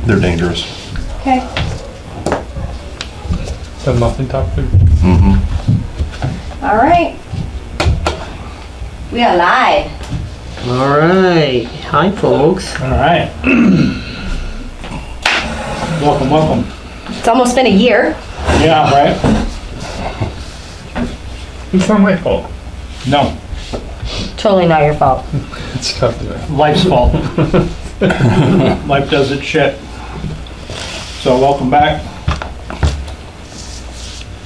They're dangerous. Okay. The muffin top food. Mm-hmm. All right. We are live. All right. Hi, folks. All right. Welcome, welcome. It's almost been a year. Yeah, right? It's not my fault. No, Totally not your fault. It's tough to do. life's fault. Life does its shit. So welcome back.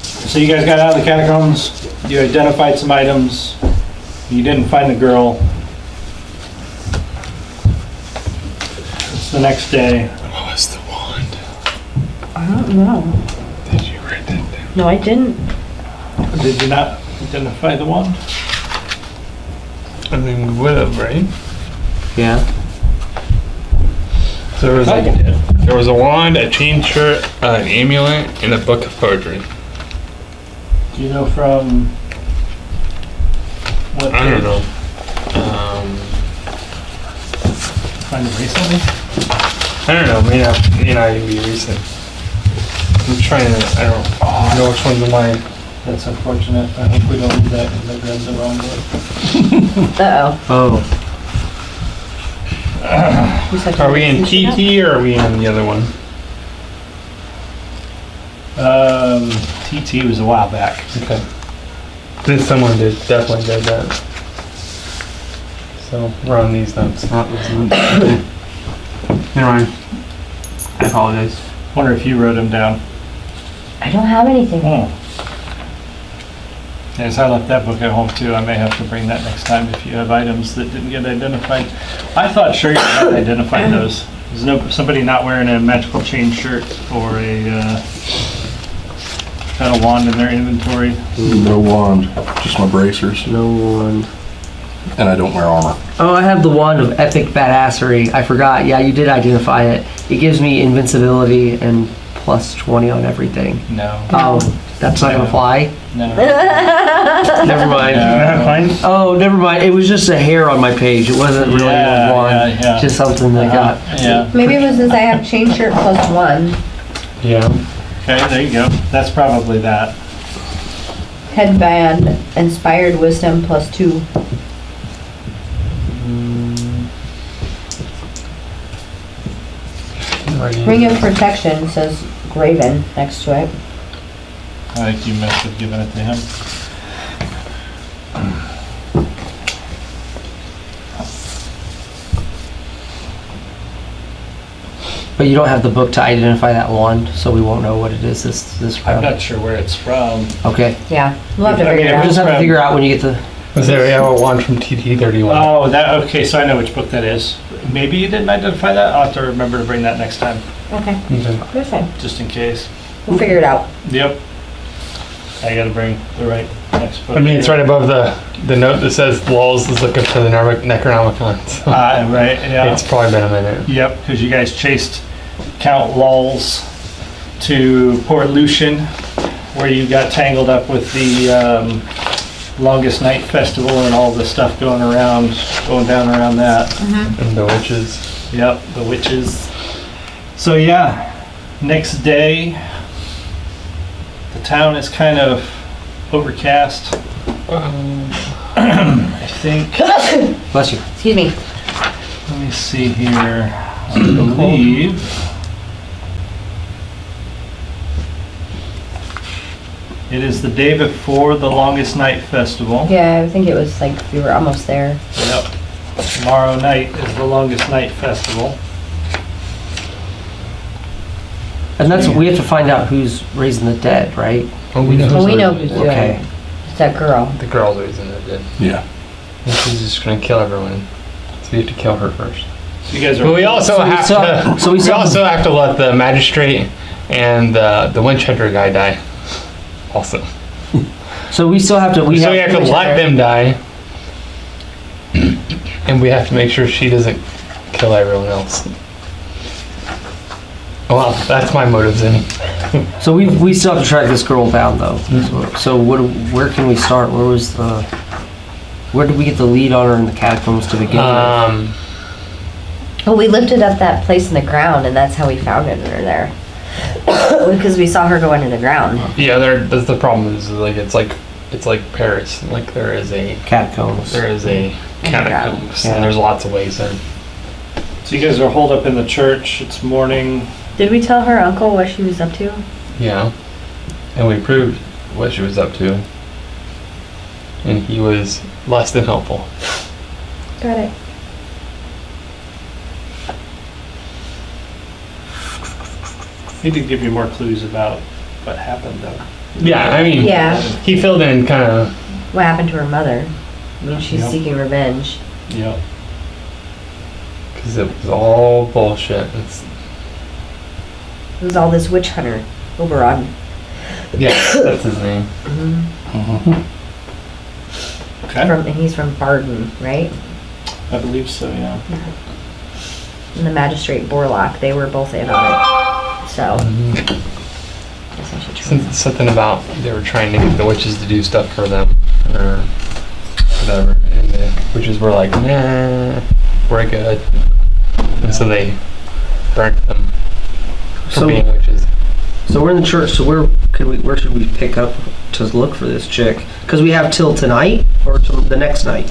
So you guys got out of the catacombs, you identified some items, you didn't find the girl. It's the next day. What was the wand? I don't know. Did you write that down? No, I didn't. Did you not identify the wand? I mean, we would have, right? Yeah. So there was, I thought you did. there was a wand, a chain shirt, an amulet, and a book of poetry. Do you know from what? I don't page? know. Find it recently? I don't know. May not even be recent. I'm trying to. I don't know which one's mine. That's unfortunate. I hope we don't do that because I grabbed the wrong one. Uh-oh. Oh. Are we in TT or are we in the other one? TT was a while back. Okay. Then someone definitely did that. So we're on these notes, not these notes. Never mind. I apologize. Wonder if you wrote them down. I don't have anything. Yes, I left that book at home too. I may have to bring that next time if you have items that didn't get identified. I thought sure you had identified those. There's somebody not wearing a magical chain shirt or had a wand in their inventory. No wand, just my bracers, No wand. and I don't wear armor. Oh, I have the wand of epic badassery. I forgot. Yeah, you did identify it. It gives me invincibility and plus 20 on everything. No. Oh, that's not gonna fly? No. Never mind. Fine. Oh, never mind. It was just a hair on my page. It wasn't really Yeah, a wand. yeah. Just something that got. Yeah. Maybe it was since I have chain shirt +1. Yeah. Okay, there you go. That's probably that. Headband, inspired wisdom +2. Ring of protection says graven next to it. I think you must have given it to him. But you don't have the book to identify that wand, so we won't know what it is this I'm round. not sure where it's from. Okay. Yeah, we'll have to I mean, figure it it We'll out. just have to figure out when you get the. Was there a wand from TT31? Oh, okay, so I know which book that is. Maybe you didn't identify that? I'll have to remember to bring that next time, Okay, Okay. that's fine. just in case. We'll figure it out. Yep. I gotta bring the right next book. I mean, it's right above the note that says Lulz is looking for the Necronomicon. So Right, yeah. it's probably been a minute. Yep, because you guys chased Count Lulz to Port Lucian, where you got tangled up with the Longest Night Festival and all the stuff going down around that. And the witches. Yep, the witches. So yeah, next day, the town is kind of overcast. I think, Bless you. Excuse me. let me see here, I believe. It is the day before the Longest Night Festival. Yeah, I think it was like we were almost there. Yep. Tomorrow night is the Longest Night Festival. And that's we have to find out who's raising the dead, right? Oh, we know. Well, we know who's doing Okay. it. It's that girl. The girl's raising the dead. Yeah. And she's just gonna kill everyone. So you have to kill her first. So you guys are. But we also So we have still- to. so we we still- also have to let the magistrate and the witch hunter guy die. Also. So we still have to. So we have to let them die. And we have to make sure she doesn't kill everyone else. Well, that's my motives in. So we still have to track this girl down though. So where can we start? Where did we get the lead on her in the catacombs to begin with? Well, we lifted up that place in the ground, and that's how we found it under there. Because we saw her go under the ground. Yeah, that's the problem is like it's like Paris. Like there is a Catacombs. catacombs, Yeah. and there's lots of ways in. So you guys are holed up in the church. It's morning. Did we tell her uncle what she was up to? Yeah, and we proved what she was up to, and he was less than helpful. Got it. He did give you more clues about what happened, though. Yeah, I mean, Yeah. he filled in kind of. What happened to her mother? She's Yep. seeking revenge. Yep. Because it was all bullshit. It was all this witch hunter, Oberon. Yeah, that's his name. Okay. And he's from Barden, right? I believe so, yeah. And the magistrate Borlock, they were both in on it. So, guess I should try. Something about they were trying to get the witches to do stuff for them, or whatever. And the witches were like, nah, we're good. And so they burnt them for So- being witches. So we're in the church. So where should we pick up to look for this chick? Because we have till tonight or till the next night.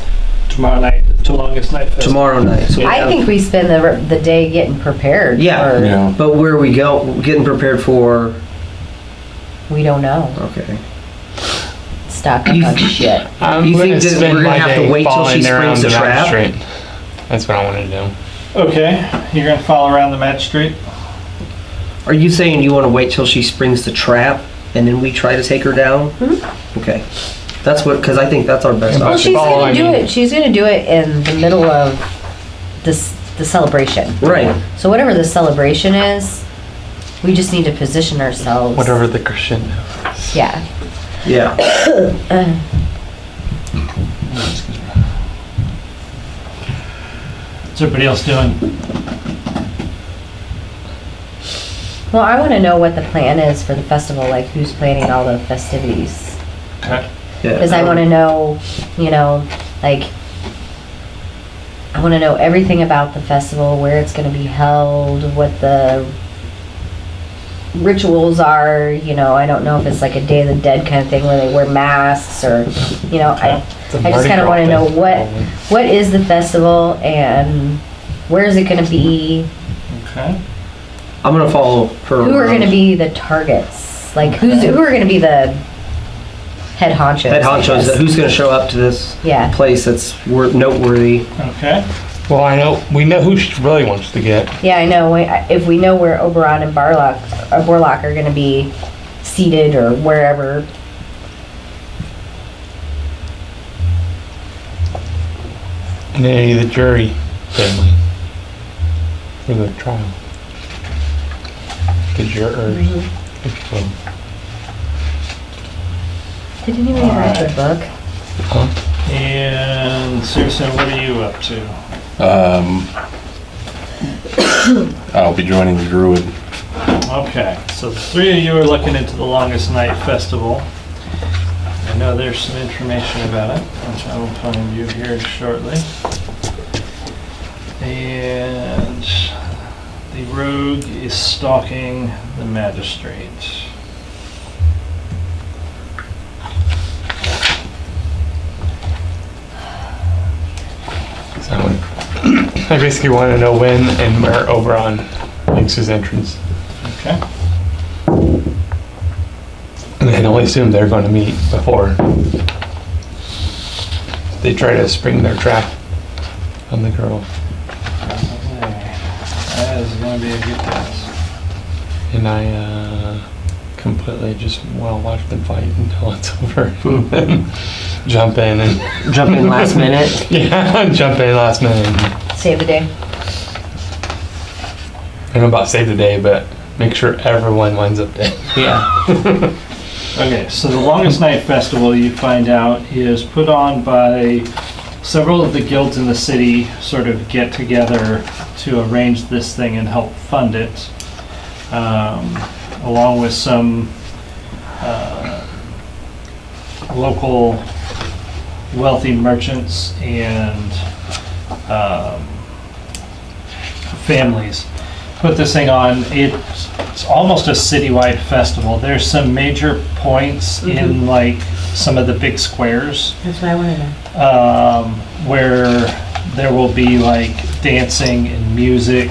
Tomorrow night, it's the longest night festival. Tomorrow night. So we I have- think we spend the day getting prepared. Yeah. for- Yeah. But where we go, getting prepared for. We don't know. Okay. Stock up You- on shit. I'm You gonna think that spend we're gonna my have to day wait till following she around springs the trap? magistrate. That's what I want to do. Okay, you're gonna follow around the magistrate? Are you saying you want to wait till she springs the trap and then we try to take her down? Okay. That's what, because I think that's our best Yeah, Well, but option. she's follow, gonna I do mean- it. She's gonna do it in the middle of the celebration. Right. So whatever the celebration is, we just need to position ourselves. Whatever the Christian. Yeah. Yeah. What's everybody else doing? Well, I want to know what the plan is for the festival. Like, who's planning all the festivities? Okay. Because Yeah. I want to know, like, I want to know everything about the festival, where it's going to be held, what the rituals are. I don't know if it's like a Day of the Dead kind of thing where they wear masks or, I just kind of want to know what is the festival and where is it going to be? Okay. I'm going to follow her. Who are around. going to be the targets? Like, who are going to be the head honchos? Head I honchos? guess? Who's going to show up to this Yeah. place that's noteworthy? Okay. Well, we know who she really wants to get. Yeah, I know. If we know where Oberon and Borlock are going to be seated or wherever. And any of the jury family for the trial. The jurors, if you will. Did anybody write the book? Huh? And Susan, what are you up to? I'll be joining the Druid. Okay, so the three of you are looking into the Longest Night Festival. I know there's some information about it, which I will find you here shortly. And the rogue is stalking the magistrate. So I basically want to know when and where Oberon makes his entrance. Okay. And I can only assume they're going to meet before they try to spring their trap on the girl. That is going to be a good guess. And I completely just want to watch them fight until it's over. And then jump in and Jump in last minute. yeah, jump in last minute. Save the day. I don't know about save the day, but make sure everyone winds up dead. Yeah. Okay, so the Longest Night Festival, you find out, is put on by several of the guilds in the city, sort of get together to arrange this thing and help fund it, along with some local wealthy merchants and families. Put this thing on. It's almost a citywide festival. There's some major points in like some of the big squares That's what I wanted to. where there will be like dancing and music.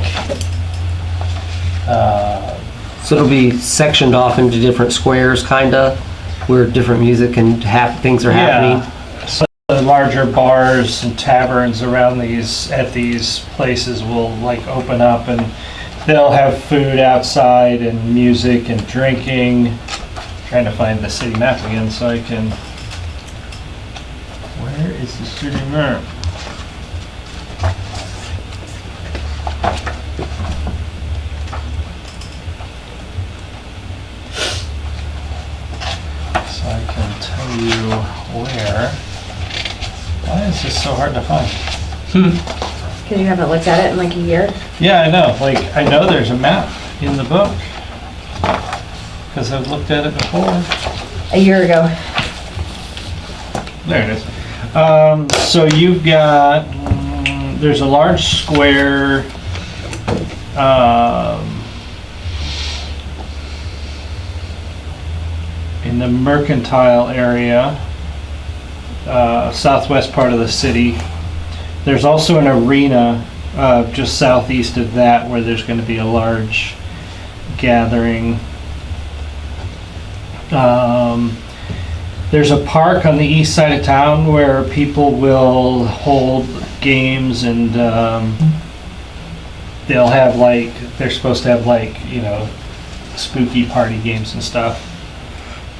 So it'll be sectioned off into different squares, kinda, where different music and things are happening. So the larger bars and taverns around at these places will like open up, and they'll have food outside and music and drinking. Trying to find the city map again so I can. Where is the city map? So I can tell you where. Why is this so hard to find? Because you haven't looked at it in like a year. Yeah, I know. Like, I know there's a map in the book. Because I've looked at it before. A year ago. There it is. So you've got, there's a large square, in the mercantile area, southwest part of the city. There's also an arena just southeast of that where there's going to be a large gathering. There's a park on the east side of town where people will hold games, and they'll have like, they're supposed to have like, you know, spooky party games and stuff.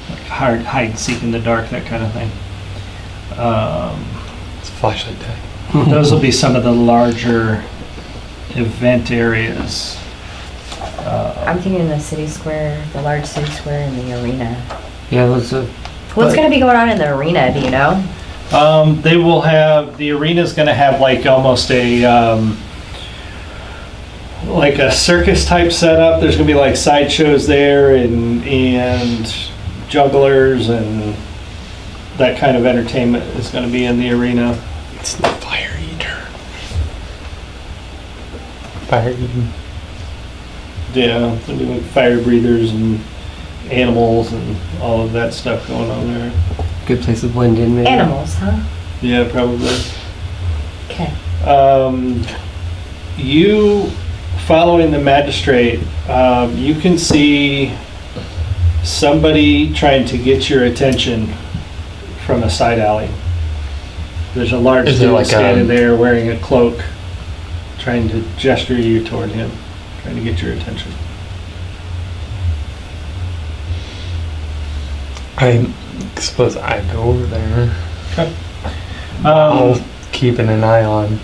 Like hide and seek in the dark, that kind of thing. It's a flashlight day. Those will be some of the larger event areas. I'm thinking the city square, the large city square and the arena. Yeah, those What's going to be going on in the arena, do you know? They will have, the arena's gonna have like almost a, like a circus type setup. There's gonna be like sideshows there and jugglers and that kind of entertainment is gonna be in the arena. It's the fire eater. Fire eating. Yeah, there'll be like fire breathers and animals and all of that stuff going on there. good place to blend in, maybe. Animals, huh? Yeah, probably. Okay. You, following the magistrate, you can see somebody trying to get your attention from a side alley. There's a large Is there dude like standing there wearing a cloak, trying to gesture you toward him, trying to get your attention. I suppose I go over there. Okay. I'll keeping an eye on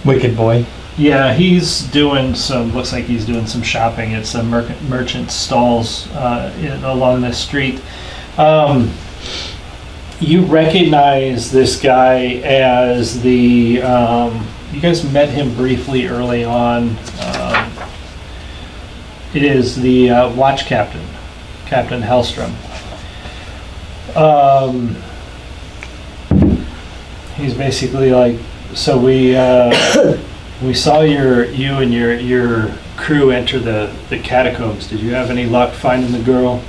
Wicked Boy. Yeah, he's doing some, looks like he's doing some shopping at some merchant stalls along this street. You recognize this guy as the, you guys met him briefly early on. It is the watch captain, Captain Hellstrom. He's basically like, so we saw you and your crew enter the catacombs. Did you have any luck finding the girl?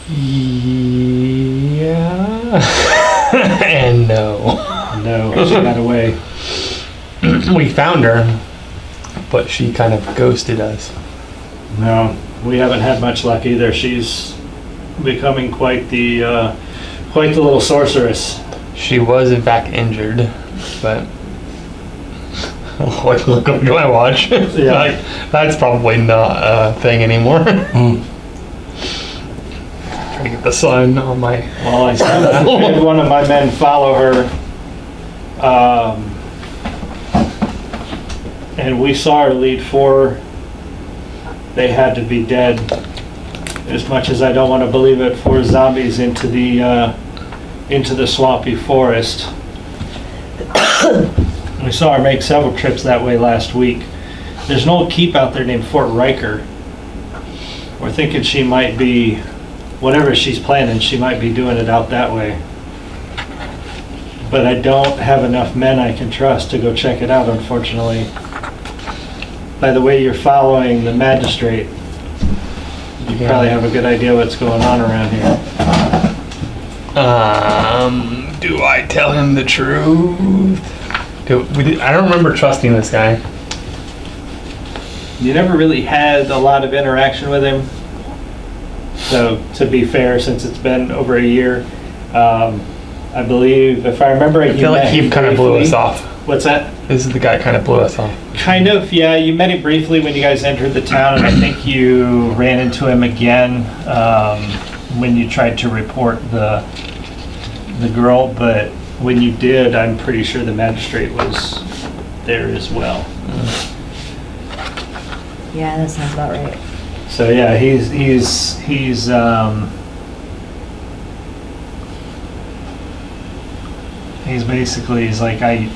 Yeah. And no. No, she got away. We found her, but she kind of ghosted us. No, we haven't had much luck either. She's becoming quite the little sorceress. She was in fact injured, but like look up my watch. Yeah. Like, that's probably not a thing anymore. Trying to get the sun on my. Well, I had one of my men follow her, and we saw her lead 4. They had to be dead. As much as I don't want to believe it, 4 zombies into the swampy forest. We saw her make several trips that way last week. There's an old keep out there named Fort Riker. We're thinking she might be whatever she's planning, she might be doing it out that way. But I don't have enough men I can trust to go check it out, unfortunately. By the way you're following the magistrate, you Yeah. probably have a good idea what's going on around here. Do I tell him the truth? I don't remember trusting this guy. You never really had a lot of interaction with him. So to be fair, since it's been over a year, I believe, if I remember right, I feel like he kind of blew us off. What's that? This is the guy kind of blew us off. Kind of, yeah. You met him briefly when you guys entered the town, and I think you ran into him again when you tried to report the girl. But when you did, I'm pretty sure the magistrate was there as well. Yeah, that sounds about right. So yeah, he's basically, he's like, I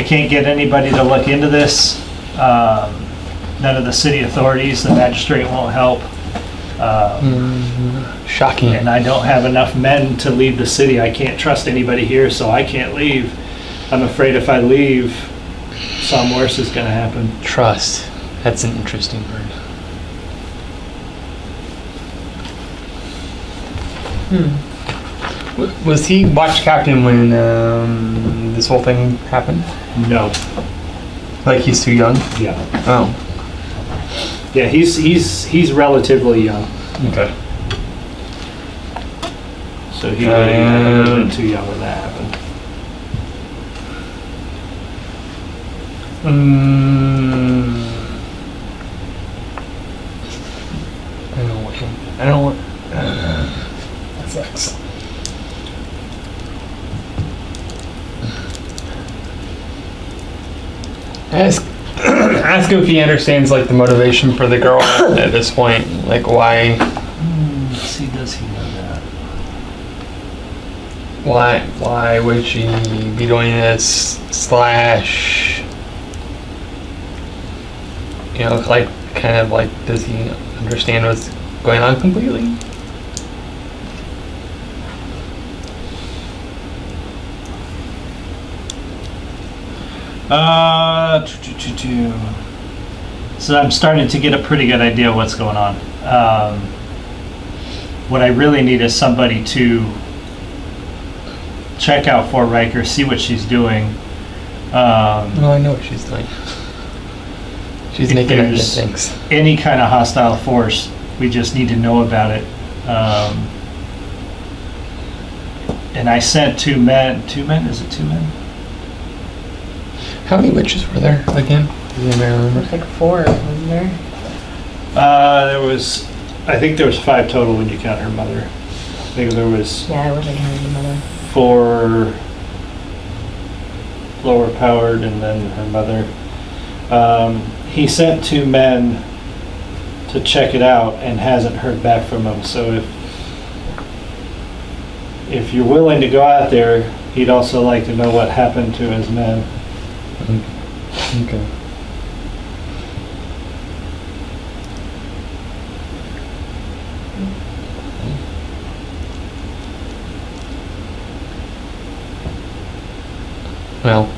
can't get anybody to look into this. None of the city authorities, the magistrate won't help. Shocking. And I don't have enough men to leave the city. I can't trust anybody here, so I can't leave. I'm afraid if I leave, something worse is gonna happen. Trust. That's an interesting word. Was he watch captain when this whole thing happened? No. Like he's too young? Yeah. Oh, Yeah, he's relatively young, okay. so he would have been too young when that happened. I don't want. That sucks. Ask him if he understands like the motivation for the girl at this point. Like why Let's see, does he know that? why would she be doing this slash you know like kind of like does he understand what's going on completely? So I'm starting to get a pretty good idea of what's going on. What I really need is somebody to check out Fort Riker, see what she's doing. Well, I know what she's doing. She's If making up good there's things. any kind of hostile force, we just need to know about it. And I sent two men, is it two men? How many witches were there again? Does anybody remember? There's like 4, wasn't there? I think there was 5 total when you count her mother. I think there was Yeah, I wasn't hearing the mother. 4 lower powered and then her mother. He sent 2 men to check it out and hasn't heard back from them. So if you're willing to go out there, he'd also like to know what happened to his men. Okay. Well,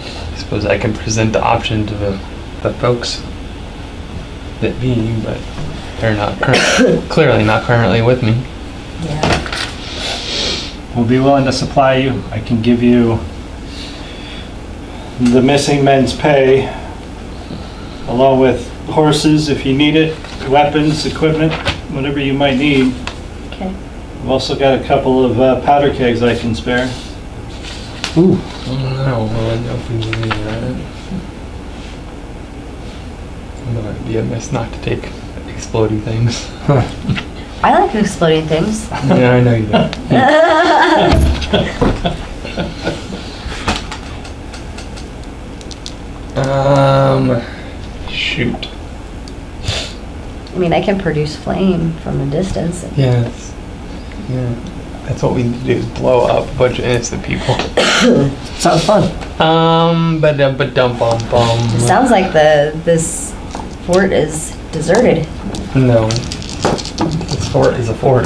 I suppose I can present the option to the folks that be, but they're not clearly not currently with me. Yeah. We'll be willing to supply you. I can give you the missing men's pay, along with horses if you need it, weapons, equipment, whatever you might need. Okay. I've also got a couple of powder kegs I can spare. Ooh. I don't really know if we need that. Although it'd be a miss not to take exploding things. I like exploding things. Yeah, I know you do. Shoot. I mean, I can produce flame from a distance. Yes. Yeah. That's what we need to do is blow up a bunch of innocent people. Sounds fun. But dump bum bum. It sounds like this fort is deserted. No. This fort is a fort.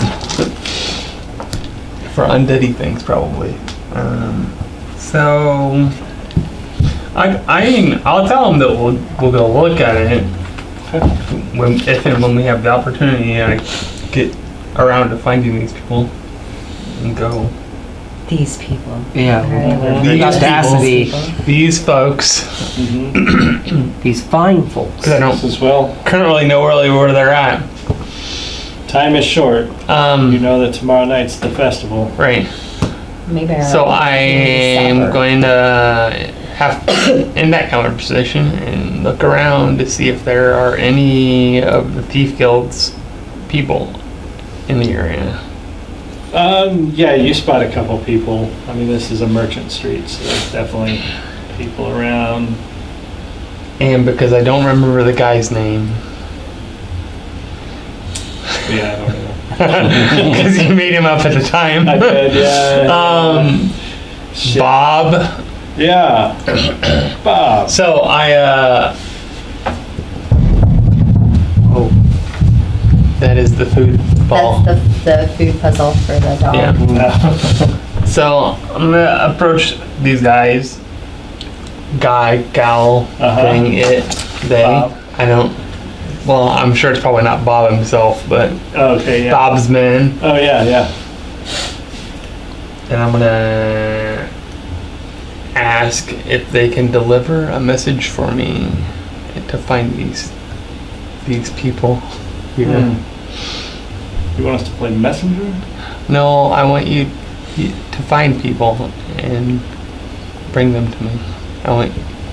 For undeady things, probably. So... I'll tell them that we'll go look at it if and when we have the opportunity. I get around to finding these people and go. These people. Yeah. Alright, These audacity. These folks, These fine folks. because I don't As well, currently know really where they're at. time is short. You know that tomorrow night's the festival. Right. Maybe So I am going to have in that conversation and look around to see if there are any of the Thief Guild's people in the area. Yeah, you spot a couple people. I mean, this is a merchant street, so there's definitely people around. And because I don't remember the guy's name, Yeah, I don't know. because you made him up at the time. I did, yeah. Shit. Bob. Yeah. Bob. So oh, that is the food ball. That's the food puzzle for the dog. Yeah. So I'm gonna approach these guys. Guy, gal, thing, it, they. Bob. I don't. Well, I'm sure it's probably not Bob himself, but Okay, yeah. Bob's men. Oh, yeah, yeah. And I'm gonna ask if they can deliver a message for me to find these people here. You want us to play messenger? No, I want you to find people and bring them to me. I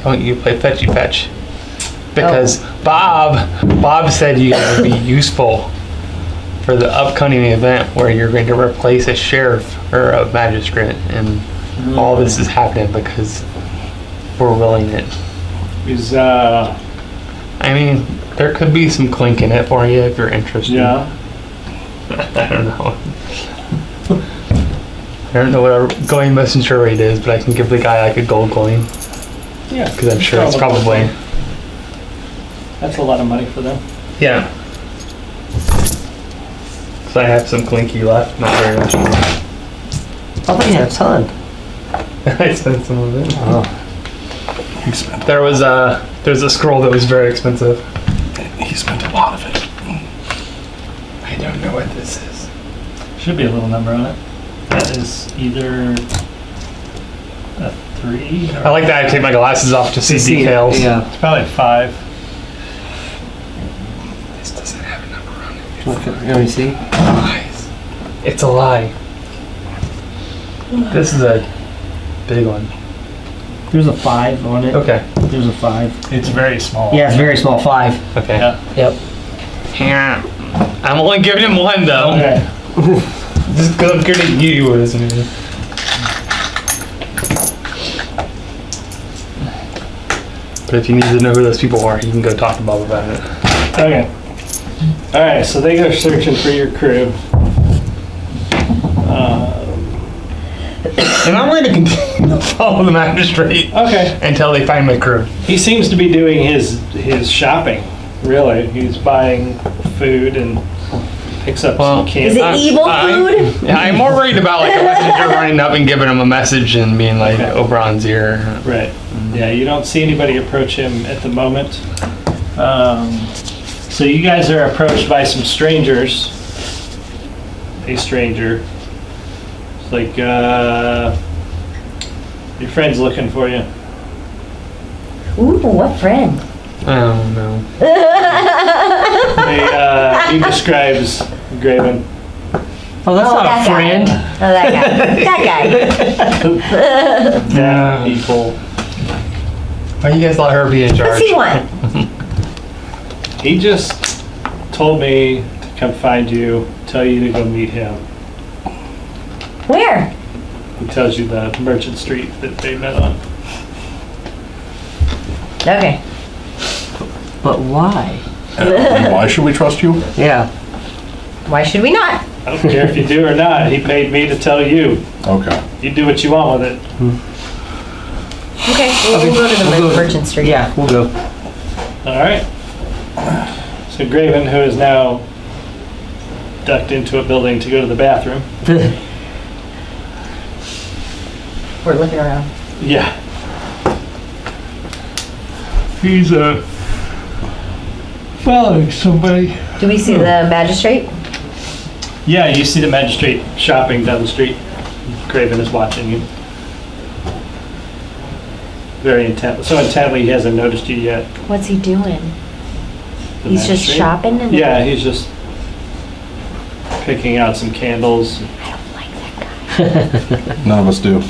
want you to play fetchy fetch. Because Bob said you guys would be useful for the upcoming event where you're going to replace a sheriff or a magistrate, and all this is happening because we're willing it. Is, I mean, there could be some clink in it for you if you're interested. yeah. I don't know. I don't know what a going messenger rate is, but I can give the guy like a gold coin Yeah. because I'm sure it's probably. That's a lot of money for them. Yeah. So I have some clinky left, not very much. I thought you had a ton. I spent some of it. He spent, There's a scroll that was very expensive. he spent a lot of it. I don't know what this is. Should be a little number on it. That is either a 3 or I like that I take my glasses off to see details. Yeah. it's probably 5. This doesn't have a number on it. Let me see. Lies. It's a lie. This is a big one. There's a 5 on it. Okay. There's a 5. It's very small. Yeah, it's very small. 5. Okay. Yeah. Yep. Yeah. I'm only giving him one though. Okay. Just because I'm giving you yours. But if you need to know who those people are, you can go talk to Bob about it. Okay. All right, so they go searching for your crib. And I'm going to continue to follow the magistrate Okay. until they find my crew. He seems to be doing his shopping. Really, he's buying food and picks up Well, some candy. Is it evil food? Yeah, I'm more worried about like a messenger running up and giving him a message and being like, Okay. Oberon's here. Right. Yeah, you don't see anybody approach him at the moment. So you guys are approached by some strangers. A stranger. It's like, your friend's looking for you. Ooh, what friend? Oh no. He describes Graven. Oh, that's not that a guy. friend. Oh, that guy. That guy. Yeah. People. Why you guys let her be in charge? What's he want? He just told me to come find you, tell you to go meet him. Where? He tells you the merchant street that they met on. Okay. But why? Why should we trust you? Yeah. Why should we not? I don't care if you do or not. He paid me to tell you. Okay. You do what you want with it. Okay, we'll go to the We'll go. merchant street. Yeah, we'll go. All right. So So Graven, who is now ducked into a building to go to the bathroom. We're looking around. Yeah. He's following somebody. Do we see the magistrate? Yeah, you see the magistrate shopping down the street. Graven is watching you. Very intent, so intently he hasn't noticed you yet. What's he doing? The He's just magistrate. shopping and Yeah, he's just picking out some candles. I don't like that guy. None of us do.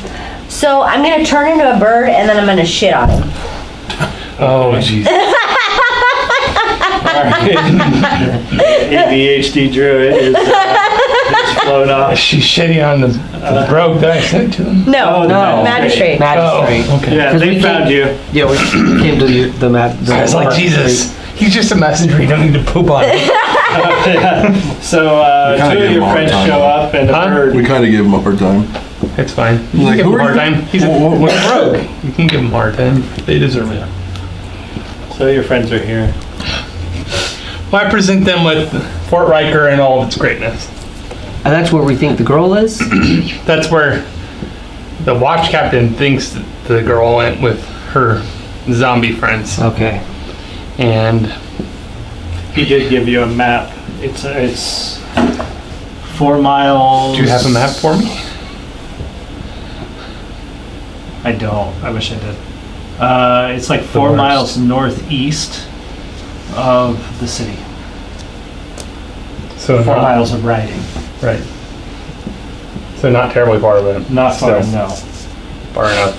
So I'm gonna turn into a bird and then I'm gonna shit on him. Oh, jeez. ADHD druid is flown off. She's shitting on the brogue that I sent to them. No, Oh, no. magistrate. Magistrate. Oh, okay. Yeah, 'Cause they we found can't- you. Yeah, we came to the I was like, Jesus, he's just a messenger. You don't need to poop on him. So We kinda two give of him your a hard friends time. show up and a Huh? bird. We kind of gave him a hard time. It's fine. You Like, can give who him a are hard you? time. He's a rogue. You can give him a hard time. They deserve it. So your friends are here. Well, I present them with Fort Riker and all of its greatness. And that's where we think the girl is? That's where the watch captain thinks that the girl went with her zombie friends. Okay. And He did give you a map. It's 4 miles. do you have a map for me? I don't. I wish I did. It's like 4 worst. miles northeast of the city. So 4 not, miles of riding. right. So not terribly far of it. Not far, Still no. far enough.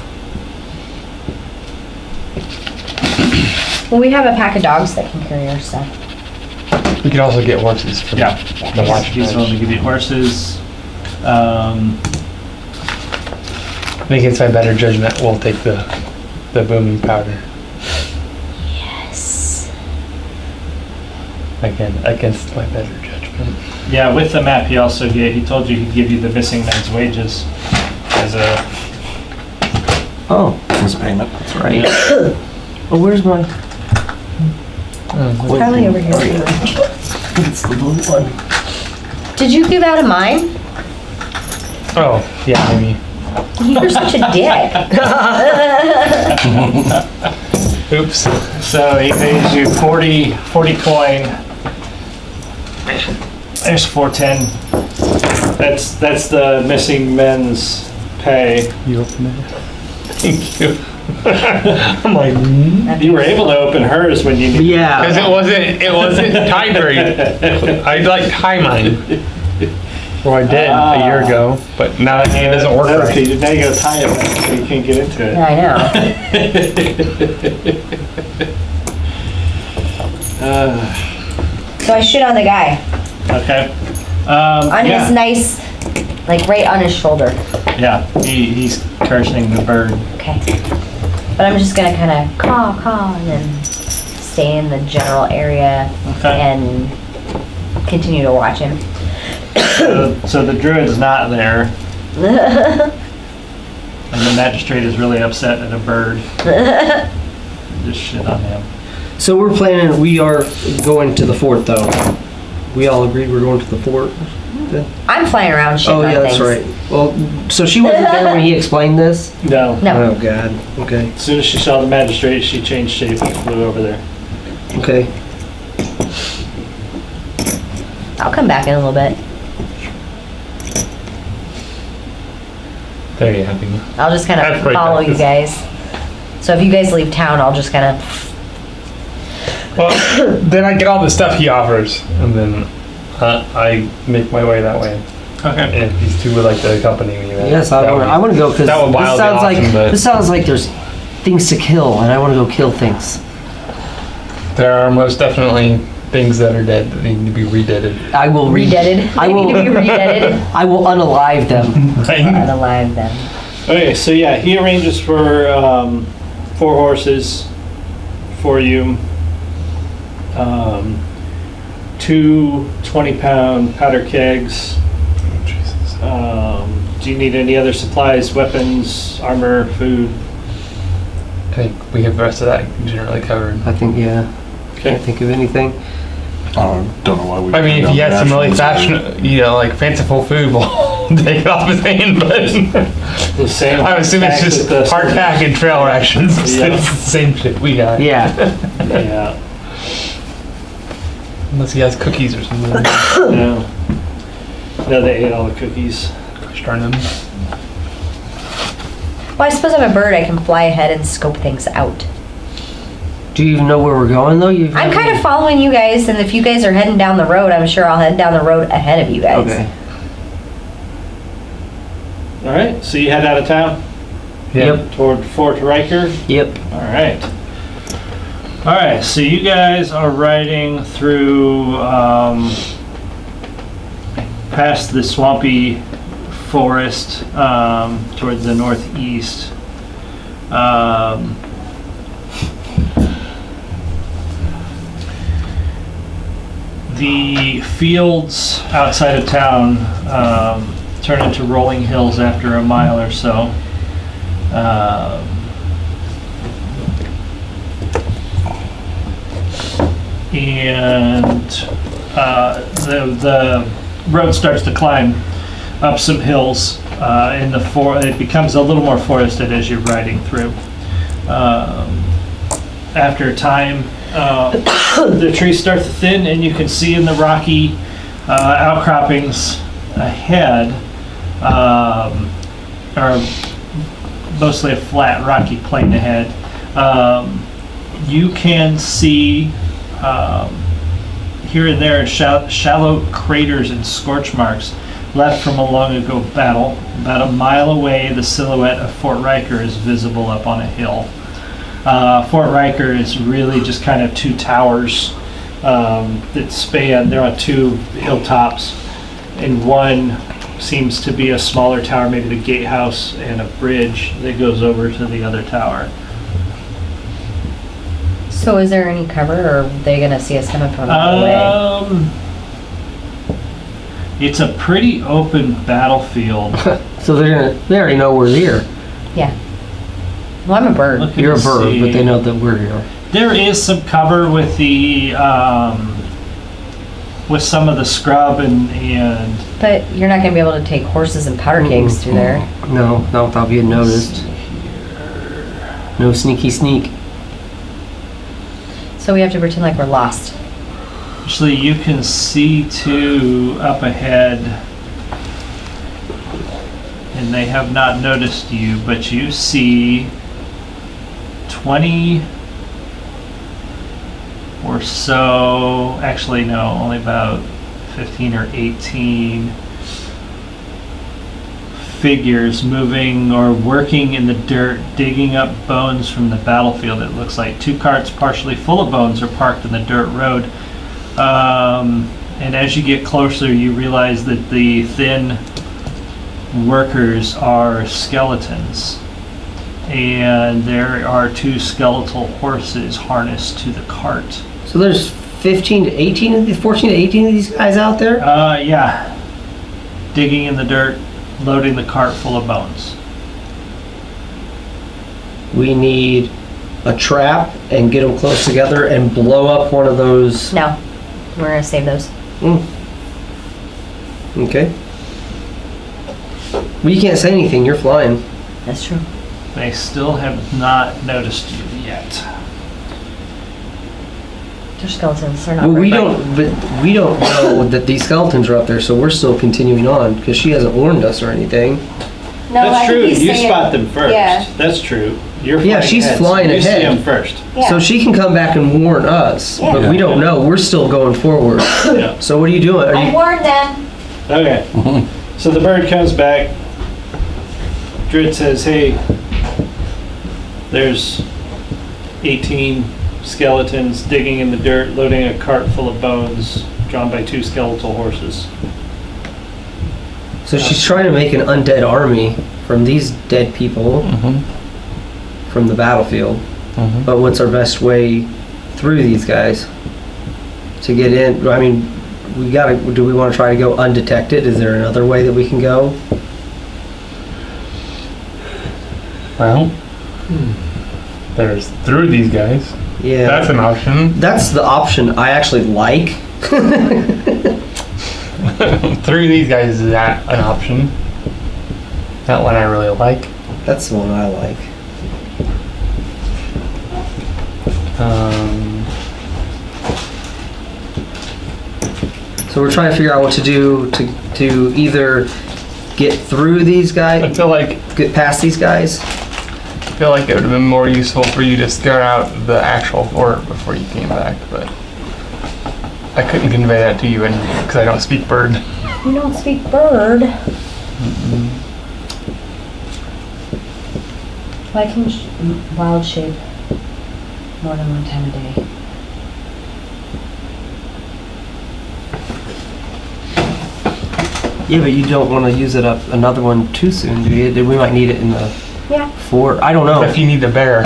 Well, we have a pack of dogs that can carry our stuff. We could also get horses from Yeah. the watch. He's willing to give you horses. Against my better judgment, we'll take the booming powder. Yes. Again, against my better judgment. Yeah, with the map he also gave, he told you he'd give you the missing men's wages as a, Oh, His payment. that's right. Oh, where's my... Probably over here. It's the blue one. Did you give out a mine? Oh, yeah, maybe. You're such a dick. Oops. so he pays you 40 coin. There's 410. That's the missing men's pay. You open it. Thank you. I'm like, You were able to open hers when you needed. Yeah. because it wasn't tied very. I like tie mine. Well, I did a year ago, but now that hand doesn't work That's right. okay. Now you gotta tie it back so you can't get into it. Yeah, I know. So I shit on the guy. Okay. On yeah. his nice, like right on his shoulder. Yeah, he's cursing the bird. Okay. But I'm just gonna kind of caw, and then stay in the general area Okay. and continue to watch him. So the druid's not there, and the magistrate is really upset at a bird. Just shit on him. So we are going to the fort though. We all agreed we're going to the fort? I'm flying around shitting Oh, on yeah, that's things. right. Well, so she wasn't there when he explained this? No. No. Oh, God. Okay. As soon as she saw the magistrate, she changed shape and flew over there. Okay. I'll come back in a little bit. There you have me. I'll just kind That's of pretty follow you practice. guys. So if you guys leave town, I'll just kind of. Well, then I get all the stuff he offers, and then I make my way that way. Okay. And if these two would like to accompany me, then Yes, I want to go because that would this sounds wildly awesome, but- like there's things to kill, and I want to go kill things. there are most definitely things that are dead that need to be redeaded. I will Redeaded. I They will. need to be redeaded. I will unalive them. Right? Unalive them. Okay, so yeah, he arranges for 4 horses for you. 2 20-pound powder kegs. Jesus. Do you need any other supplies, weapons, armor, food? I think we have the rest of that generally covered. I think, yeah. Okay. Can't think of anything. Don't know why we. I mean, if turned he down had some really national fashion, like fanciful food, we'll take it off his hand. But The same. I'm assuming it's tax just with park the- pack and trail rations. Yeah. It's the same shit we got. Yeah. Yeah. Unless he has cookies or something. No. No, they ate all the cookies. Gosh darn them. Well, I suppose I'm a bird. I can fly ahead and scope things out. Do you even know where we're going though? I'm kind of following you guys, and if you guys are heading down the road, I'm sure I'll head down the road ahead of you guys. Okay. All right. So you head out of town Yep. toward Fort Riker. Yep. All right. All right. So you guys are riding through past the swampy forest towards the northeast. The fields outside of town turn into rolling hills after a mile or so. And the road starts to climb up some hills in the it becomes a little more forested as you're riding through. After a time, the trees start to thin, and you can see in the rocky outcroppings ahead, or mostly a flat rocky plain ahead. You can see here and there shallow craters and scorch marks left from a long ago battle. About a mile away, the silhouette of Fort Riker is visible up on a hill. Fort Riker is really just kind of two towers that span. They're on two hilltops, and one seems to be a smaller tower, maybe the gatehouse and a bridge that goes over to the other tower. So is there any cover, or are they gonna see us coming from another way? It's a pretty open battlefield. So they already know we're here. Yeah. Well, I'm a bird. Looking You're a to bird, see. but they know that we're here. There is some cover with the with some of the scrub and But you're not gonna be able to take horses and powder kegs through there. No, not without being noticed. No sneaky sneak. So we have to pretend like we're lost. actually you can see two up ahead, and they have not noticed you, but you see 20 or so, actually no, only about 15 or 18 figures moving or working in the dirt, digging up bones from the battlefield. It looks like two carts partially full of bones are parked in the dirt road. And as you get closer, you realize that the thin workers are skeletons. And there are two skeletal horses harnessed to the cart. So there's 15 to 18 of these, 14 to 18 of these guys out there? Yeah. Digging in the dirt, loading the cart full of bones. We need a trap and get them close together and blow up one of those. No, we're gonna save those. Okay. Well, you can't say anything. You're flying. That's true. They still have not noticed you yet. They're skeletons. They're not. Well, we very- don't. But we don't know that these skeletons are up there, so we're still continuing on because she hasn't warned us or anything. No, I That's think true. he's You saying- spot them first. Yeah. That's true. You're Yeah, flying she's ahead, so flying you ahead. see them first. Yeah. So she can come back and warn us, but we don't know. We're still going forward. Yeah. So what are you doing? Are I you? warned them. Okay. So the bird comes back. Drid says, "Hey, there's 18 skeletons digging in the dirt, loading a cart full of bones, drawn by two skeletal horses." So she's trying to make an undead army from these dead people from the battlefield. But what's our best way through these guys to get in? I mean, we gotta. Do we want to try to go undetected? Is there another way that we can go? Well, there's through these guys. Yeah, That's an option. that's the option I actually like Through these guys, is that an option? That one I really like. That's the one I like. So we're trying to figure out what to do to either get through these I guys, feel like get past these guys. it would have been more useful for you to stare out the actual fort before you came back, but I couldn't convey that to you because I don't speak bird. You don't speak bird. Why can wild shape more than one time a day? Yeah, but you don't want to use it up another one too soon, do you? We might need it in the Yeah. fort. I don't know. If you need a bear.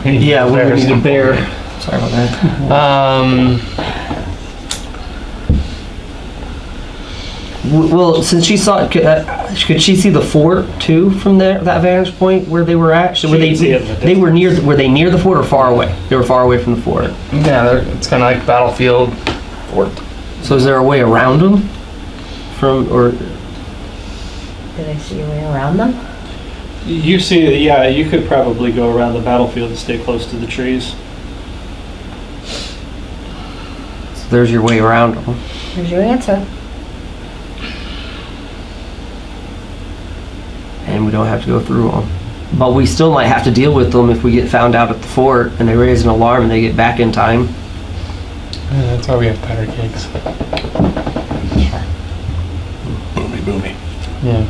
Yeah, we need a bear. Sorry about that. Well, since she saw, could she see the fort too from there, that vantage point where they were at? So were She they? can see it in the They were were they near the fort or far away? They were far away from the fort. Yeah, it's kind of like battlefield fort. So is there a way around them? Or Do they see a way around them? You see, yeah, you could probably go around the battlefield and stay close to the trees. so there's your way around them. Here's your answer. And we don't have to go through them. But we still might have to deal with them if we get found out at the fort and they raise an alarm and they get back in time. Yeah, that's why we have powder kegs. Boomy, boomy. Yeah.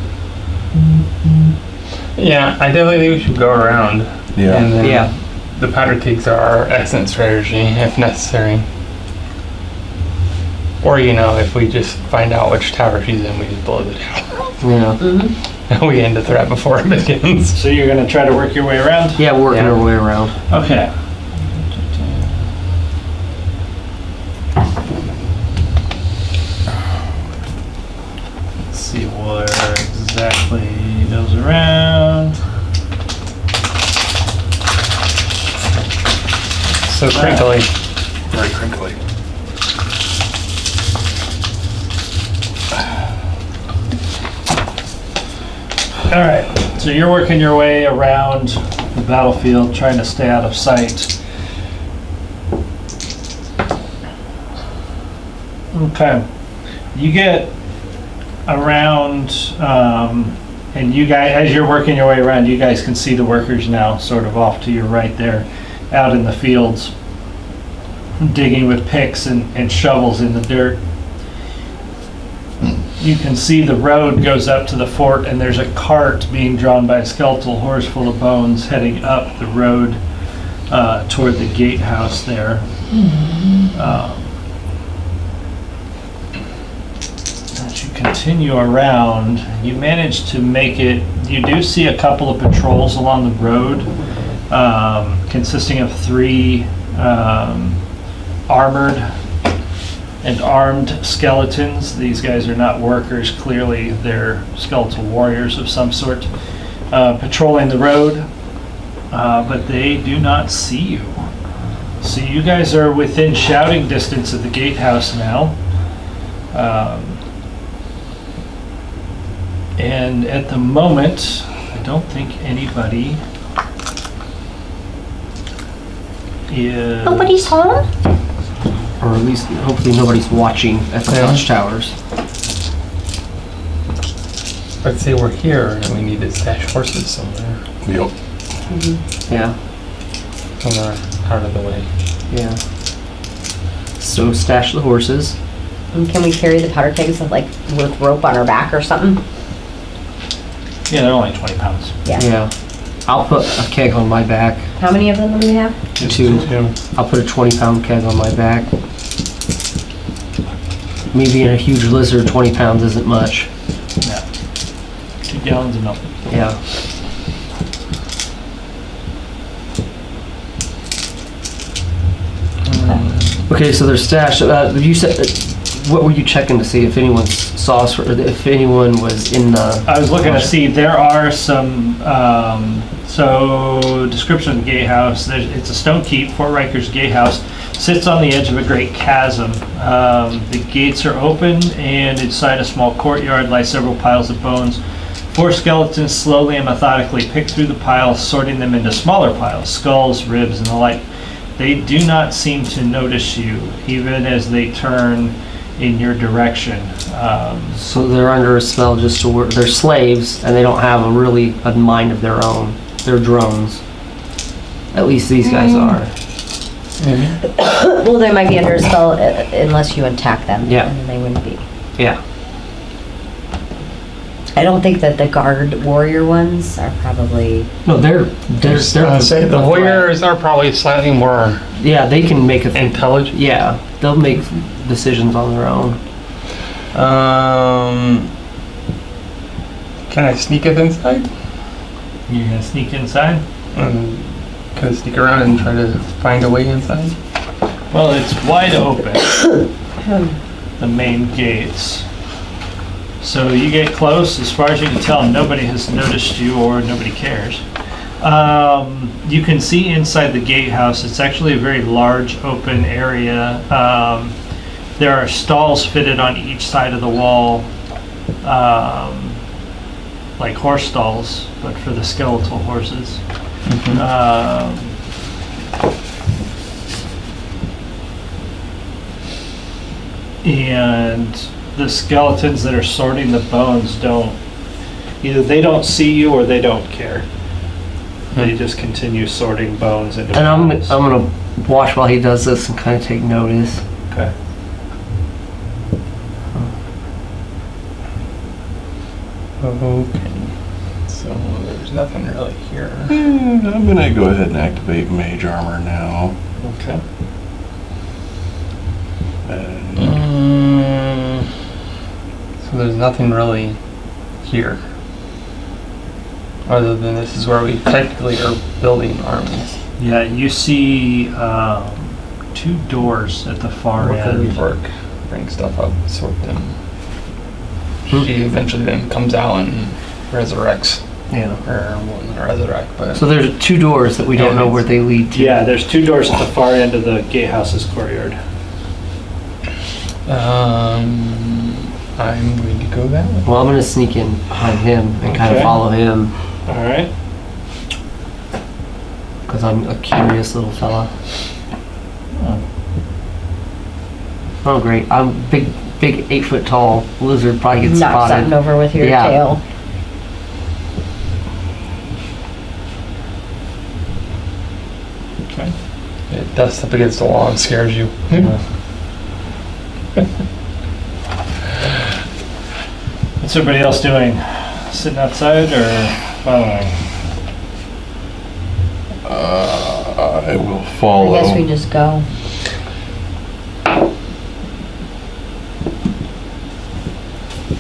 Yeah, I definitely think we should go around. Yeah. And then Yeah. the powder kegs are our exit strategy if necessary. Or, if we just find out which tower she's in, we just blow the tower. Yeah. And we end the threat before it begins. So you're gonna try to work your way around? Yeah, we're working Yeah. our way around. Okay. Let's see where exactly it goes around. So crinkly. Very crinkly. All right, so you're working your way around the battlefield, trying to stay out of sight. Okay, you get around, and you guys, as you're working your way around, you guys can see the workers now, sort of off to your right there, out in the fields, digging with picks and shovels in the dirt. You can see the road goes up to the fort, and there's a cart being drawn by a skeletal horse full of bones heading up the road toward the gatehouse there. As you continue around, you manage to make it. You do see a couple of patrols along the road, consisting of 3 armored and armed skeletons. These guys are not workers, clearly they're skeletal warriors of some sort, patrolling the road, but they do not see you. So you guys are within shouting distance of the gatehouse now. And at the moment, I don't think anybody is... Nobody's home? Or at least, hopefully nobody's watching at the Yeah. watchtowers. Let's say we're here and we need to stash horses somewhere. Yep. Yeah, Somewhere out of the way. yeah. So stash the horses. And can we carry the powder kegs with rope on our back or something? Yeah, they're only 20 pounds. Yeah. I'll put a keg on my back. How many of them do we have? 2. I'll put a 20-pound keg on my back. Me being a huge lizard, 20 pounds isn't much. Yeah. 2 gallons of milk. Yeah. Okay, so they're stashed. You said, what were you checking to see if anyone saw us, or if anyone was in the? I was looking to see, there are some, so description of the gatehouse, it's a stone keep, Fort Riker's gatehouse. sits on the edge of a great chasm. The gates are open, and inside a small courtyard lie several piles of bones. 4 skeletons slowly and methodically pick through the piles, sorting them into smaller piles, skulls, ribs, and the like. They do not seem to notice you, even as they turn in your direction. So they're under a spell just to work. They're slaves, and they don't have a mind of their own. They're drones. At least these guys are. Well, they might be under a spell unless you attack them. Yeah. And then they wouldn't be. Yeah. I don't think that the guard warrior ones are probably. No, they're Say the warriors are probably slightly more Yeah, they can make a. intelligent. Yeah, they'll make decisions on their own. Can I sneak up inside? You're gonna sneak inside? Can I sneak around and try to find a way inside? Well, it's wide open, the main gates. So you get close, as far as you can tell, nobody has noticed you or nobody cares. You can see inside the gatehouse, it's actually a very large open area. There are stalls fitted on each side of the wall, like horse stalls, but for the skeletal horses. And the skeletons that are sorting the bones either they don't see you or they don't care. They just continue sorting bones into And I'm piles. gonna watch while he does this and kind of take notice. Okay. Okay. So there's nothing really here. I'm gonna go ahead and activate mage armor now. Okay. And So there's nothing really here. Other than this is where we technically are building armies. Yeah, you see 2 doors at the far end. Work, bring stuff up, sort them. She eventually then comes out and resurrects, Yeah. or won't resurrect, but So there's 2 doors that we don't know where they lead to. Yeah, there's 2 doors at the far end of the gatehouse's courtyard. I'm going to go that way. Well, I'm gonna sneak in behind him and kind of Okay. follow him All right. because I'm a curious little fella. Oh, great! I'm big, 8 foot tall lizard. Probably gets Knock something spotted. over with your Yeah. tail. Okay. It dusts up against the wall and scares you. What's everybody else doing? Sitting outside or following? I will I follow. guess we just go.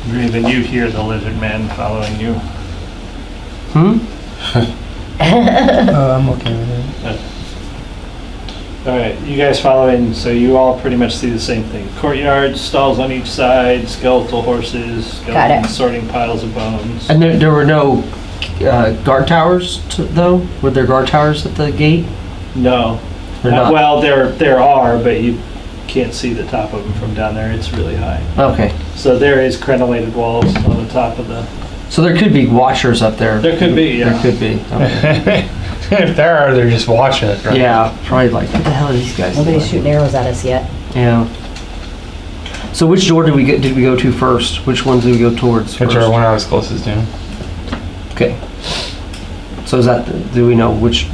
Raven, you hear the lizard man following you. I'm okay with it. All right, you guys following, so you all pretty much see the same thing. Courtyard, stalls on each side, skeletal horses, Got it. skeletons sorting piles of bones. And there were no guard towers, though. Were there guard towers at the gate? No. They're not. Well, there are, but you can't see the top of them from down there. It's really high. Okay. So there is crenellated walls on the top of the... So there could be watchers up there. There could be, yeah. There could be. Okay. If there are, they're just watching it. Right? Yeah, probably like, what the hell are these guys Nobody's doing? shooting arrows at us yet. Yeah. So which door did we go to first? Which ones did we go towards first? Whichever one I was closest to. Okay. So is that, do we know which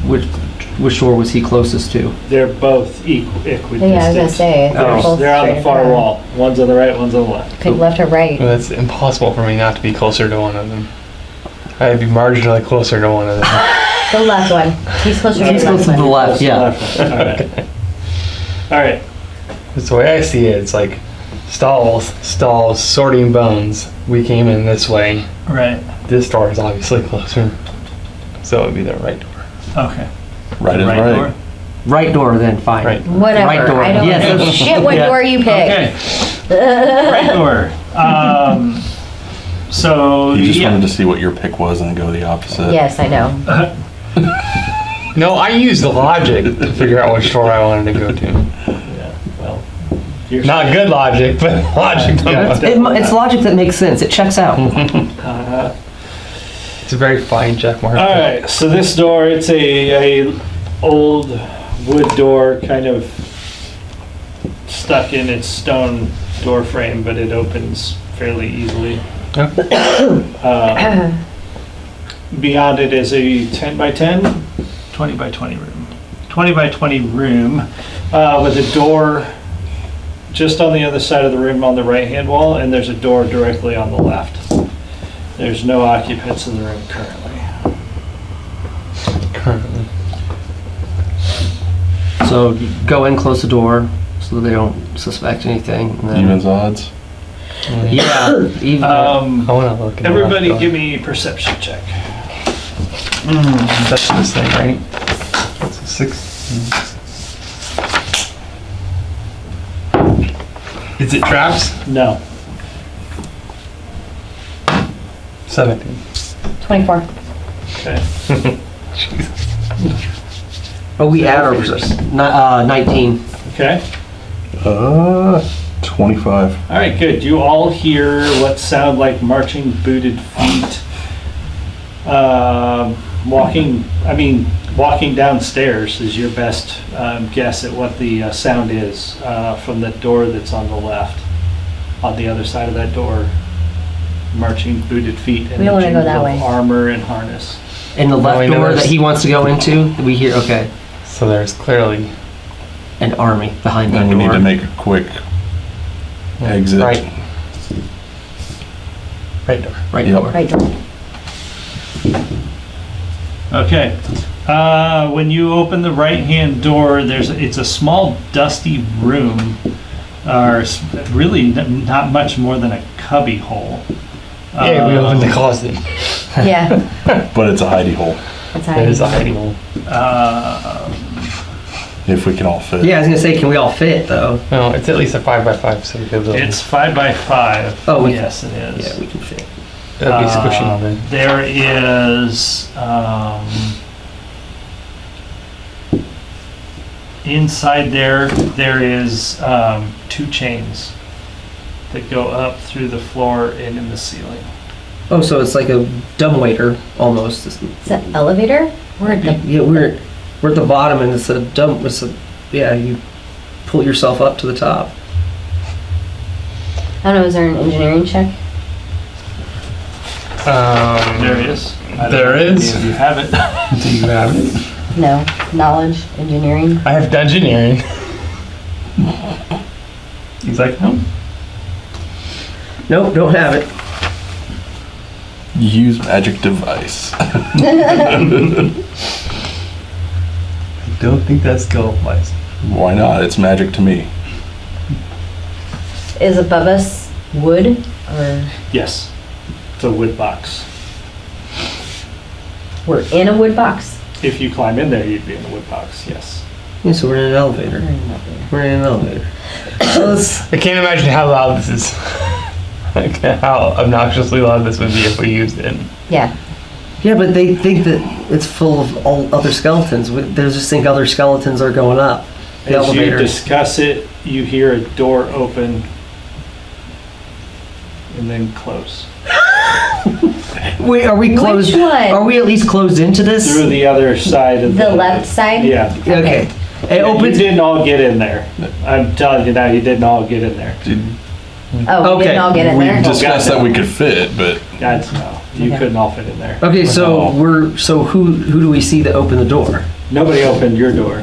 door was he closest to? They're both equidistant. Yeah, I was gonna say. Oh. they're both They're on straight the far ahead. wall. One's on the right, one's on the left. Pick left or right. Well, it's impossible for me not to be closer to one of them. I'd be marginally closer to one of them. The left one. He's closer to He's the close left to the one. left, That's the yeah. left one. All right. All right. That's the way I see it. It's like stalls, sorting bones. We came in this way. Right. This door is obviously closer. So it would be the right door. Okay. Right is right. door? Right door then, fine. Right. Whatever. Right door. I don't Yes, give a that's- shit what yeah. door you pick. Okay. Right door. So You just yeah. wanted to see what your pick was and then go the opposite. Yes, I know. No, I used logic to figure out which door I wanted to go to. Not good logic, but logic. Yeah, It's logic that makes sense. It checks out. It's a very fine check mark. All right, so this door, it's a old wood door, kind of stuck in its stone door frame, but it opens fairly easily. Beyond it is a 10 by 10, 20 by 20 room. 20 by 20 room with a door just on the other side of the room on the right-hand wall, and there's a door directly on the left. There's no occupants in the room currently. Currently. So go in, close the door, so that they don't suspect anything. And then, Evens odds. yeah, even. I wanna look. at the Everybody left give door. me a perception check. That's this thing, right? That's a 6. Is it traps? No. 17. 24. Okay. Oh, we add our perception. 19. Okay. 25. All right, good. You all hear what sound like marching booted feet. Walking downstairs is your best guess at what the sound is from the door that's on the left. On the other side of that door, marching booted feet and We don't wanna the go jingle that of way. armor and harness. In the left Going door inwards. that he wants to go into, we hear, okay, So there's clearly an army behind that Then we door. need to make a quick exit. right. Right door. Right Yep. door. Right door. Okay. When you open the right-hand door, it's a small, dusty room, or really not much more than a cubby hole. Yeah, we opened the closet. Yeah, But it's a hidey hole, that's It is a how. hiding hole. if we can all fit. Yeah, I was gonna say, can we all fit though? No, it's at least a 5x5, so we could build It's 5 by 5. Oh, we- yes, it is. Yeah, we can fit. That'd be squishy on it. There is inside there is 2 chains that go up through the floor and in the ceiling. Oh, so it's like a dumbwaiter almost. It's an elevator? We're at the, Yeah, we're at the bottom and it's a dumb. Yeah, you pull yourself up to the top. I don't know, is there an engineering check? There is. I don't There know if is. any of you have it. Do you have it? No. Knowledge, engineering? I have dungeoneering. He's like, no. Nope, don't have it. Use magic device. I don't think that's skill applies. Why not? It's magic to me. Is above us wood or Yes. It's a wood box. we're in a wood box? If you climb in there, you'd be in a wood box, yes. Yeah, so we're in an elevator. We're in an elevator. I can't imagine how loud this is. Like, how obnoxiously loud this would be if we used it. Yeah. Yeah, but they think that it's full of all other skeletons. They just think other skeletons are going up the As you elevator. discuss it, you hear a door open and then close. Wait, are we closed? Which one? Are we at least closed into this? Through the other side of The left side? Yeah. Okay. It You opens. didn't all get in there. I'm telling you now, you didn't all get in there. Oh, we Okay, didn't all get in We there? discussed that we could fit, but Guys, no, you Okay. couldn't all fit in there. Okay, so No. who do we see that opened the door? Nobody opened your door.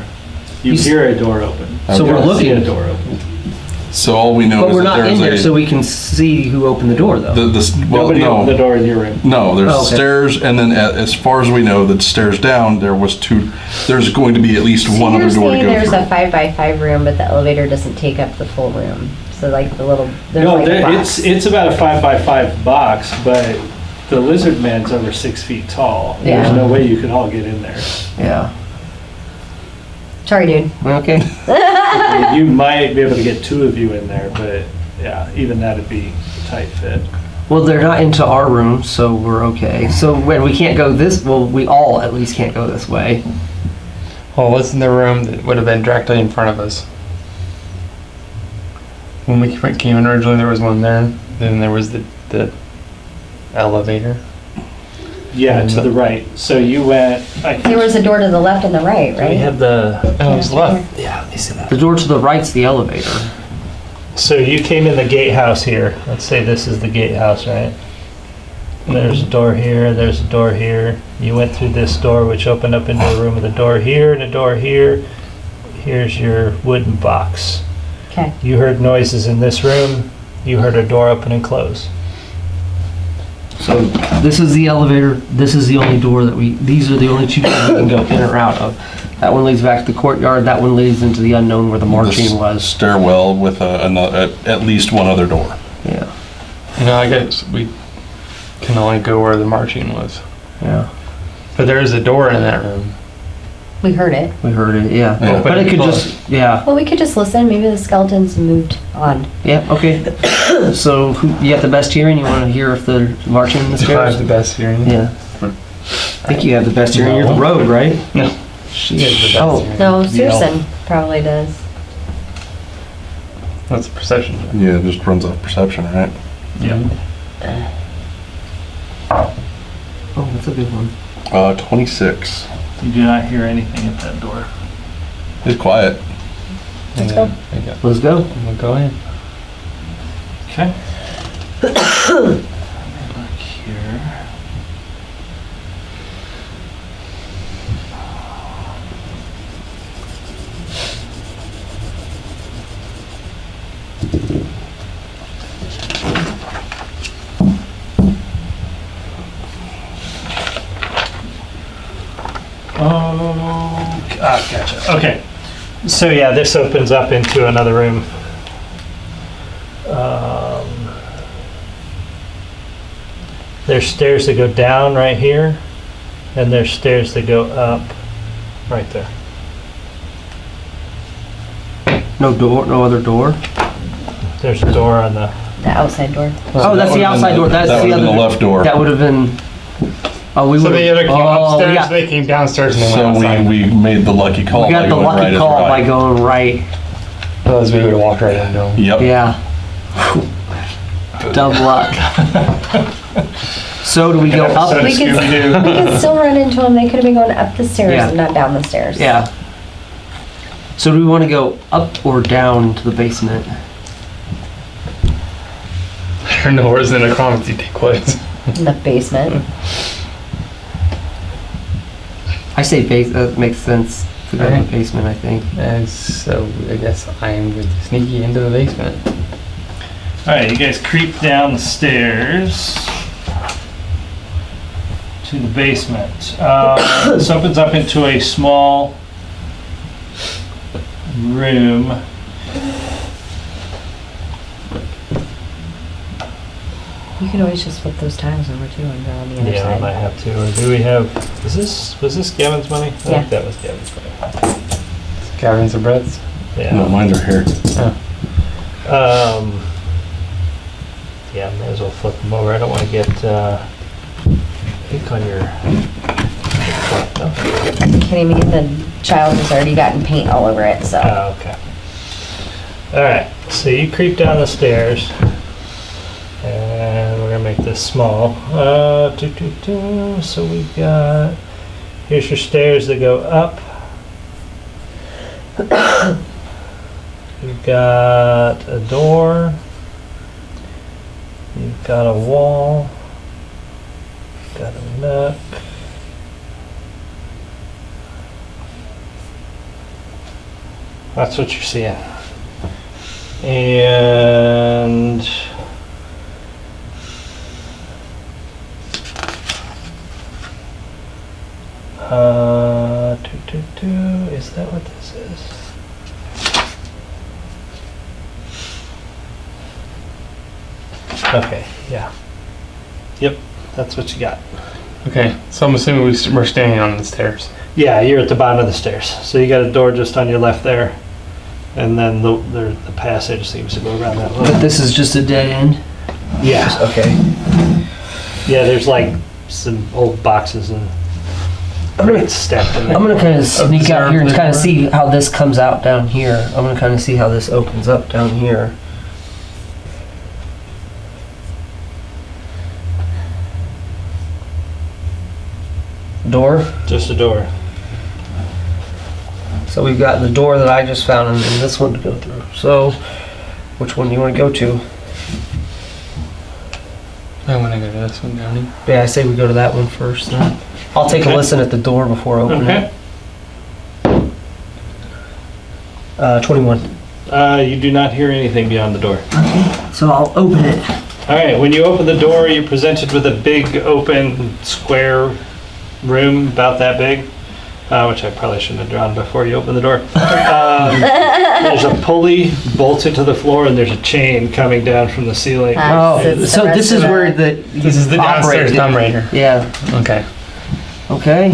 You You s- hear a door open. So You we're don't see looking. a door open. so all we know But is we're that not in there, there's so we can see who opened the door, though. well, Nobody opened the no, door in your room. no, there's Oh, okay. stairs, and then as far as we know, the stairs down, there's going to be at least So one you're other door to saying go there's through. a 5 by 5 room, but the elevator doesn't take up the full room? So like the little, there's No, like a box. it's about a 5 by 5 box, but the lizard man's over 6 feet tall. Yeah. There's no way you could all get in there. Yeah. Sorry, dude. Okay. I mean, you might be able to get 2 of you in there, but yeah, even that'd be a tight fit. Well, they're not into our room, so we're okay. So when we can't go this, well, we all at least can't go this way. Well, what's in the room that would have been directly in front of us? when we came in originally, there was one there. Then there was the elevator. Yeah, to the right. So you went. There was a door to the left and the right, We right? have the. Oh, it was left. Yeah, let me see that. The door to the right's the elevator. So you came in the gatehouse here. Let's say this is the gatehouse, right? There's a door here, there's a door here. You went through this door, which opened up into a room with a door here and a door here. Here's your wooden box. Okay. You heard noises in this room. You heard a door open and close. So this is the elevator. This is the only door that these are the only two doors we can go in or out of. That one leads back to the courtyard. That one leads into the unknown where the marching was. Stairwell with at least one other door. Yeah. I guess we can only go where the marching was. Yeah. But there is a door in that room. We heard it. We heard it, yeah. Yeah. But it could just, yeah. Well, we could just listen. Maybe the skeletons moved on. Yeah, okay. So you got the best hearing? You want to hear if they're marching in the I have stairs? the best hearing. Yeah. I think you have the best hearing. You're the road, right? No. She has the best Oh. hearing. No, Searson probably does. That's a perception. Yeah, it just runs off perception, right? Yeah. Oh, that's a good one. 26. You do not hear anything at that door. It's quiet. Let's go. Let's go. We'll go in. Okay. Back here. Oh, gotcha. Okay. So yeah, this opens up into another room. There's stairs that go down right here, and there's stairs that go up right there. No door, no other door? There's a door on the. The outside door. Oh, that's the outside door. That's That the would have other. been the left door. That would have been. Oh, we So would they either have. came Oh, upstairs, yeah. they came downstairs, and then So went outside. we made the lucky call We got by the going right lucky as call right. by going right. Otherwise, we would have walked right into them. Yep. Yeah. Dumb luck. So do we go Episode up? of We could- Scooby-Doo. We could still run into them. They could have been going up the stairs Yeah. and not down the stairs. Yeah. So do we want to go up or down to the basement? There are nowhere in the comedy take place. In the basement. I say base. That makes sense to go to the Alright. basement. I think. And so I guess I'm going to sneak you into the basement. All right, you guys creep down the stairs to the basement. This opens up into a small room. You could always just flip those tiles over too and go on the other Yeah, I might side. have to. Or do we have? Was this Gavin's money? I think Yeah. that was Gavin's money. Gavin's and Brett's. Yeah. No, mine are here. Yeah, may as well flip them over. I don't want to get ink on your. No? Kidding me? The child has already gotten paint all over it, so. Oh, okay. All right, so you creep down the stairs, and we're gonna make this small. So we got, here's your stairs that go up. You've got a door. You've got a wall. Got a nook. That's what you're seeing. And is that what this is? Okay, yeah. Yep, that's what you got. Okay, so I'm assuming we're standing on the stairs. Yeah, you're at the bottom of the stairs. So you got a door just on your left there. And then the passage seems to go around that But little. this is just a dead end. Yeah, Okay. yeah, there's like some old boxes and crates stacked in there. I'm gonna kind of sneak out here and Observe kind of the see how this comes out down here. I'm gonna kind of see how this opens up down here. Door. Just a door. So we've got the door that I just found and this one to go through. So, which one do you want to go to? I want to go to this one, Downey. Yeah, I say we go to that one first. Then. I'll take Okay. a listen at the door before I open Okay. it. 21. You do not hear anything beyond the door. So I'll open it. All right, when you open the door, you're presented with a big open square room about that big, which I probably shouldn't have drawn before you open the door. There's a pulley bolted to the floor and there's a chain coming down from the ceiling. Oh, It's so the this is where restaurant. This is the downstairs numerator. Yeah. Okay. Okay.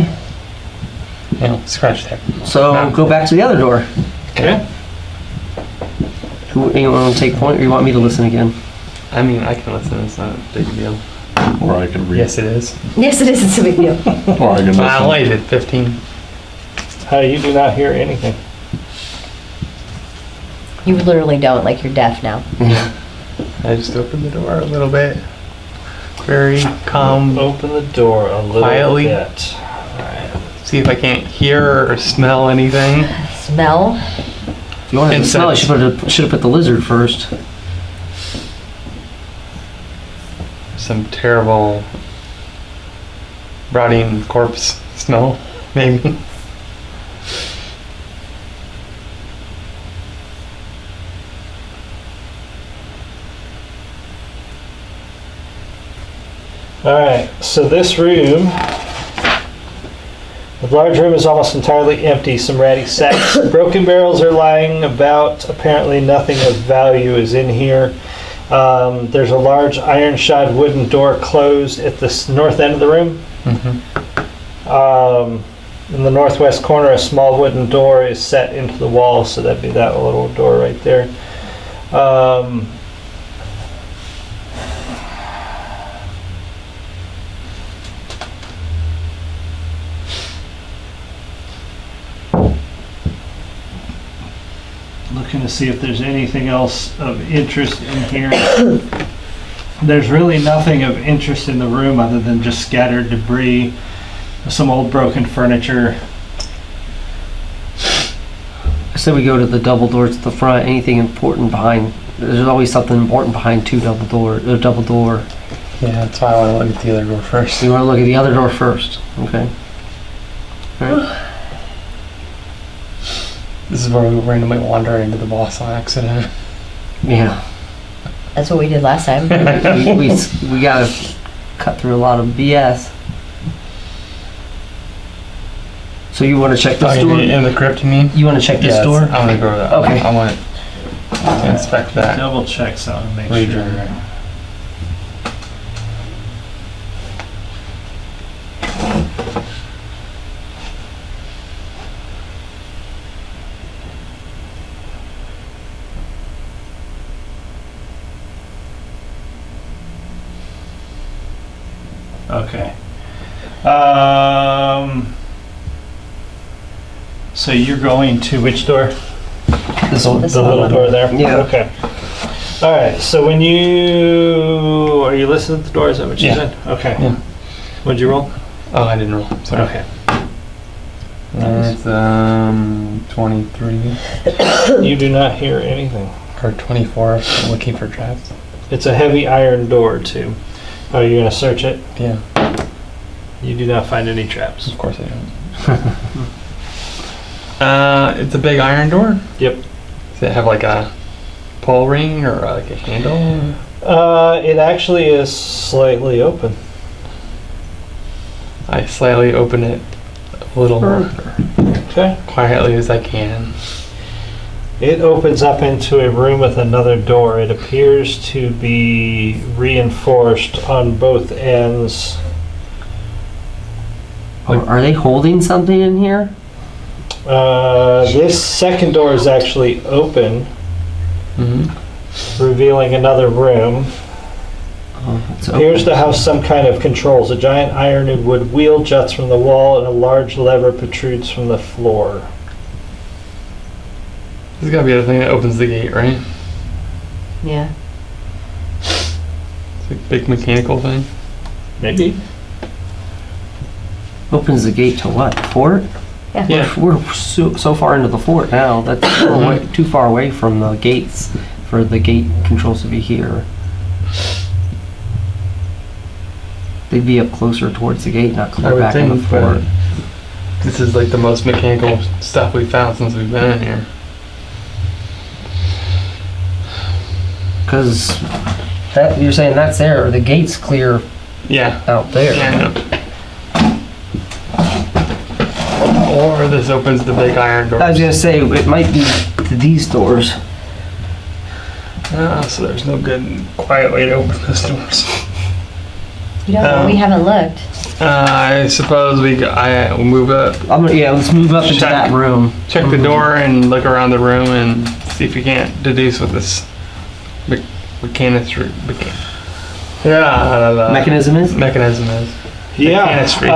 Yeah, scratch there. So go back to the other door. Okay. You want to take point, or you want me to listen again? I mean, I can listen. It's not a big deal. Or I can read. Yes, it is. Yes, it is. It's a big deal. Or I can I listen. only did 15. You do not hear anything. You literally don't, like you're deaf now. I just opened the door a little bit. Very calm. Open the door a little Quietly. bit. See if I can't hear or smell anything. Smell? If you wanted to smell it, Insects. you should have put the lizard first. Some terrible rotting corpse smell, maybe. All right, so this room, the large room is almost entirely empty. Some ratty sacks, broken barrels are lying about. Apparently nothing of value is in here. There's a large iron-shod wooden door closed at the north end of the room. In the northwest corner, a small wooden door is set into the wall, so that'd be that little door right there. Looking to see if there's anything else of interest in here. There's really nothing of interest in the room other than just scattered debris, some old broken furniture. I said we go to the double doors at the front. Anything important behind? There's always something important behind double door. Yeah, that's why I want to look at the other door first. So you want to look at the other door first, okay? All right. This is where we randomly wander into the boss on accident. Yeah. That's what we did last time. we gotta cut through a lot of BS. So you want to check this door? In the crypt, you mean? You want to check this Yes, door? I want to go to that. Okay. I want to inspect that. Double check something, make Read sure. your- Okay. So you're going to which door? This one. This The little one. door there? Yeah. Okay. All right, so when are you listening to the door? Is that what you Yeah. said? Okay. Yeah. What'd you roll? Oh, I didn't roll. Sorry. Okay. It's 23 You do not hear anything. or 24. I'm looking for traps. It's a heavy iron door too. Are you gonna search it? Yeah, You do not find any traps. of course I don't. It's a big iron door. Yep. Does it have like a pull ring or like a handle? It actually is slightly open. I slightly open it a little more Okay. quietly as I can. It opens up into a room with another door. It appears to be reinforced on both ends. Are they holding something in here? This second door is actually open, Mm-hmm. revealing another room. Oh, it's Appears open. to have some kind of controls. A giant iron and wood wheel juts from the wall, and a large lever protrudes from the floor. There's gotta be the thing that opens the gate, right? Yeah. It's a big mechanical thing. Maybe. Opens the gate to what? Fort? Yeah. We're so far into the fort now. That's too far away from the gates for the gate controls to be here. They'd be up closer towards the gate, not I clear would back in the think, but fort. this is like the most mechanical stuff we've found since we've been in here. Because that you're saying that's there. The gate's clear Yeah. out there. Yeah, I know. Or this opens the big iron door. I was gonna say it might be these doors. So there's no good quiet way to open those doors. You don't know, we haven't looked. I suppose we'll move up, Let's move up into Check. that room. check the door and look around the room and see if we can't deduce what this mechanism Mechanism is? mechanism is. Yeah. Chemistry.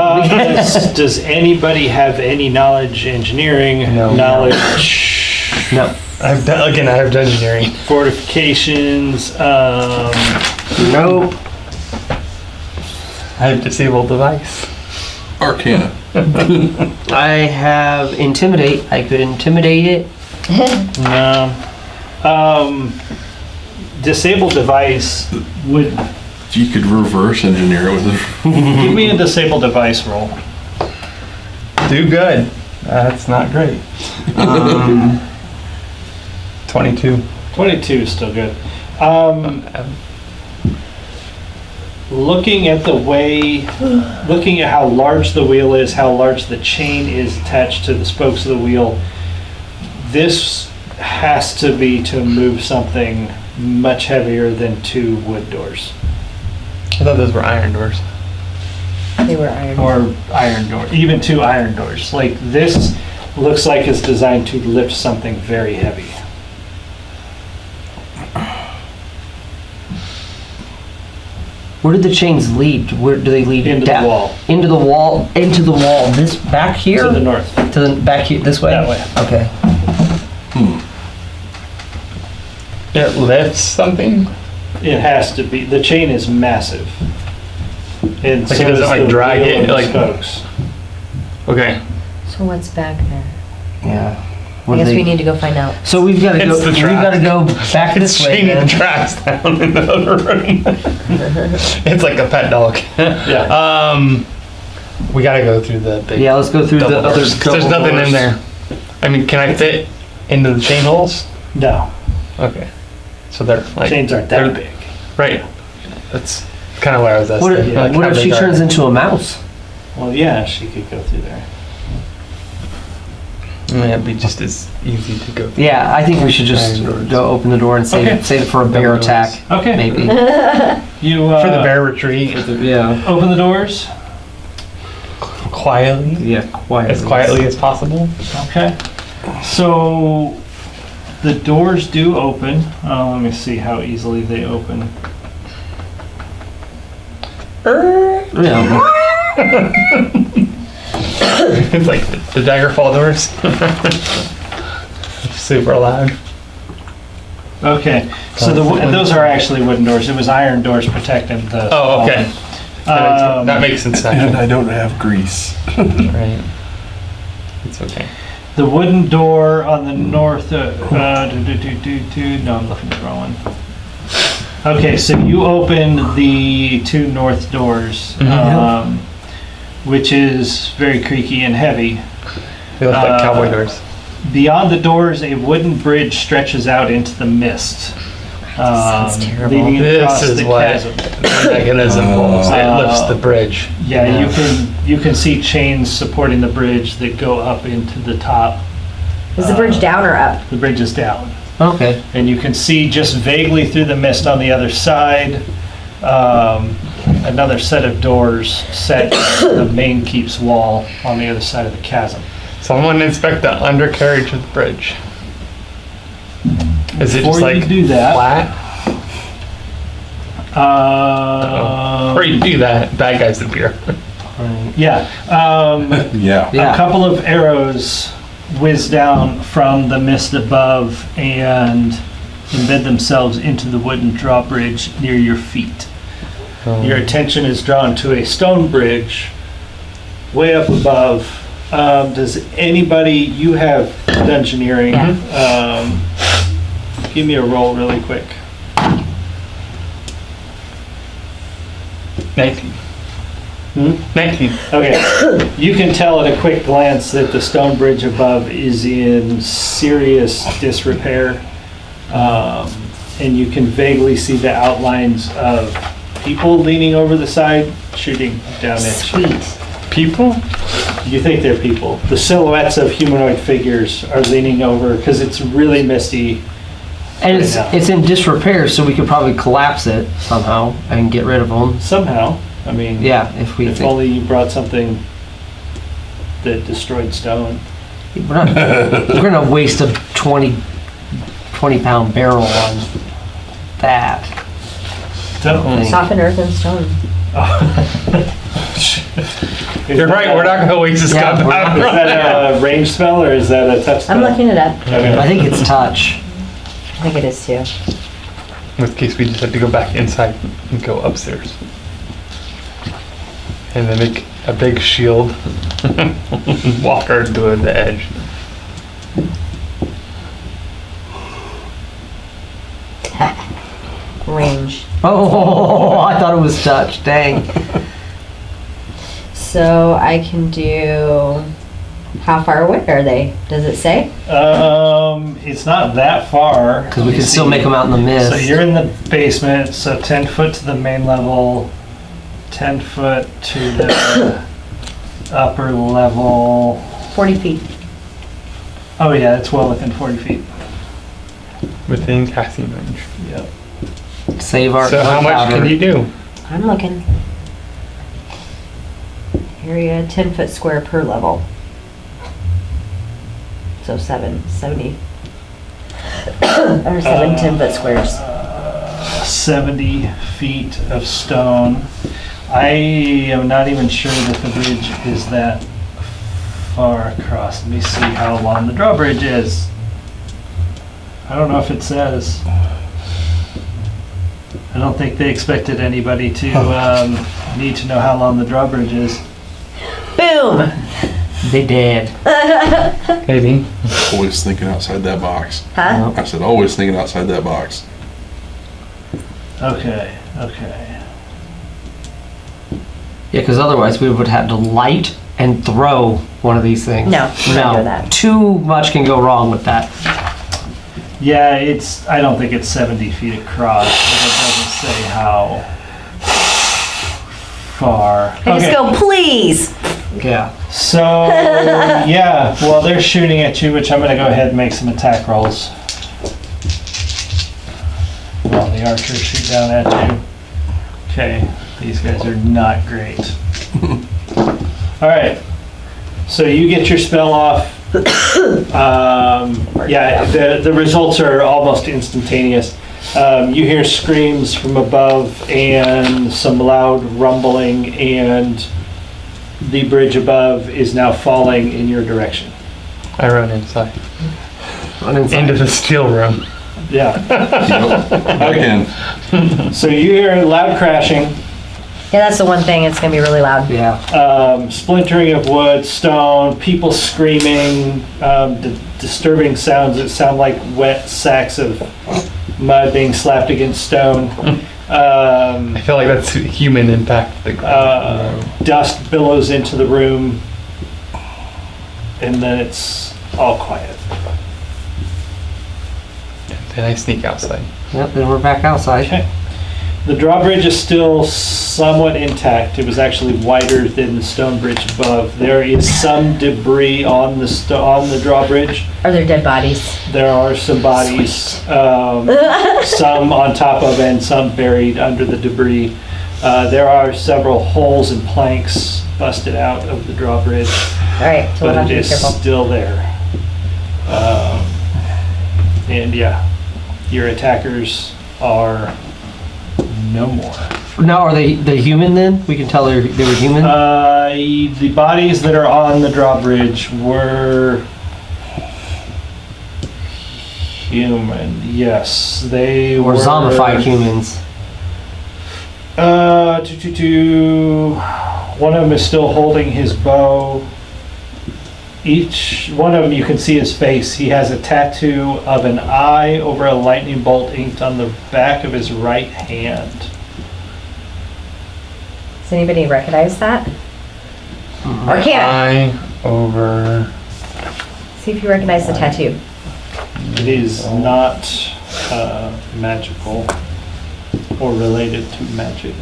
Does anybody have any knowledge, engineering, No. knowledge, No. I have engineering. fortifications? Nope. I have disabled device. Arcana. I have intimidate. I could intimidate it. No. Disable device would You could reverse engineer it with a give me a disable device roll. Do good. That's not great. 22. 22 is still good. Looking at looking at how large the wheel is, how large the chain is attached to the spokes of the wheel, this has to be to move something much heavier than 2 wood doors I thought those were iron doors. They were iron. or iron door, even 2 iron doors. Like this looks like it's designed to lift something very heavy. Where did the chains lead? Where do they lead? Into the down? wall. Into the wall. Into the wall. This back here. To the north. To the back here. This way. That way. Okay. It lifts something? It has to be. The chain is massive. And Like so it doesn't, is like, the drag wheel it, and the like- spokes. Okay. So what's back there? Yeah. I guess we need to go find out. So we've got to It's go. the We've track. got to go back this way. Chaining Then. tracks down in the other room. It's like a pet dog. Yeah. We gotta go through the big Yeah. Let's go through the double other. doors, 'cause there's double nothing in doors. there. I mean, can I fit into the chain holes? No, Okay. So they're like chains aren't they're- that big. Right. That's kind of what I was What asking. if, Like, what how if she big are turns they? into a mouse? Well, yeah, she could go through there. Yeah, it'd be just as easy to go through. Yeah, I think we should just Iron doors. go open the door and save, Okay. save it for a bear Double doors. attack. Okay. Maybe. You For the bear retreat, Yeah. open the doors. quietly, Yeah. as quietly as possible. Okay. So the doors do open. Let me see how easily they open. Yeah. It's like the Daggerfall doors. Super loud. Okay. So those are actually wooden doors. It was iron doors protecting the. Oh, okay. That makes sense. and Actually. I don't have grease. Right. It's okay. The wooden door on the north. No, I'm looking at the wrong one. Okay, so you open the 2 north doors, which is very creaky and heavy. They look like cowboy doors. Beyond the doors, a wooden bridge stretches out into the mist. Sounds terrible. Leading across This is the what chasm. the mechanism pulls. It lifts the bridge. Yeah, you can see chains supporting the bridge that go up into the top. Is the bridge down or up? The bridge is down. Okay. And you can see just vaguely through the mist on the other side, another set of doors set in the main keep's wall on the other side of the chasm. Someone inspect the undercarriage of the bridge. Is it Before just you like do that, flat? Or you do that, bad guys appear. yeah, Yeah. Yeah. a couple of arrows whiz down from the mist above and embed themselves into the wooden drawbridge near your feet. Your attention is drawn to a stone bridge way up above, does anybody, you have dungeoneering, give me a roll really quick. 19. 19. Okay, you can tell at a quick glance that the stone bridge above is in serious disrepair. And you can vaguely see the outlines of people leaning over the side, shooting down at you. Sweet. People? You think they're people. The silhouettes of humanoid figures are leaning over because it's really misty. And Right now. it's in disrepair, so we could probably collapse it somehow and get rid of them. Somehow, I mean, Yeah, if we if think. only you brought something that destroyed stone. We're gonna waste a 20 pound barrel on that. Don't. Soften earth and stone. You're right, we're not gonna waste this Yeah, gun. we're not Is that a range spell or is that a touch spell? I'm looking it up. Okay. I think it's touch. I think it is too. In which case we just have to go back inside and go upstairs. And then make a big shield. Walk her to the edge. Range. Oh, I thought it was touch. Dang. So I can do. How far away are they? Does it say? It's not that far. Because we can still make them out in the mist. So you're in the basement, so 10 foot to the main level, 10 foot to the upper level. 40 feet. Oh yeah, it's well within 40 feet. Within casting range. Yep. Save our So how much gunpowder. can you do? I'm looking. Area 10 foot square per level. So 70. Or 10 foot squares. 70 feet of stone. I am not even sure that the bridge is that far across. Let me see how long the drawbridge is. I don't know if it says. I don't think they expected anybody to need to know how long the drawbridge is. Boom! They did. Maybe. Always thinking outside that box. Huh? I said, always thinking outside that box. Okay. Yeah, because otherwise we would have to light and throw one of these things. No, we're not doing that. Too much can go wrong with that. Yeah, I don't think it's 70 feet across, but it doesn't say how far. I just go, please! Yeah. So, yeah, well, they're shooting at you, which I'm going to go ahead and make some attack rolls. Well, the archers shoot down at you. Okay, these guys are not great. All right, so you get your spell off. Yeah, the results are almost instantaneous. You hear screams from above and some loud rumbling, and the bridge above is now falling in your direction. I run inside. Run inside. Into the steel room. Yeah. Yep. Again. So you hear loud crashing, Yeah, that's the one thing. It's gonna be really loud. Yeah. splintering of wood, stone, people screaming, disturbing sounds that sound like wet sacks of mud being slapped against stone. I feel like that's human impact. Dust billows into the room, and then it's all quiet. Then I sneak outside. Yep, then we're back outside. Okay. The drawbridge is still somewhat intact. It was actually wider than the stone bridge above. There is some debris on the drawbridge. Are there dead bodies? There are some bodies, some on top of and some buried under the debris. There are several holes and planks busted out of the drawbridge, Alright, so we'll have but to it be is careful. still there. And yeah, your attackers are no more. Now, are they human then? We can tell they were human? The bodies that are on the drawbridge were human. Yes, they or were zombified humans? One of them is still holding his bow. Each one of them, you can see his face. He has a tattoo of an eye over a lightning bolt inked on the back of his right hand. Does anybody recognize that? Or can't? Eye over. See if you recognize the tattoo. It is not magical or related to magic.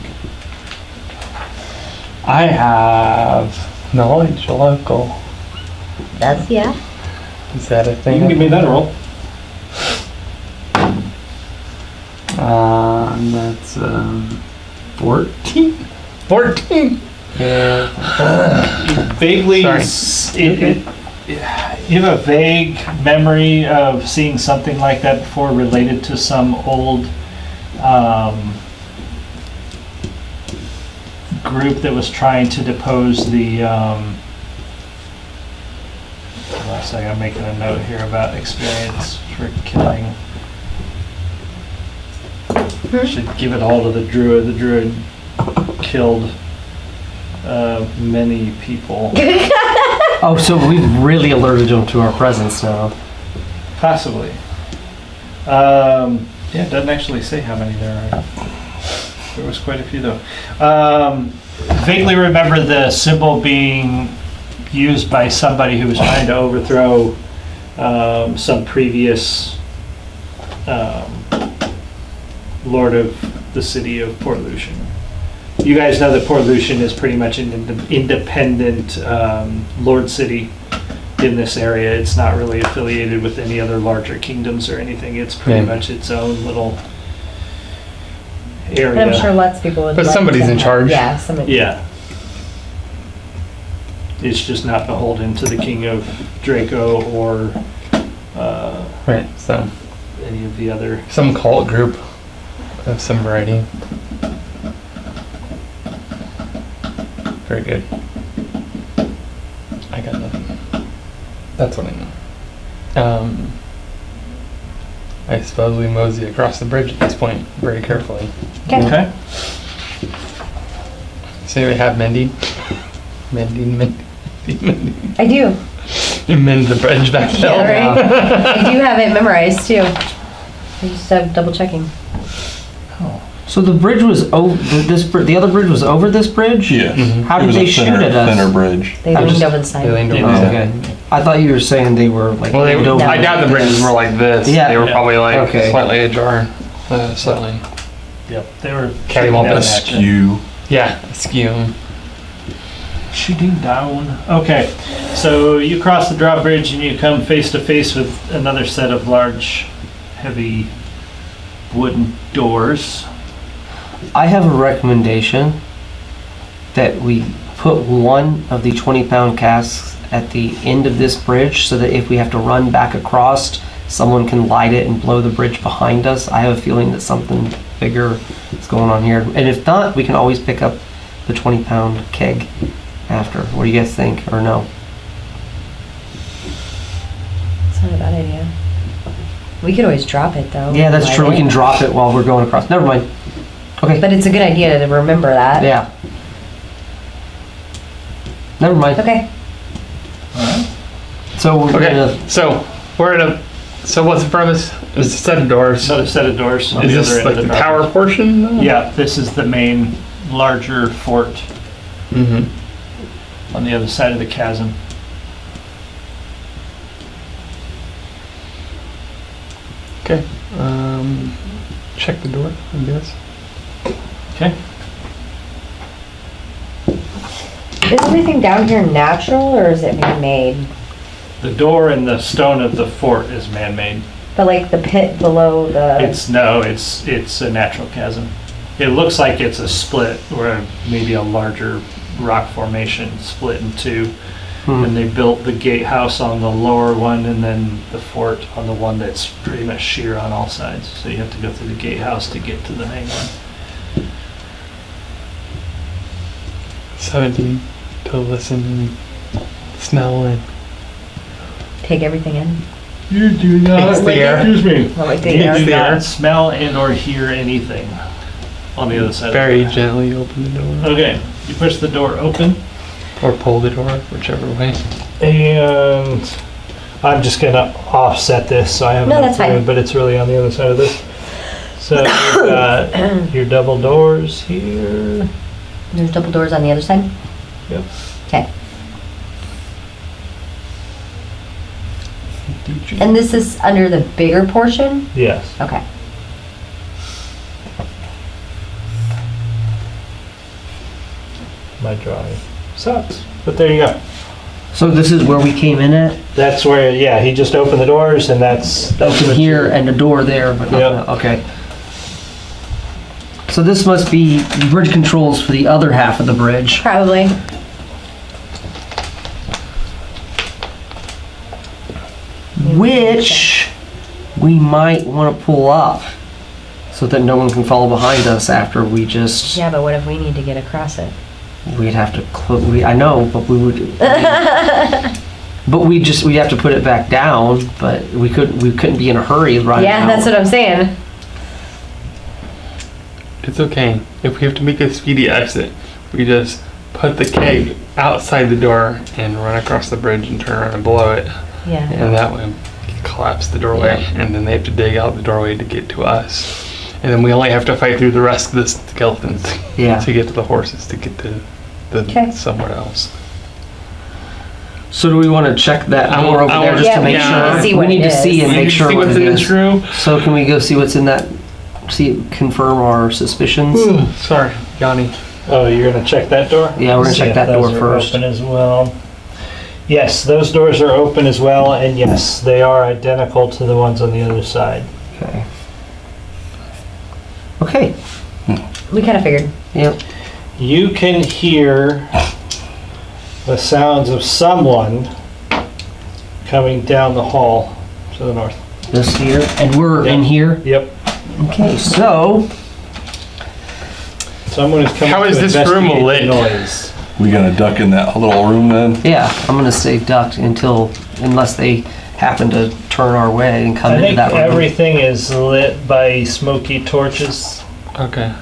I have knowledge local. That's, yeah. Is that a You thing? can give me that roll. That's 14. 14. Yeah. Vaguely, Sorry. you have a vague memory of seeing something like that before, related to some old group that was trying to depose the. Last second, I'm making a note here about experience for killing. Should give it all to the druid. The druid killed many people. Oh, so we've really alerted them to our presence now. Possibly. Yeah, it doesn't actually say how many there are. There was quite a few though. Vaguely remember the symbol being used by somebody who was trying to overthrow some previous lord of the city of Port Lucian. You guys know that Port Lucian is pretty much an independent lord city in this area. It's not really affiliated with any other larger kingdoms or anything. It's pretty much its own little area. And I'm sure lots of people would. But like somebody's to in have- charge. Yeah, somebody. Yeah. It's just not beholden to the king of Draco or Right. So any of the other. some cult group of some variety. Very good. I got nothing. That's what I know. I suppose we mosey across the bridge at this point very carefully. Okay. So we have mending. Mending. I do. You mend the bridge back Yeah, there. right? I do have it memorized too. I just have double checking. So the bridge was over. The other bridge was over this bridge. Yeah. How It did was they a shoot thinner, at us? thinner bridge. They I leaned just- over the side. They leaned over Yeah. the Okay. side. I thought you were saying they were like. Well, leaned over I doubt the bridges were like this. Yeah. They were Yeah. probably like Okay. slightly ajar. Slightly. Yep. They were Cattywampus. shooting down at you. Askew. Yeah, askew. Shooting down. Okay. So you cross the drawbridge and you come face to face with another set of large, heavy wooden doors. I have a recommendation that we put one of the 20-pound casks at the end of this bridge so that if we have to run back across, someone can light it and blow the bridge behind us. I have a feeling that something bigger is going on here. And if not, we can always pick up the 20-pound keg after. What do you guys think, or no? It's not a bad idea. We could always drop it though. Yeah, that's Light true. We it. can drop it while we're going across. Never mind. Okay. But it's a good idea to remember that. Yeah. Never mind. Okay. So we're Okay, gonna. so we're at a. So what's in front of us? It's a set of doors. Another set of doors on Is the this other end like of the the tower drawbridge. portion? Yeah, this is the main, larger fort Mm-hmm. on the other side of the chasm. Okay. Check the door, I guess. Okay. Is everything down here natural or is it man-made? The door and the stone of the fort is man-made. But like the pit below the. It's a natural chasm. It looks like it's a split, or maybe a larger rock formation split in two. And they built the gatehouse on the lower one and then the fort on the one that's pretty much sheer on all sides. So you have to go through the gatehouse to get to the main one. 17 to listen and smell and Take everything in. You do not. It's the air. Excuse me. Not like You the air. do the air. not smell and or hear anything on the other side. very of the gently open the door. Okay. You push the door open, Or pull the door, whichever way. and I'm just gonna offset this so I have No, enough that's fine. room, but it's really on the other side of this. So you've got your double doors here. There's double doors on the other side? Yep. Okay. And this is under the bigger portion? Yes. Okay. My drawing sucks, but there you go. So this is where we came in at? That's where, yeah, he just opened the doors and that's Open what here you- and a door there, but Yep. not, okay. So this must be bridge controls for the other half of the bridge. Probably. Which we might want to pull up so that no one can follow behind us after we just, Yeah, but what if we need to get across it? we'd have to I know, but we would, but we have to put it back down, but we couldn't be in a hurry right now. Yeah, that's what I'm saying. It's okay. If we have to make a speedy exit, we just put the keg outside the door and run across the bridge and turn around and blow it. Yeah. And that way, collapse the doorway, and then they have to dig out the doorway to get to us. And then we only have to fight through the rest of the skeletons Yeah. to get to the horses to get to Okay. somewhere else. So do we want to check that I door want- over I there want- just to Yeah, make we need sure? to see We what need it to see is. and make sure see what what's it in is. this room. So can we go see what's in that? Confirm our suspicions. Sorry, Yanni. Oh, you're gonna check that door? Yeah, we're gonna See check if that door those are first. Open as well. Yes, those doors are open as well, and yes, they are identical to the ones on the other side. Okay. Okay. We kind of figured. Yep. You can hear the sounds of someone coming down the hall to the north. This here, and we're in Yeah. here. Yep. Okay. So Someone is coming How to is this room investigate the lit? noise. We gonna duck in that little room then? yeah, I'm gonna say duck unless they happen to turn our way and come I into think that room. everything is lit by smoky torches. Okay.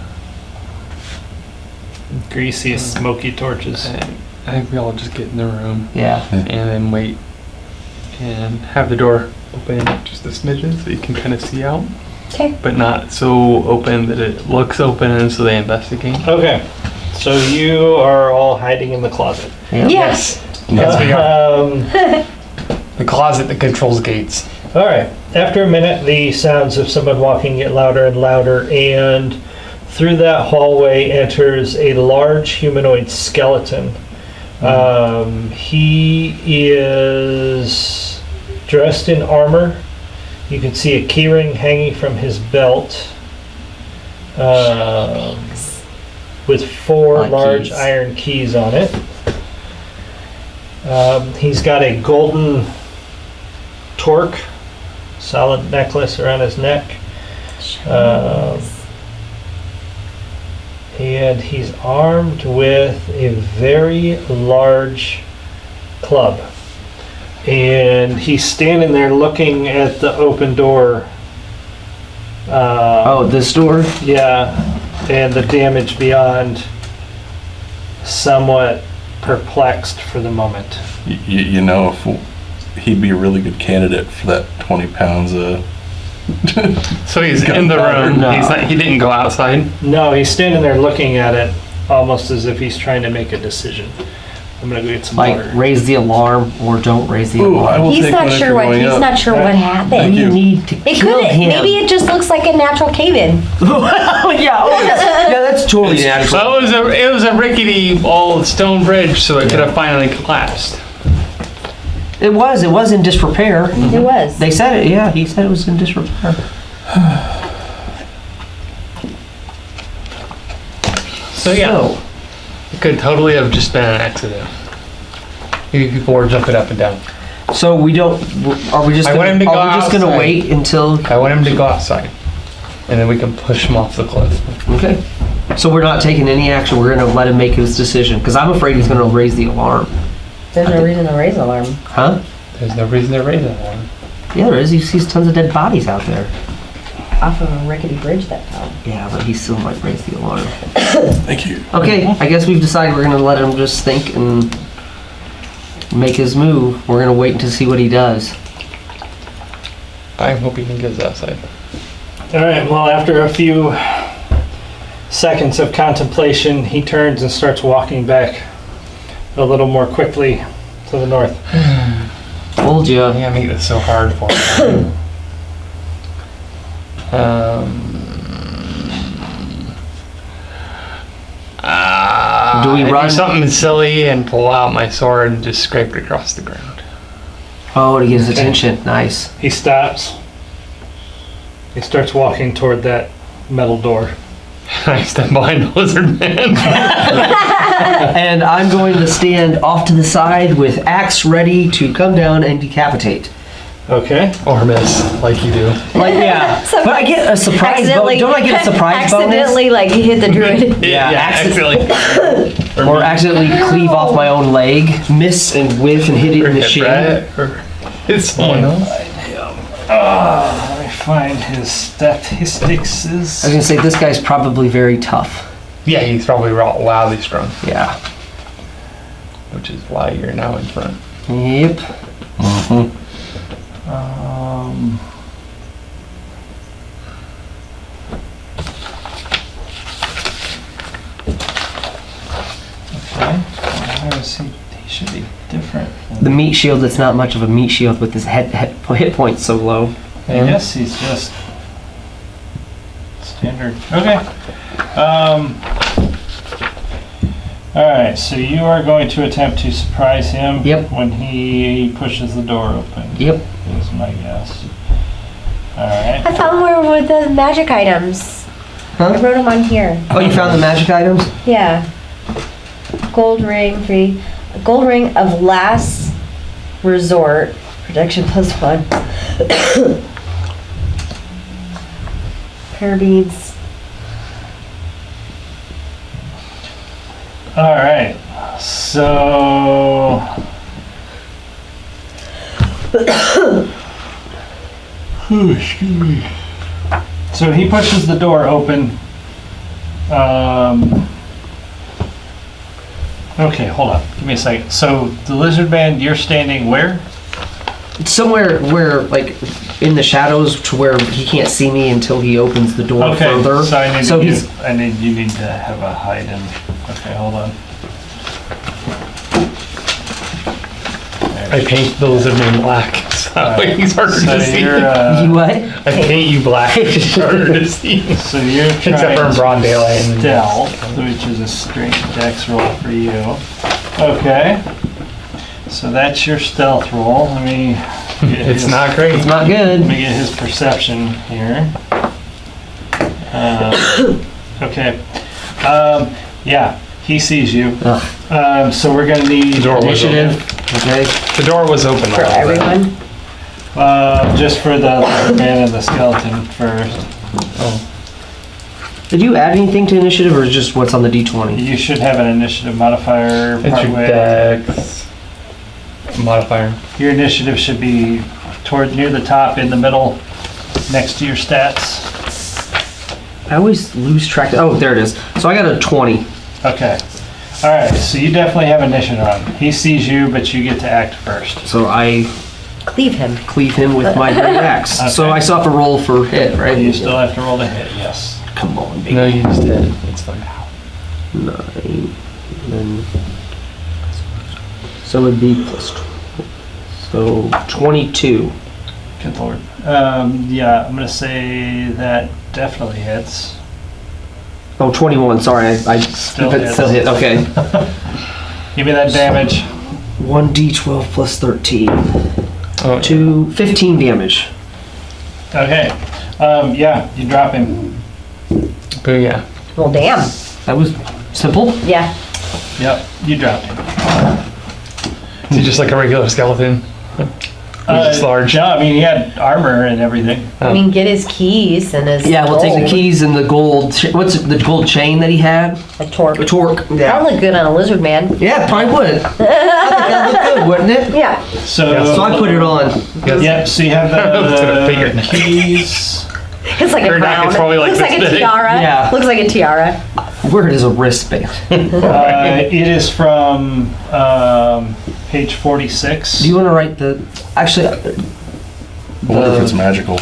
Greasy, smoky torches. I think we all just get in the room Yeah. and then wait and have the door open just a smidgen so you can kind of see out, Okay. but not so open that it looks open and so they investigate. Okay, so you are all hiding in the closet. Yeah. Yes. Yes, we are. Um, The closet that controls gates. all right. After a minute, the sounds of someone walking get louder and louder, and through that hallway enters a large humanoid skeleton. He is dressed in armor. You can see a keyring hanging from his belt, with four Like large keys. iron keys on it. He's got a golden torque, solid necklace around his neck. And he's armed with a very large club. And he's standing there looking at the open door. Oh, this door. Yeah, and the damage beyond, somewhat perplexed for the moment. You know, if he'd be a really good candidate for that 20 pounds of. So he's in the room. No. He didn't go outside. No, he's standing there looking at it almost as if he's trying to make a decision. I'm gonna go get some Like water. raise the alarm or don't raise the Ooh, I alarm. will He's take not one if sure you're what going he's up. not sure what happened. you. You need to It kill could him. maybe it just looks like a natural cave-in. Oh yeah, that's totally natural. Well, it was a rickety old stone bridge, so it could have finally collapsed. It was in disrepair. It was. They said it. Yeah, he said it was in disrepair. So yeah, it could totally have just been an accident. Maybe people were jumping up and down. So we don't. Are we just? I Gonna, want him to go are we just gonna outside. wait until? I want him to go outside, and then we can push him off the cliff. Okay. So we're not taking any action. We're gonna let him make his decision because I'm afraid he's gonna raise the alarm. There's no reason to raise an alarm. Huh? There's no reason to raise that one. Yeah, there is. He sees tons of dead bodies out there. off of a rickety bridge that fell. Yeah, but he still might raise the alarm. Thank you. Okay, I guess we've decided we're gonna let him just think and make his move. We're gonna wait to see what he does. I'm hoping he goes outside. All right, well, after a few seconds of contemplation, he turns and starts walking back a little more quickly to the north. Told ya. Yeah, make this so hard for him. Do we I'd run? something silly and pull out my sword and just scrape it across the ground? Oh, to get his attention. Nice. He stops. He starts walking toward that metal door. I step behind the lizard man. And I'm going to stand off to the side with axe ready to come down and decapitate. Okay. Or miss, like you do. Like, yeah. But I get a surprise bonus. Don't I get a surprise bonus? Accidentally, like, hit the druid. Yeah, accidentally. Or accidentally cleave off my own leg, miss and whiff and hit it in the shin. Or hit someone else. Let me find his statistics. I was gonna say, this guy's probably very tough. Yeah, he's probably wildly strong, Yeah. which is why you're now in front. Yep. Okay. Where is he? He should be different. The meat shield that's not much of a meat shield with his hit points so low. I guess he's just standard. Okay. All right. So you are going to attempt to surprise him. Yep. When he pushes the door open. Yep. Is my guess. All right. I found one with the magic items. I Huh? wrote them on here. Oh, you found the magic items? Yeah. Gold ring, free. Gold ring of last resort. Protection +1. Prayer beads. All right. So. Excuse me. So he pushes the door open. Okay, hold on. Give me a second. So the lizard man, you're standing where? Somewhere where, like, in the shadows to where he can't see me until he opens the door Okay, further. so I need So to he's you need to have a hide in. Okay, hold on. I paint the lizard man black, so that way he's harder So to see. you're, you what? I paint you black, it's harder to see. so you're Except trying for in broad daylight. to stealth, which is a straight dex roll for you. Okay. So that's your stealth roll. Let me get It's his, not great. It's not Let good. me get his perception here. Okay. Yeah, he sees you. Ugh. So we're gonna need The door was Initiative. Okay. The door was open. For all of that. everyone. just for the man and the skeleton first. Did you add anything to initiative or just what's on the D20? You should have an initiative modifier It's your partway. dex modifier. Your initiative should be near the top, in the middle, next to your stats. I always lose track. Oh, there it is. So I got a 20. Okay. All right. So you definitely have initiative on. He sees you, but you get to act first. So I Cleave him. cleave him with my great axe. So Okay. I still have to roll for hit, right? You still have to roll to hit. Yes. Come on, baby. No, you just did. It's fine. 9. Then, so it'd be plus 12. So 22. Good lord. Yeah, I'm gonna say that definitely hits. Oh, 21. Sorry, I Still but hits. still hit. Okay. Give me that damage. 1d12 plus 13. Oh, 15 damage. Okay. Yeah, you drop him. but yeah. Well, damn. That was simple. Yeah. Yep, you drop him. Is he just like a regular skeleton? He's just large. No, I mean he had armor and everything. I mean, get his keys and his. Yeah, we'll take the gold. keys and the gold. What's it, the gold chain that he had? A torque. A torque. That Yeah. would look good on a lizard man. Yeah, it probably would. I think that would look good, wouldn't it? Yeah. So, Yeah, So I put it on. Yep, so you have I was gonna figure the that. keys. It's like a Her neck crown. is probably like Looks like this a big. tiara. Yeah. Looks like a tiara. Where is a wristband? It is from page 46. Do you want to write the? Actually, I wonder if it's magical.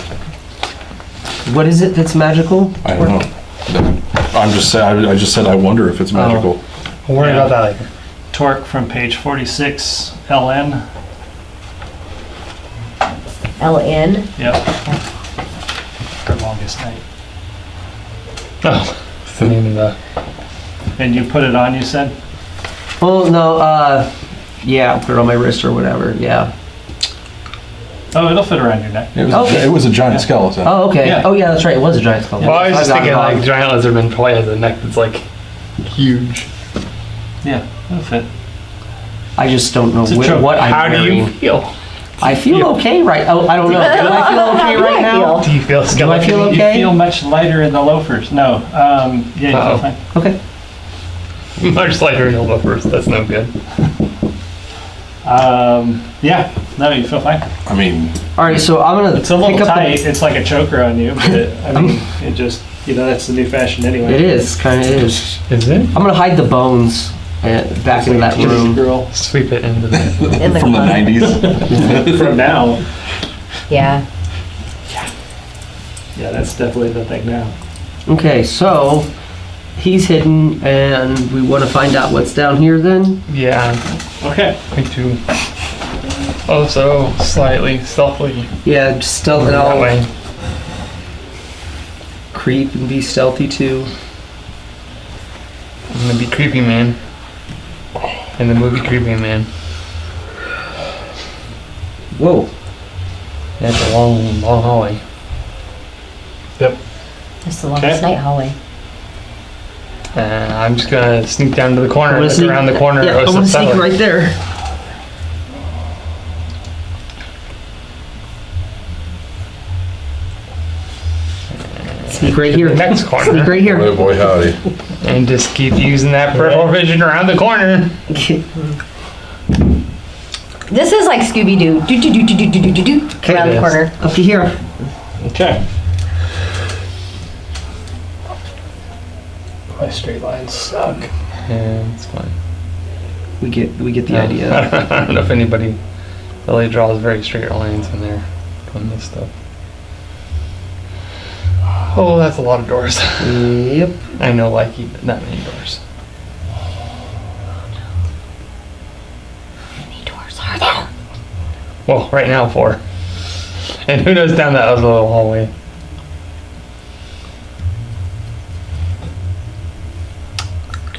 what is it that's magical? I don't know. I'm just saying, I just said I wonder if it's magical. We'll worry about that later. Torque from page 46, LN. LN. Yep. For longest night. Oh, the name of the. And you put it on, you said? Well, no. Yeah, put it on my wrist or whatever. Yeah. Oh, it'll fit around your neck. Okay. It was a giant skeleton. Oh, okay. Yeah. Oh, yeah, that's right. It was a giant skull. Well, I was just got thinking it wrong. like giant lizardman probably has a neck that's like huge. Yeah, it'll fit. I just don't know It's a joke. what I'm How do wearing. you feel? I feel okay right. Oh, I don't know. Do I feel okay right now? Do you feel Do I skeleton? feel You okay? feel much lighter in the loafers. No, yeah, you Uh-oh. feel fine. Okay. Much lighter in elbow first. That's no good. Yeah, no, you feel fine. I mean, All right. So I'm gonna It's a little pick up tight. It's like a choker on you, but I mean, it just, that's the new fashion anyway. It is kind of is. Is it? I'm gonna hide the bones back into that Teenage room. girl Sweep it into the. In the from the closet. 90s. from now. Yeah. Yeah, that's definitely the thing now. Okay, so he's hidden, and we want to find out what's down here. Then Yeah, Okay. me too. Also, slightly stealthily yeah, just stealth it that all. way. Creep and be stealthy too. I'm gonna be Creepy Man. In the movie Creepy Man. Whoa. That's a long, long hallway. It's the longest Okay. night hallway. I'm just gonna sneak down to the corner, I'm gonna look sneak- around the corner. Yeah, oh, I'm some gonna sneak cellar. right there. Sneak right The here. next Sneak corner. right here. Oh boy, howdy. And just keep using that peripheral vision around the corner. This is like Scooby Doo. Do do do do do do do do Okay, around it the is. corner. Up to here. Okay. My straight lines suck. Yeah, it's fine. We get the Yeah. idea. I don't know if anybody really draws very straight lines when they're doing this stuff. Oh, that's a lot of doors. Yep. I know, like, even that many doors. How many doors are there? Well, right now, 4. And who knows down that other little hallway.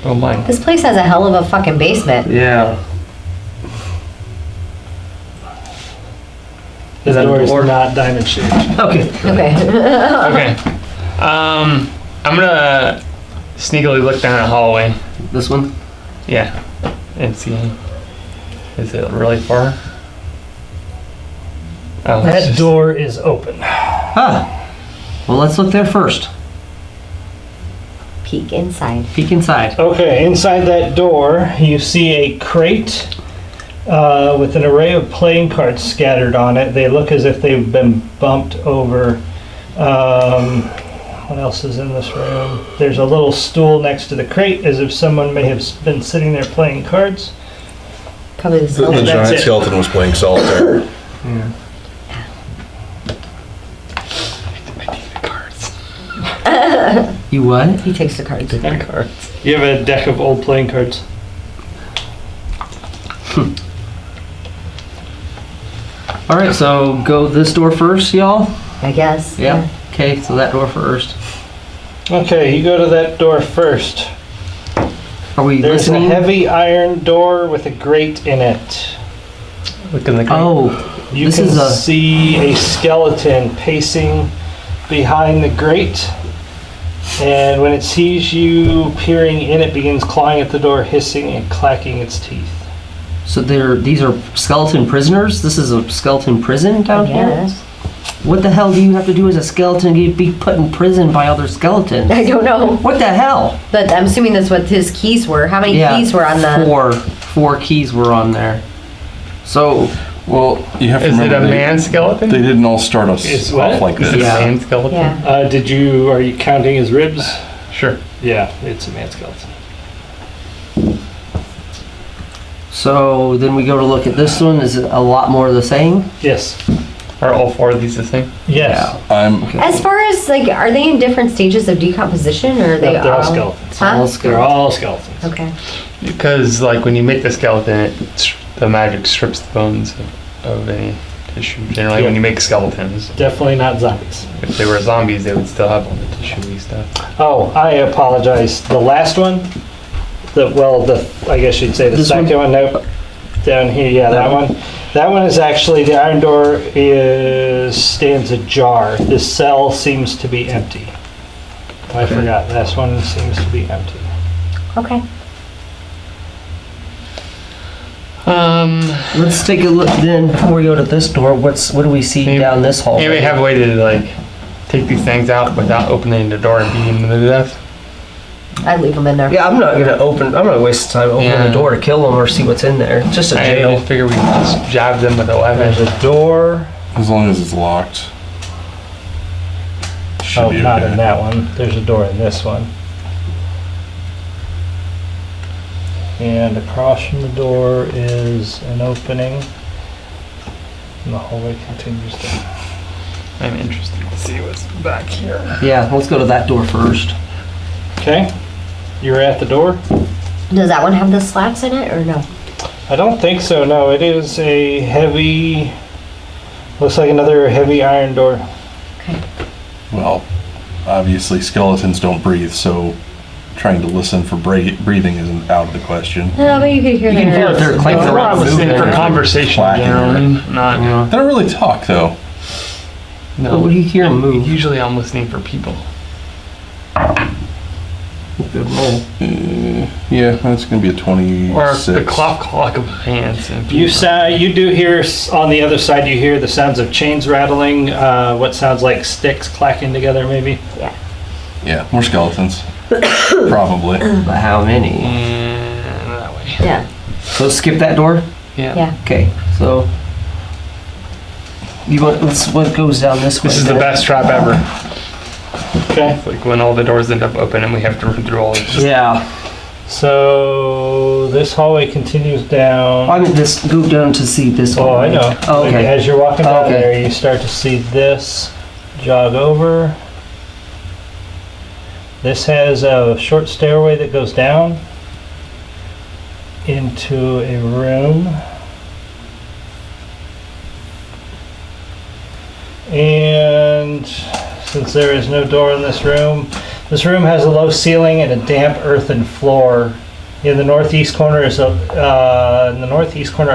Oh my. This place has a hell of a fucking basement. Yeah. The Is that a door is door? not diamond shaped. Okay. Okay. Okay. I'm gonna sneakily look down that hallway. This one. Yeah. And see. Is it really far? Oh, it's That just- door is open. Ah. Well, let's look there first. Peek inside. Peek inside. Okay, inside that door, you see a crate with an array of playing cards scattered on it. They look as if they've been bumped over. What else is in this room? There's a little stool next to the crate, as if someone may have been sitting there playing cards. Probably the The skeleton. That's giant it. skeleton was playing solitaire. You what? He takes the cards. My cards. You have a deck of old playing cards. All right. So go this door first, y'all. I guess. Yeah. Okay. So that door first. Okay, you go to that door first. Are we There's listening? a heavy iron door with a grate in it. Look in the crate. Oh. You This can is a- see a skeleton pacing behind the grate. And when it sees you peering in, it begins clawing at the door, hissing and clacking its teeth. So these are skeleton prisoners? This is a skeleton prison down here? Yes. What the hell do you have to do as a skeleton to be put in prison by other skeletons? I don't know. What the hell? But I'm assuming that's what his keys were. How many keys were on the... Four keys were on there. So Well, you have to Is it remember a man skeleton? they didn't all start us It's off what? like Is this. it Yeah. a man skeleton? Yeah. Are you counting his ribs? Sure. Yeah, it's a man skeleton. So then we go to look at this one. Is it a lot more of the same? Yes. Are all four of these the same? Yes. I'm As far as like, are they in different stages of decomposition, or are they They're all skeletons. Huh? All They're all skeletons. Okay. Because like when you make the skeleton, the magic strips the bones of any tissue. Generally, when Yeah. you make skeletons, Definitely not zombies. if they were zombies, they would still have all the tissue stuff. Oh, I apologize. The last one, I guess you'd say the This one? second one. Nope. Down here, yeah, that one. That one is actually, the iron door stands ajar. This cell seems to be empty. I forgot, this one seems to be empty. Okay. Let's take a look then before we go to this door. What do we see Maybe- down this hallway? Maybe have a way to like take these things out without opening the door and beating them to death. I'd leave them in there. Yeah, I'm not gonna waste time opening Yeah. the door to kill them or see what's in there. It's just a I jail. just figure we could just jab them with a There's weapon. a door. as long as it's locked. Should Oh, be not okay. in that one. There's a door in this one. And across from the door is an opening. And the hallway continues down. I'm interested to see what's back here. Yeah, let's go to that door first. Okay, you're at the door? Does that one have the slats in it, or no? I don't think so, no. It is a heavy, looks like another heavy iron door. Well, obviously skeletons don't breathe, so trying to listen for breathing isn't out of the question. No, but you could hear You can hear their if they're clanking We're around. listening for moving. conversation Clacking. generally, not. They don't really talk though. Oh, what do you hear 'em move? Usually I'm listening for people. Good roll. Yeah, that's gonna be a 26. Or the clock of hands. And You do hear, on the other side, you hear the sounds of chains rattling, what sounds like sticks clacking together maybe. Yeah, more skeletons. Probably. But how many? And that way. Yeah. So skip that door? Yeah. Yeah. Okay, so. What goes down this way? This is the then? best trap ever. Okay, It's like when all the doors end up open and we have to run through all this. Yeah. so this hallway continues down. I mean, this go down to see this one. Oh, I know. Oh, okay. As you're walking down Okay. there, you start to see this jog over. This has a short stairway that goes down into a room. And since there is no door in this room has a low ceiling and a damp earthen floor. In the northeast corner a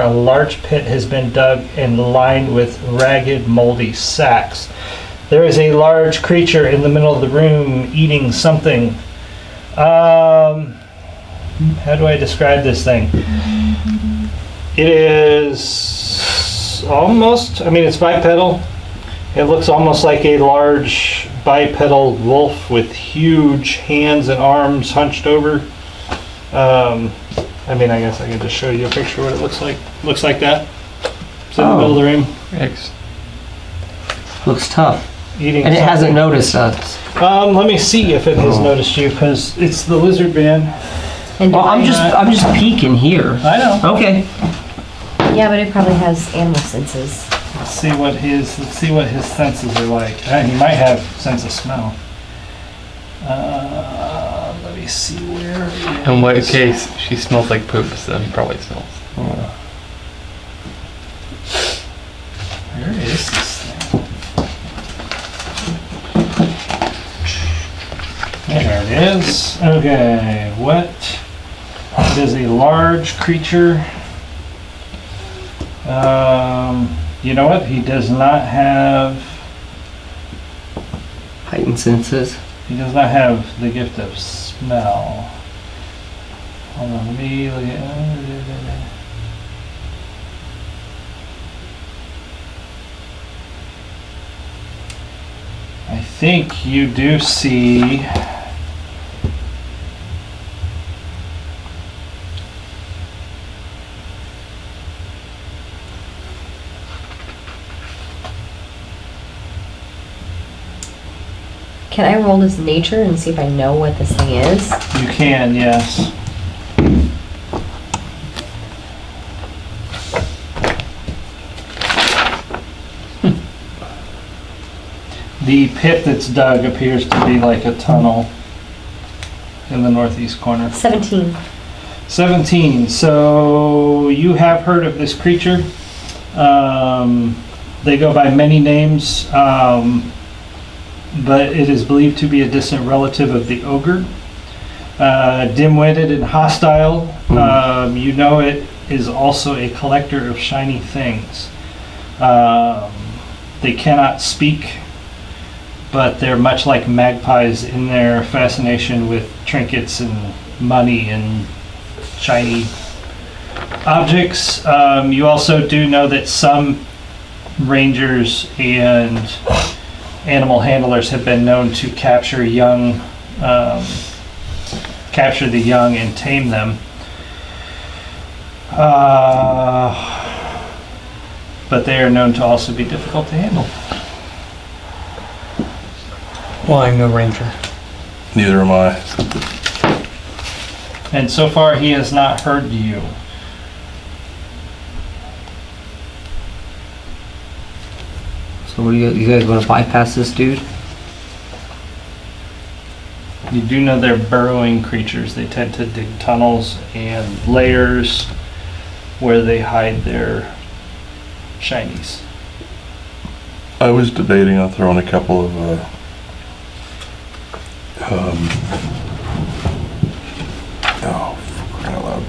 large pit has been dug and lined with ragged, moldy sacks. There is a large creature in the middle of the room eating something. How do I describe this thing? It is almost, it's bipedal. It looks almost like a large bipedal wolf with huge hands and arms hunched over. I guess I can just show you a picture of what it looks like. Looks like that. It's in the middle of the room, X. Looks tough. eating And it hasn't something. noticed us. Let me see if it has noticed you, because it's the lizard man. And Well, I'm just peeking here. I know. Okay. yeah, but it probably has animal senses. Let's see what his senses are like. He might have sense of smell. Let me see where. it In what is. case she smells like poop, so he probably smells. Where is this thing? There it is. Okay, what? It is a large creature. You know what? He does not have. Heightened senses. He does not have the gift of smell. Hold on, let me look at. I think you do see. Can I roll this nature and see if I know what this thing is? You can, yes. The pit that's dug appears to be like a tunnel in the northeast corner. 17. 17. So you have heard of this creature. They go by many names, but it is believed to be a distant relative of the ogre. Dim-witted and hostile. You know it is also a collector of shiny things. They cannot speak, but they're much like magpies in their fascination with trinkets and money and shiny objects. You also do know that some rangers and animal handlers have been known to capture the young and tame them. But they are known to also be difficult to handle. Well, I'm no ranger. Neither am I. And so far, he has not heard you. So what do you guys want to bypass this dude? You do know they're burrowing creatures. They tend to dig tunnels and layers where they hide their shinies. I was debating on throwing a couple of for crying out loud.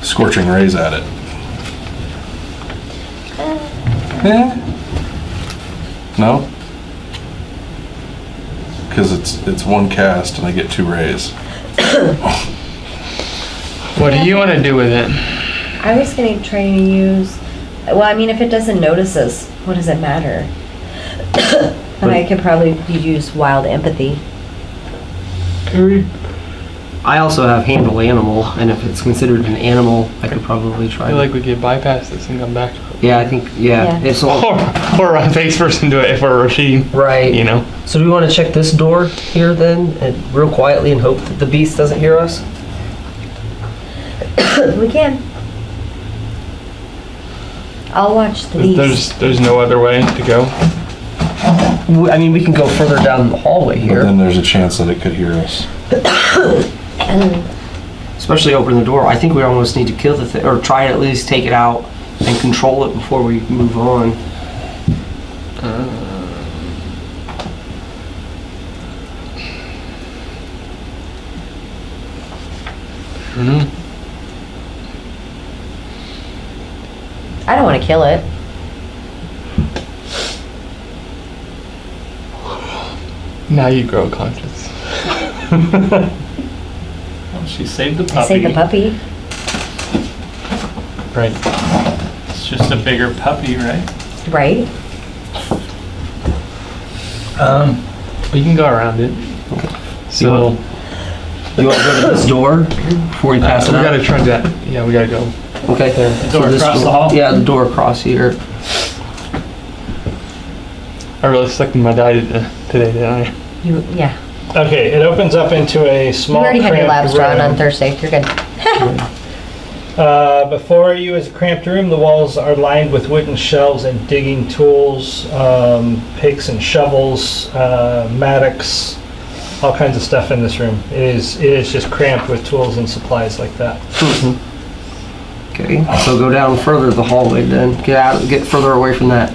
Scorching rays at it. No? Because it's one cast and I get 2 rays. What do you want to do with it? I was gonna try to use. Well, I mean, if it doesn't notice us, what does it matter? And I could probably use wild empathy. I also have handle animal, and if it's considered an animal, I could probably I try. feel like we could bypass this and come back. Yeah, I think Yeah. it's all Or run face first into it if we're Rashid. right. You know? So do we want to check this door here then, and real quietly, and hope that the beast doesn't hear us? We can. I'll watch the beast. There's no other way to go. I mean, we can go further down the hallway But here, then there's a chance that it could hear us. especially open the door. I think we almost need to kill the thing, or try to at least take it out and control it before we move on. I don't want to kill it. Now you grow conscious. Well, she saved the puppy. I saved the puppy. Right. It's just a bigger puppy, right? Right? We can go around it. So You want to go to this door before we pass we it out? gotta try that. Yeah, we gotta go. Okay. The door this across the hall? Yeah, the door across here. I really stuck with my diet today, didn't I? Yeah. Okay, it opens up into a You small already had your cramped labs drawn room. on Thursday. You're good. Before you is a cramped room. The walls are lined with wooden shelves and digging tools, picks and shovels, mattocks, all kinds of stuff in this room. It is just cramped with tools and supplies like that. Okay, so go down further the hallway then. Get further away from that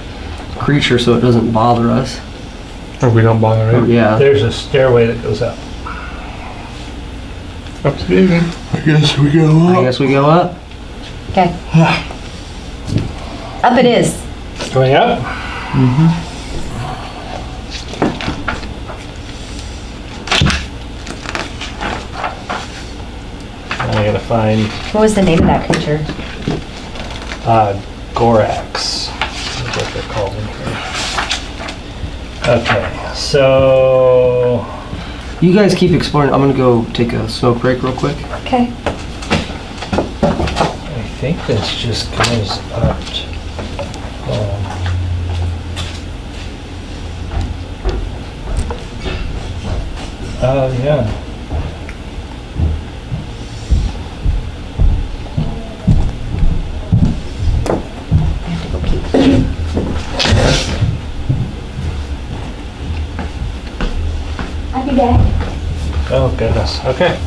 creature so it doesn't bother us. Or we don't bother it. Yeah. There's a stairway that goes up. Up to you. I guess we go I up. guess we go up. Okay. Up it is. Going up? I gotta find What was the name of that creature? Gorax. That's what they're called in here. Okay, so You guys keep exploring. I'm gonna go take a smoke break real quick. Okay. I think this just goes up. Oh, yeah. I have to go keep. I'll be back. Oh, goodness. Okay.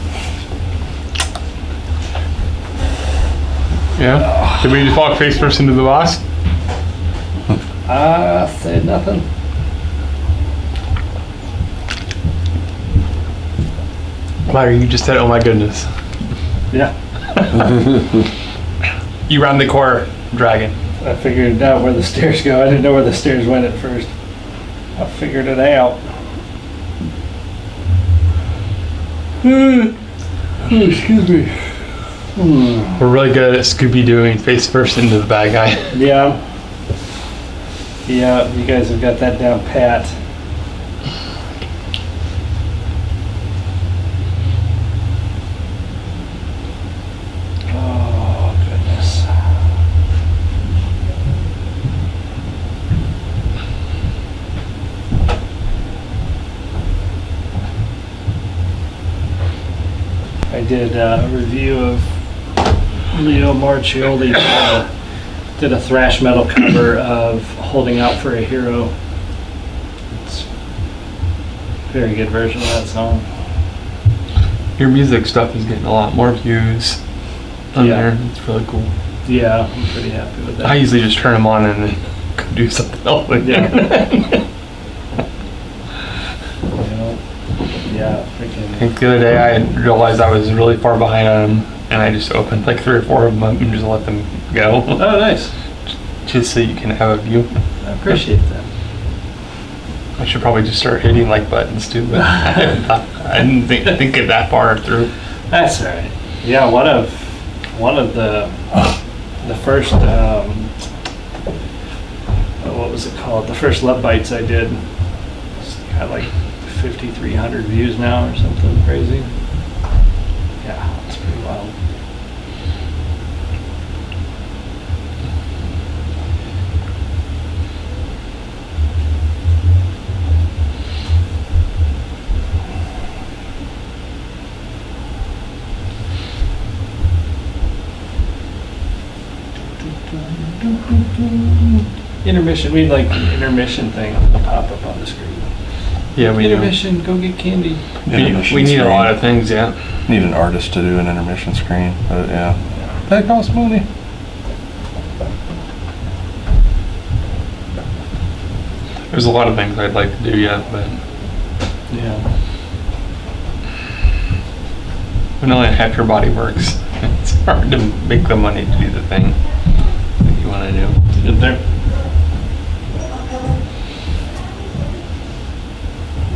Yeah. Did we just walk face first into the boss? Said nothing. Larry, you just said, "Oh my goodness." Yeah. You round the corner, dragon. I figured out where the stairs go. I didn't know where the stairs went at first. I figured it out. Excuse me. We're really good at Scooby doing face first into the bad guy. Yeah. Yeah, you guys have got that down pat. Oh, goodness. I did a review of Leo Marcioli, did a thrash metal cover of Holding Out for a Hero. It's a very good version of that song. Your music stuff is getting a lot more views on Yeah. there. It's really cool. Yeah, I'm pretty happy with that. I usually just turn them on and then go do something else with Yeah. it. Yeah, I freaking. think the other day I realized I was really far behind on them, and I just opened like 3 or 4 of them up and just let them go. Oh, nice. Just so you can have a view. I appreciate that. I should probably just start hitting like buttons too, but I didn't think it that far through. That's all right. Yeah, one of the first what was it called? The first Love Bites I did. It's got like 5,300 views now or something crazy. Yeah, it's pretty wild. Intermission. We like the intermission thing to pop up on the screen. Yeah, we do. Intermission. Go get candy. We need a lot of things, yeah. Need an artist to do an intermission screen, but yeah. That costs money. There's a lot of things I'd like to do yet, but Yeah. when only half your body works, it's hard to make the money to do the thing that you want to do. Good there.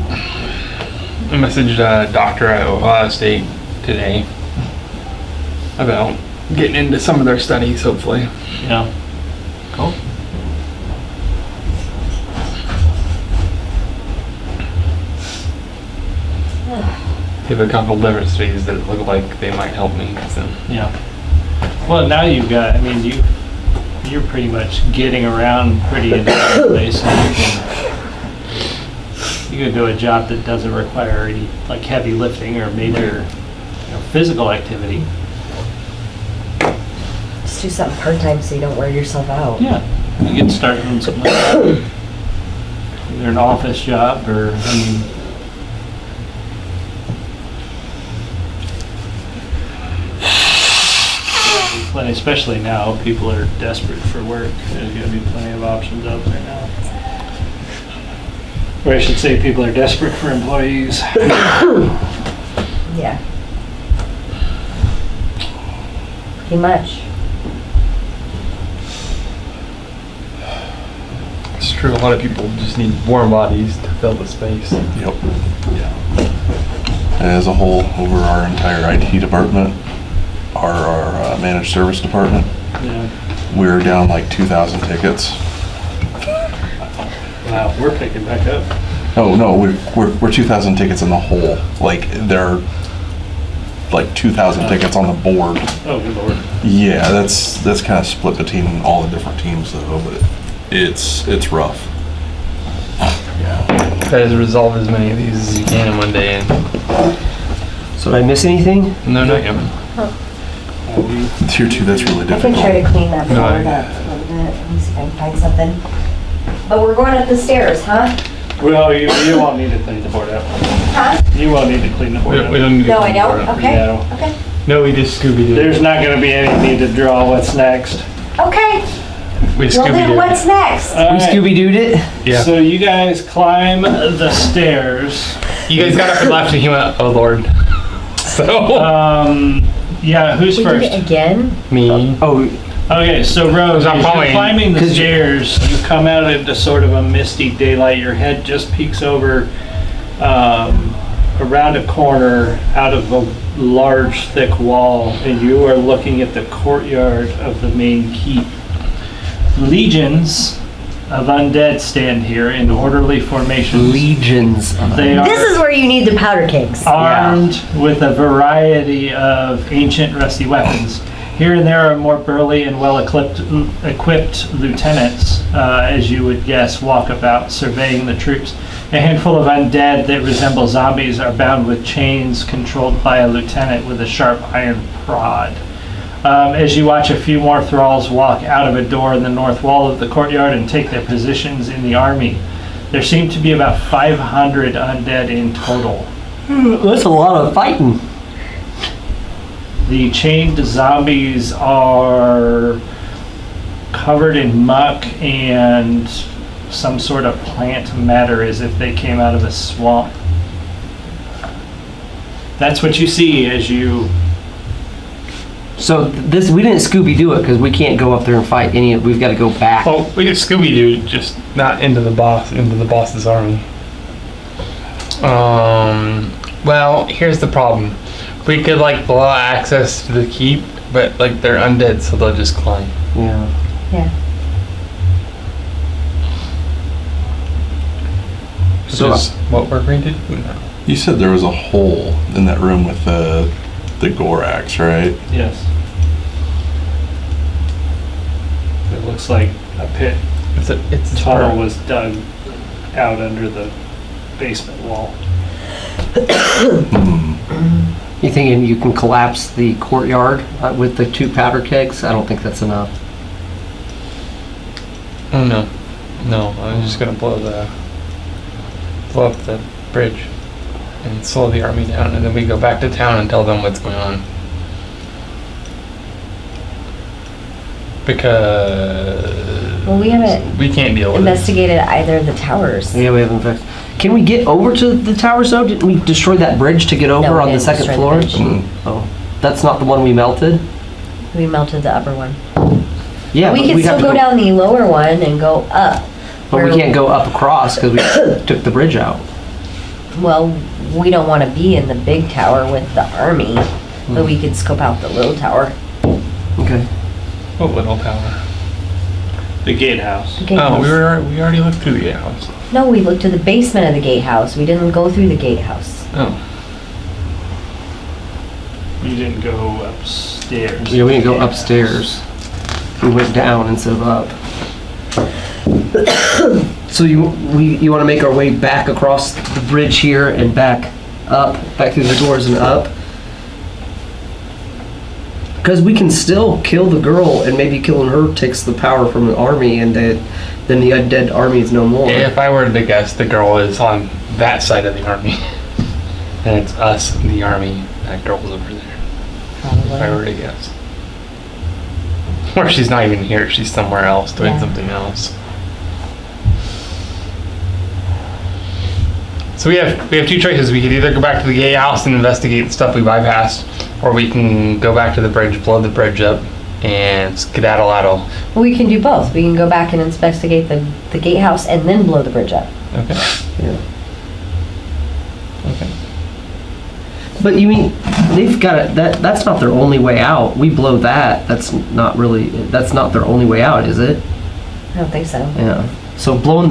I messaged a doctor at Ohio State today about getting into some of their studies, hopefully. Yeah. Cool. They have a couple different studies that look like they might help me, so. Yeah. Well, now you've got. I mean, you're pretty much getting around pretty independently, so you can do a job that doesn't require any like heavy lifting or major, physical activity. Just do something part-time so you don't wear yourself out. Yeah. You can start doing something like that. Either an office job or and especially now, people are desperate for work. There's going to be plenty of options out there now. Or I should say, people are desperate for employees. Yeah. Pretty much. It's true, a lot of people just need warm bodies to fill the space. Yep. Yeah. As a whole, over our entire IT department, our managed service department, Yeah. we're down like 2,000 tickets. Wow, we're picking back up. Oh no, we're 2,000 tickets in the whole. Like there are like 2,000 tickets on the board. Oh, good lord. Yeah, that's kind of split between all the different teams though, but it's rough. Yeah. Try to resolve as many of these as you can in one day. And So did I miss anything? no, not yet. Tier 2, that's really I can difficult. try to clean that No, board up a little bit. Let me see if I can find something. But we're going up the stairs, huh? Well, you won't need to clean the board up. Huh? You won't need to clean the board We up. don't need to No, clean I the board don't? up. Okay, No. okay. No, we just Scooby Doo. There's not gonna be any need to draw what's next. Okay, We well Scooby then Doo. what's next? All We right. Scooby-Dooed it? Yeah. So you guys climb the stairs. You guys got up and left and he went, oh Lord. So. Yeah, who's We did it first? again? Me. Oh, Okay, so Rose, I'm as you're following. climbing the 'Cause- stairs, you come out into sort of a misty daylight. Your head just peeks over around a corner out of a large, thick wall, and you are looking at the courtyard of the main keep. Legions of undead stand here in orderly formations. legions. They are This is where you need the powder kegs. armed with a variety of ancient rusty weapons. Here and there are more burly and well-equipped lieutenants, as you would guess, walk about surveying the troops. A handful of undead that resemble zombies are bound with chains controlled by a lieutenant with a sharp iron prod. As you watch a few more thralls walk out of a door in the north wall of the courtyard and take their positions in the army. There seem to be about 500 undead in total. That's a lot of fighting. The chained zombies are covered in muck and some sort of plant matter as if they came out of a swamp. That's what you see as you... So this, we didn't Scooby-Doo it because we can't go up there and fight any of, we've got to go back. Oh, we did Scooby Doo, just not into the boss's army. Well, here's the problem. We could like blow access to the keep, but like they're undead, so they'll just climb. Yeah. Yeah. Which So- is what we're going to do now. You said there was a hole in that room with the Gorax, right? Yes. It looks like a pit It's a tunnel was dug out under the basement wall. You thinking you can collapse the courtyard with the 2 powder kegs? I don't think that's enough. Oh no, no! I'm just gonna blow up the bridge and slow the army down, and then we go back to town and tell them what's going on. Because Well, we haven't we can't deal with it. investigated either of the towers. Yeah, we haven't fixed. Can we get over to the towers though? Didn't we destroy that bridge to get over No, we on the didn't second destroy floor? the bridge. Oh, that's not the one we melted? We melted the upper one. Yeah, We but could have still to go down the lower one and go up. But we where- can't go up across because we took the bridge out. Well, we don't want to be in the big tower with the army, but we could scope out the little tower. Okay. What little tower? The gatehouse. The Oh, gatehouse. we already looked through the gatehouse. No, we looked to the basement of the gatehouse. We didn't go through the gatehouse. Oh, You didn't go upstairs. Yeah, we didn't go upstairs. We went down instead of up. So you want to make our way back across the bridge here and back up, back through the doors and up? Because we can still kill the girl, and maybe killing her takes the power from the army, and then the undead army is no more. if I were to guess, the girl is on that side of the army, and it's us, the army. That girl's over there. If I Probably. were to guess. Or she's not even here. She's somewhere else doing Yeah. something else. So we have 2 choices. We could either go back to the gatehouse and investigate the stuff we bypassed, or we can go back to the bridge, blow the bridge up, and skedaddle. We can do both. We can go back and investigate the gatehouse and then blow the bridge up. Okay. Yeah. Okay. But you mean they've got it? That's not their only way out. We blow that. That's not their only way out, is it? I don't think so. Yeah. So blowing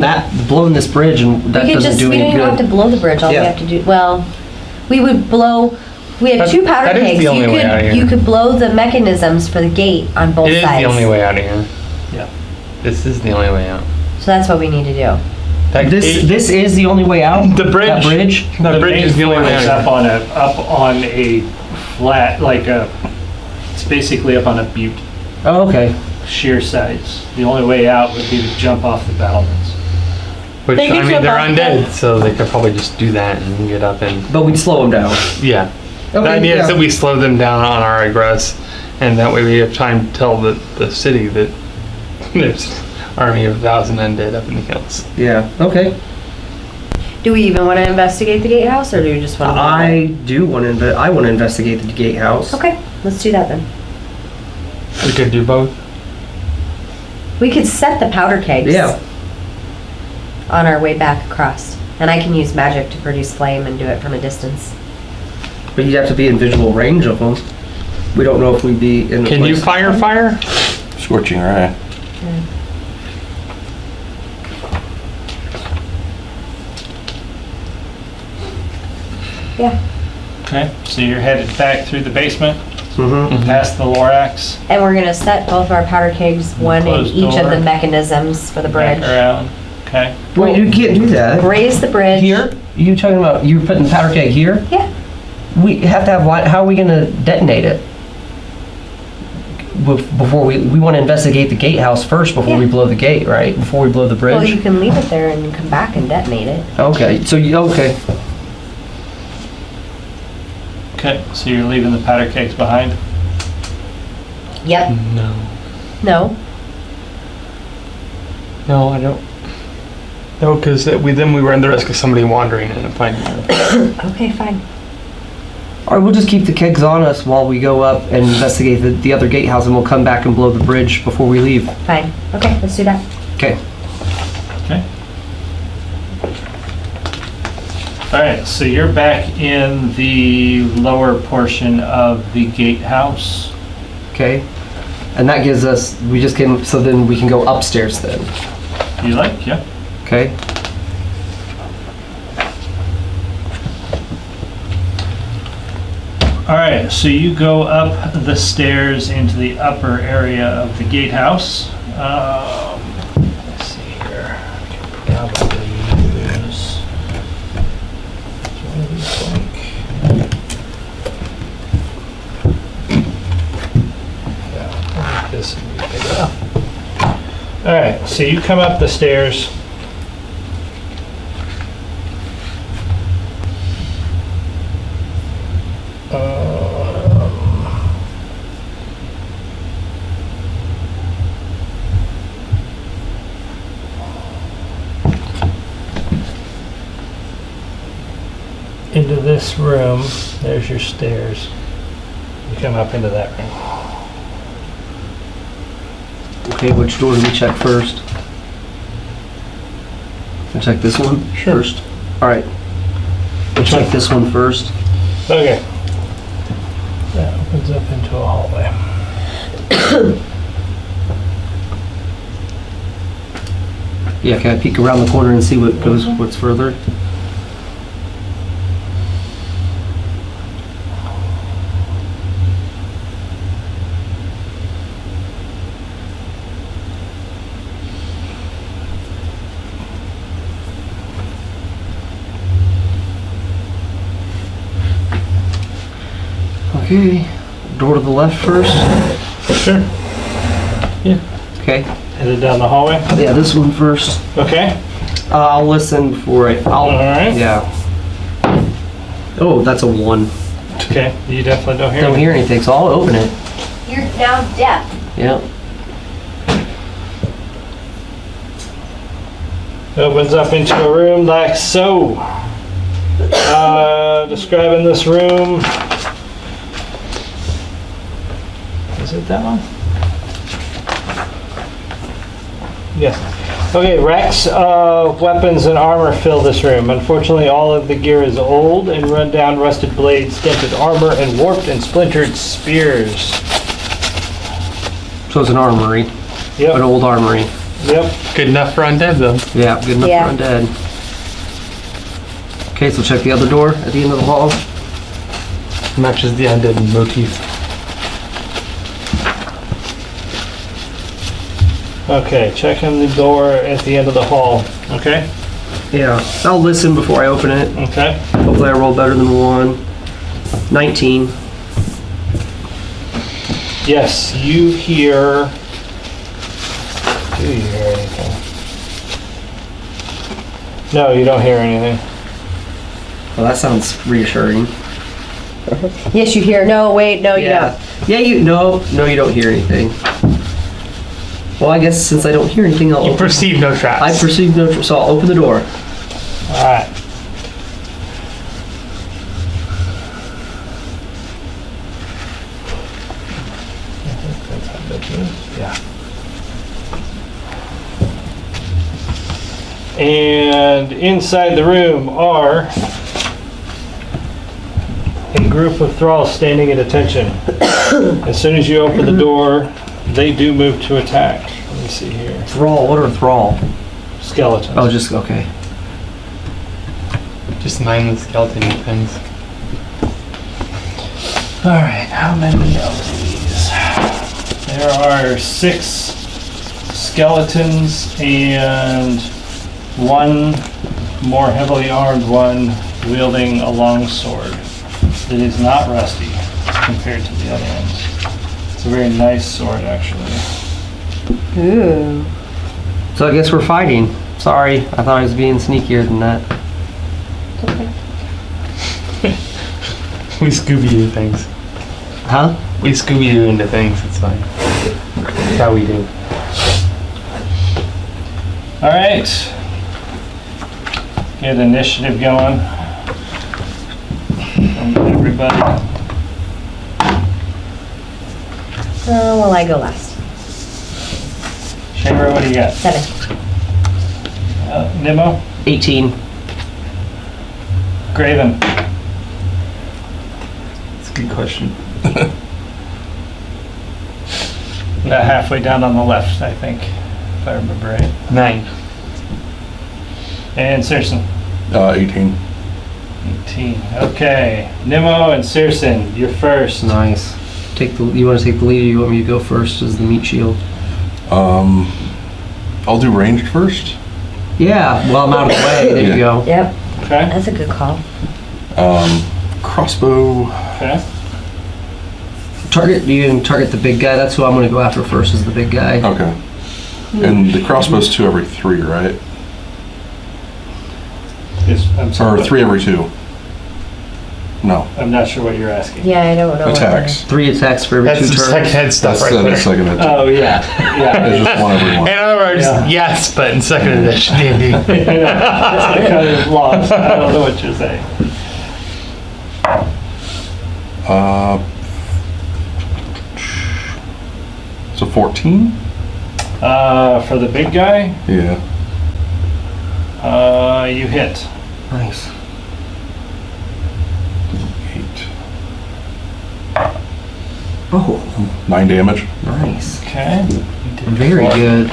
this bridge and that We could doesn't just, do we don't any even have to good. blow the bridge. All Yeah. we have to do, well, we would blow, we have That- 2 powder that is the kegs. only way out of here. You could blow the mechanisms for the gate on both It is sides. the only way out of here. Yeah. This is the only way out. So that's what we need to do. That gate- This is the only way out? The bridge. That bridge? The bridge main is the only floor way is out. up on a flat, it's basically up on a butte, Oh, okay. sheer sides. The only way out would be to jump off the battlements. Which, They could I mean, jump they're off undead, that. so they could probably just do that and get up and, But we'd slow them down. yeah. Okay, The idea yeah. is that we slow them down on our egress, and that way we have time to tell the city that there's army of 1,000 undead up in the hills. Yeah, okay. Do we even want to investigate the gatehouse, or do we just want to? I do want to, I want to investigate the gatehouse. Okay, let's do that then. We could do both. We could set the powder kegs. Yeah. On our way back across, and I can use magic to produce flame and do it from a distance. But you'd have to be in visual range of them. We don't know if we'd be in the Can you place. fire? Scorching ray. Yeah, Okay, so you're headed back through the basement, Mm-hmm. past the Lorax, and we're gonna set both of our powder kegs, one in Closed each of door. the mechanisms for the back bridge. around. Okay, Wait, you can't do that. Raise the bridge. Here? You talking about, you putting the powder keg here? Yeah. We have to have, how are we gonna detonate it? Before we want to investigate the gatehouse first before we Yeah. blow the gate, right? Before we blow the Well, you bridge? can leave it there and come back and detonate it. Okay, so you, okay. okay, so you're leaving the powder kegs behind? Yep. No. No. No, I don't. No, because we run the risk of somebody wandering in and finding them. Okay, fine. All right, we'll just keep the kegs on us while we go up and investigate the other gatehouse, and we'll come back and blow the bridge before we leave. Fine. Okay, let's do that. Okay. Okay. All right, so you're back in the lower portion of the gatehouse. Okay. And that gives us, we just can, so then we can go upstairs then. You like, yeah? Okay. All right, so you go up the stairs into the upper area of the gatehouse. Let's see here. I can probably use. What do you think? Yeah, I think this would be big enough. All right, so you come up the stairs. Into this room, there's your stairs. You come up into that room. Okay, which door do we check first? We'll check this one first. All right. We'll check this one first. Okay. That opens up into a hallway. Yeah, can I peek around the corner and see what goes, what's further? Okay, door to the left first. Sure. Okay, Headed down the hallway. yeah, this one first. Okay. I'll listen for it. All right. Yeah. Oh, that's a 1. Okay. You definitely don't hear Don't it. hear anything, so I'll open it. You're now deaf. Yeah. Opens up into a room like so. Describing this room. Is it that one? Yes. Okay, racks of weapons and armor fill this room. Unfortunately, all of the gear is old and run down, rusted blades, dented armor, and warped and splintered spears. So it's an armory, an Yep, old armory. yep. Good enough for undead, though. Yeah, good enough Yeah. for undead. Okay, so check the other door at the end of the hall. Matches the undead motif. Okay, checking the door at the end of the hall. Okay. Yeah, I'll listen before I open it. Okay. Hopefully I roll better than 1. 19. Yes, you hear. Do you hear anything? No, you don't hear anything. Well, that sounds reassuring. Yes, you hear. No, wait, no, you Yeah. Yeah, you you don't hear anything. Well, I guess since I don't hear anything, I'll You open. perceive no traps. I perceive no, so I'll open the door. All right. Yeah. And inside the room are a group of thralls standing at attention. As soon as you open the door, they do move to attack. Let me see here. Thrall, what are thrall? Skeletons. Oh, just, okay. Just mind the skeleton things. All right, how many of these? There are 6 skeletons and 1 more heavily armed one wielding a long sword that is not rusty compared to the other ones. It's a very nice sword, actually. Ooh. So I guess we're fighting. Sorry, I thought I was being sneakier than that. We Scooby-Doo things. Huh? We Scooby-Doo into things, it's fine. That's how we do. All right. Get initiative going from everybody. Well, I go last. Shamra, what do you got? 7. Nemo? 18. Graven? It's a good question. About halfway down on the left, I think, if I remember right. 9. And Searson? 18. 18. Okay. Nemo and Searson, you're first. Nice. You want to take the lead or you want me to go first as the meat shield? I'll do ranged first. Yeah, well, I'm out of the way. There you go. Yep, Okay. that's a good call. Crossbow. Okay. You can target the big guy. That's who I'm going to go after first, is the big guy. Okay. And the crossbow's 2 every 3, right? I'm sorry. Or 3 every 2. No. I'm not sure what you're asking. Yeah, I don't know. what that Attacks. 3 attacks for every That's 2 the turns. second stuff That's right the there. second attack. Oh, yeah. Yeah. It's just 1 every 1. In other words, Yeah. yes, but in second edition D&D. I kind of lost. I don't know what you're saying. So 14? For the big guy, Yeah. you hit. Nice. 8. Oh, 9 damage. nice. Okay. Very good.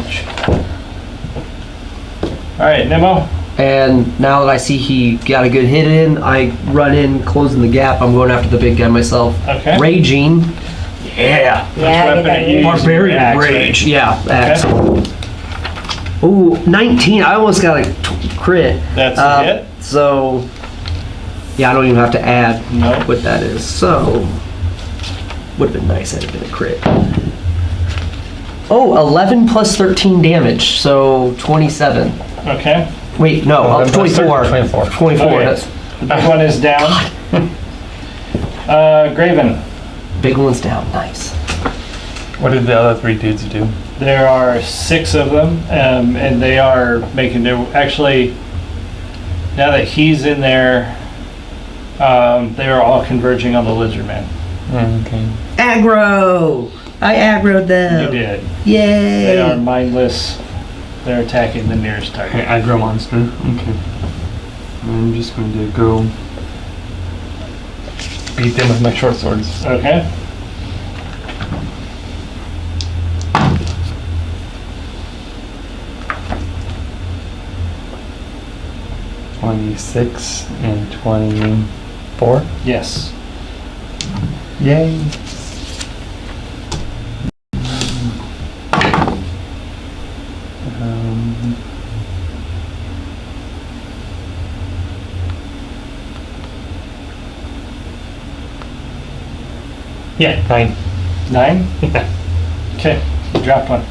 All right, Nemo. And now that I see he got a good hit in, I run in, closing the gap. I'm going after the big guy myself. Okay. Raging. Yeah. Which Yeah, weapon get that are you using? Barbarian Axe, right? Rage. Yeah, axe. Ooh, 19. I almost got a crit. That's a hit? So, yeah, I don't even have to add No. what that is. So, would have been nice had it been a crit. Oh, 11 plus 13 damage, so 27. Okay. Wait, no, 11 plus 24. 24. 24, Okay. that's, The big one is down. Graven. big one's down, nice. What did the other 3 dudes do? There are 6 of them, and they are making their. Actually, now that he's in there, they are all converging on the lizard man. Okay. Aggro! I aggroed them. You did. Yay! They are mindless. They're attacking the nearest Okay, target. aggro monster. Okay. I'm just going to go beat them with my short swords. Okay. $26 and 24. Yes. Yay. Yeah, 9. 9? Yeah. Okay, you dropped one.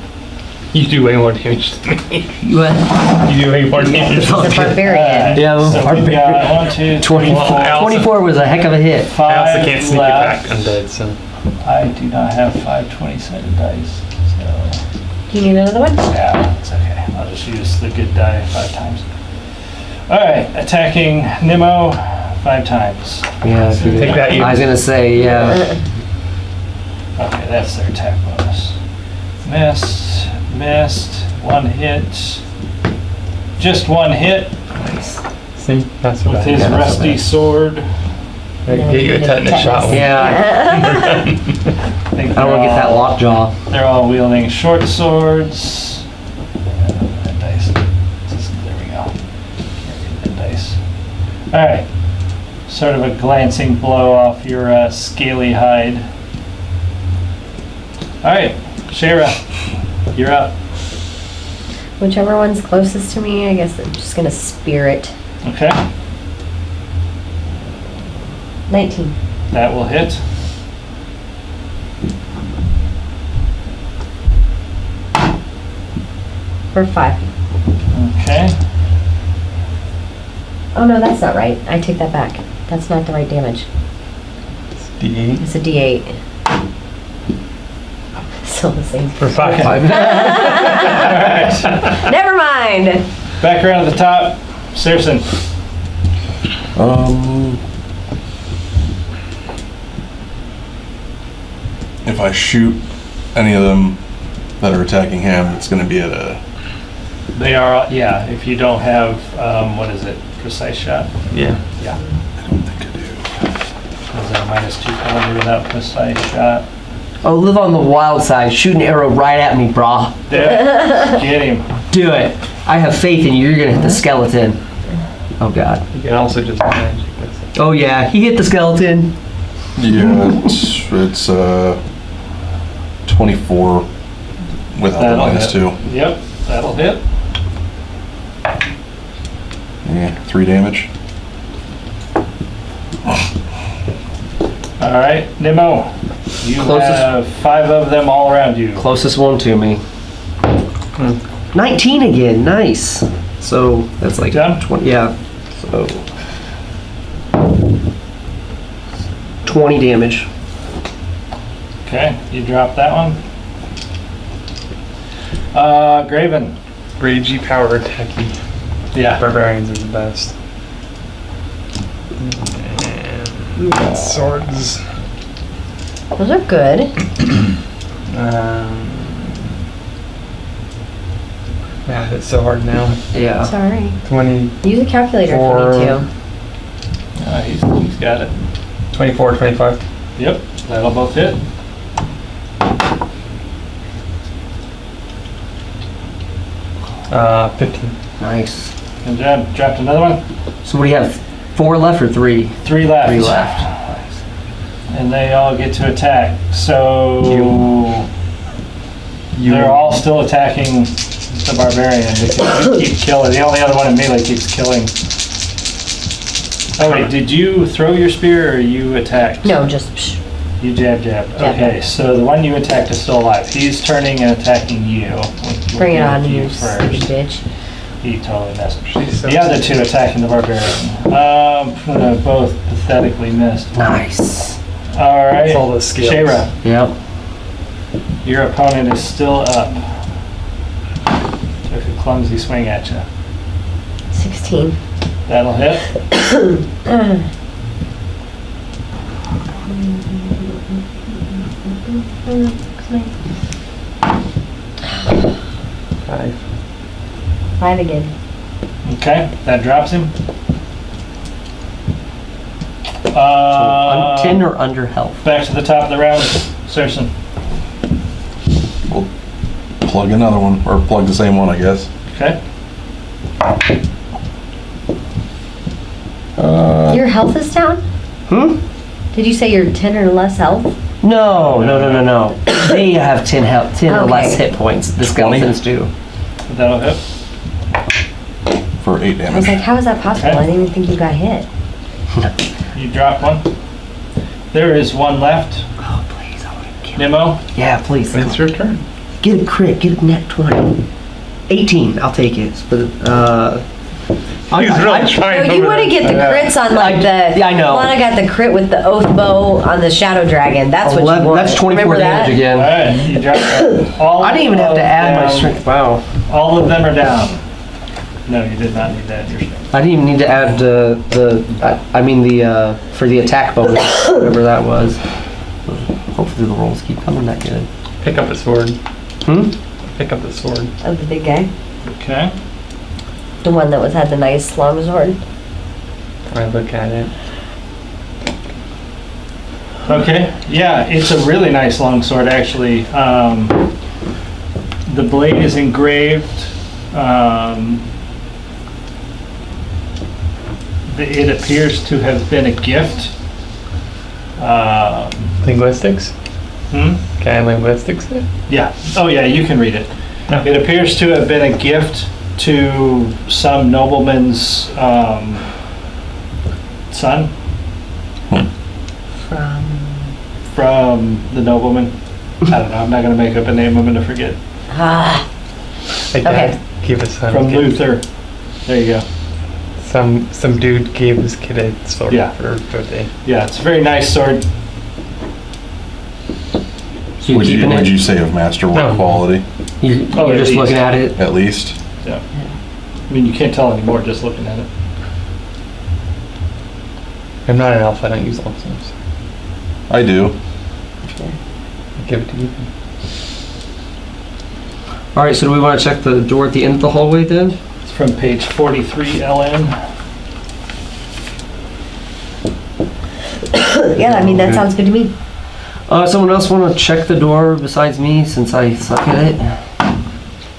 You do way more damage than me. What? You do way more damage. He's a barbarian. Yeah, So we've got 1, 2, 3, 24, 24 was a heck of a hit. 5 I also can't sneak left. it back undead, so. I do not have 5 20-sided dice, so Do you need another one? yeah, it's okay. I'll just use the good die 5 times. All right, attacking Nemo 5 times. Yeah, if you Take that, you. I was gonna say, yeah. Okay, that's their attack bonus. Missed, 1 hit. Just 1 hit See? That's what with I his Yeah, that's rusty bad. sword. I can get you a tetanus shot. Yeah, I think I don't wanna get that lockjaw. They're all wielding short swords. That dice. There we go. Can't read that dice. All right. Sort of a glancing blow off your scaly hide. All right, Shayra, you're up. Whichever one's closest to me, I guess I'm just gonna spear it. Okay, 19. that will hit. For 5. Okay, Oh no, that's not right. I take that back. That's not the right damage. D8 It's a D8. Still the same. for 5. all right. Never mind. Back around to the top, Saracen. If I shoot any of them that are attacking him, it's going to be at a. They are, yeah. If you don't have, what is it? Precise shot. Yeah. Yeah. I don't think I do. Is that a -2 penalty without precise shot? Oh, live on the wild side. Shoot an arrow right at me, brah. Yeah. Get him. Do it. I have faith in you. You're gonna hit the skeleton. Oh god. You can also just magic this. Oh yeah, he hit the skeleton. Yeah, it's 24 without the That'll minus hit. 2. Yep, that'll hit. Yeah, 3 damage. All right, Nemo. You Closest- have 5 of them all around you. Closest one to me. 19 again. Nice. So that's like Done? 20. Yeah. So 20 damage. Okay, you drop that one. Graven. Ragey power attacky. Yeah. Barbarians are the best. And swords. Those are good. Math is so hard now. Yeah. Sorry. 20, Use a calculator for me too. He's got it. 24, 25. Yep, that'll both hit. Uh, 15. Nice. Good job. Dropped another one. So what do you have? 4 left or 3? 3 left. 3 left. And they all get to attack. So they're all still attacking the barbarian because you keep killing. The only other one in melee keeps killing. Oh wait, did you throw your spear or you attacked? No, just psh. You jab. Jab. Okay, so the one you attacked is still alive. He's turning and attacking you. We'll Bring it deal on, with you stupid bitch. He totally messed. She's so The other 2 attacking the barbarian. Both pathetically missed. Nice. All right. It's all the skills. Shayra, Yep. your opponent is still up. Took a clumsy swing at you. 16. That'll hit. Five. 5 again. Okay, that drops him. 10 or under health. Back to the top of the round, Saracen. We'll plug another one, or plug the same one, I guess. Okay. Your health is down? Hmm? Did you say you're 10 or less health? No. They have 10 health, 10 or Okay. less hit points. The skeletons do. That'll hit. For 8 I was damage. like, how is that possible? Okay. I didn't even think you got hit. You drop one. There is one left. Oh, please. Nemo? Yeah, please. It's your turn. Get a crit. Get a net 20. 18. I'll take it. But He's really trying. No, you want to get the crits on like the. Yeah, I know. Lana got the crit with the oath bow on the shadow dragon. That's what you want. That's 24 Remember damage that? again. Alright, you dropped all I didn't even have to of add my them. strength. Wow. All of them are down. No, you did not need to add your strength. I didn't even need to add the for the attack bonus, whatever that was. Hopefully the rolls keep coming that good. Pick up the sword. Pick up the sword. Of the big guy. Okay. The one that had the nice long sword. I look at it. Okay. Yeah, it's a really nice long sword actually. The blade is engraved. It appears to have been a gift. Linguistics? Hmm? Can I linguistics it? Yeah. Oh, yeah, you can read it. No. It appears to have been a gift to some nobleman's son from the nobleman. I don't know. I'm not going to make up a name. I'm going to forget. Ah, My dad gave his son From a gift. Luther. There you go. Some dude gave his kid a sword Yeah. for his birthday. Yeah, it's a very nice sword. So you Would keeping you, it? would you say of masterwork No. quality, You're Oh, at just least. looking at it. at least? Yeah. I mean, you can't tell anymore just looking at it. I'm not an elf. I don't use elf swords. I do. I'll give it to you. All right. So do we want to check the door at the end of the hallway then? It's from page 43, LN. yeah, I mean, that sounds good to me. Someone else want to check the door besides me since I suck at it?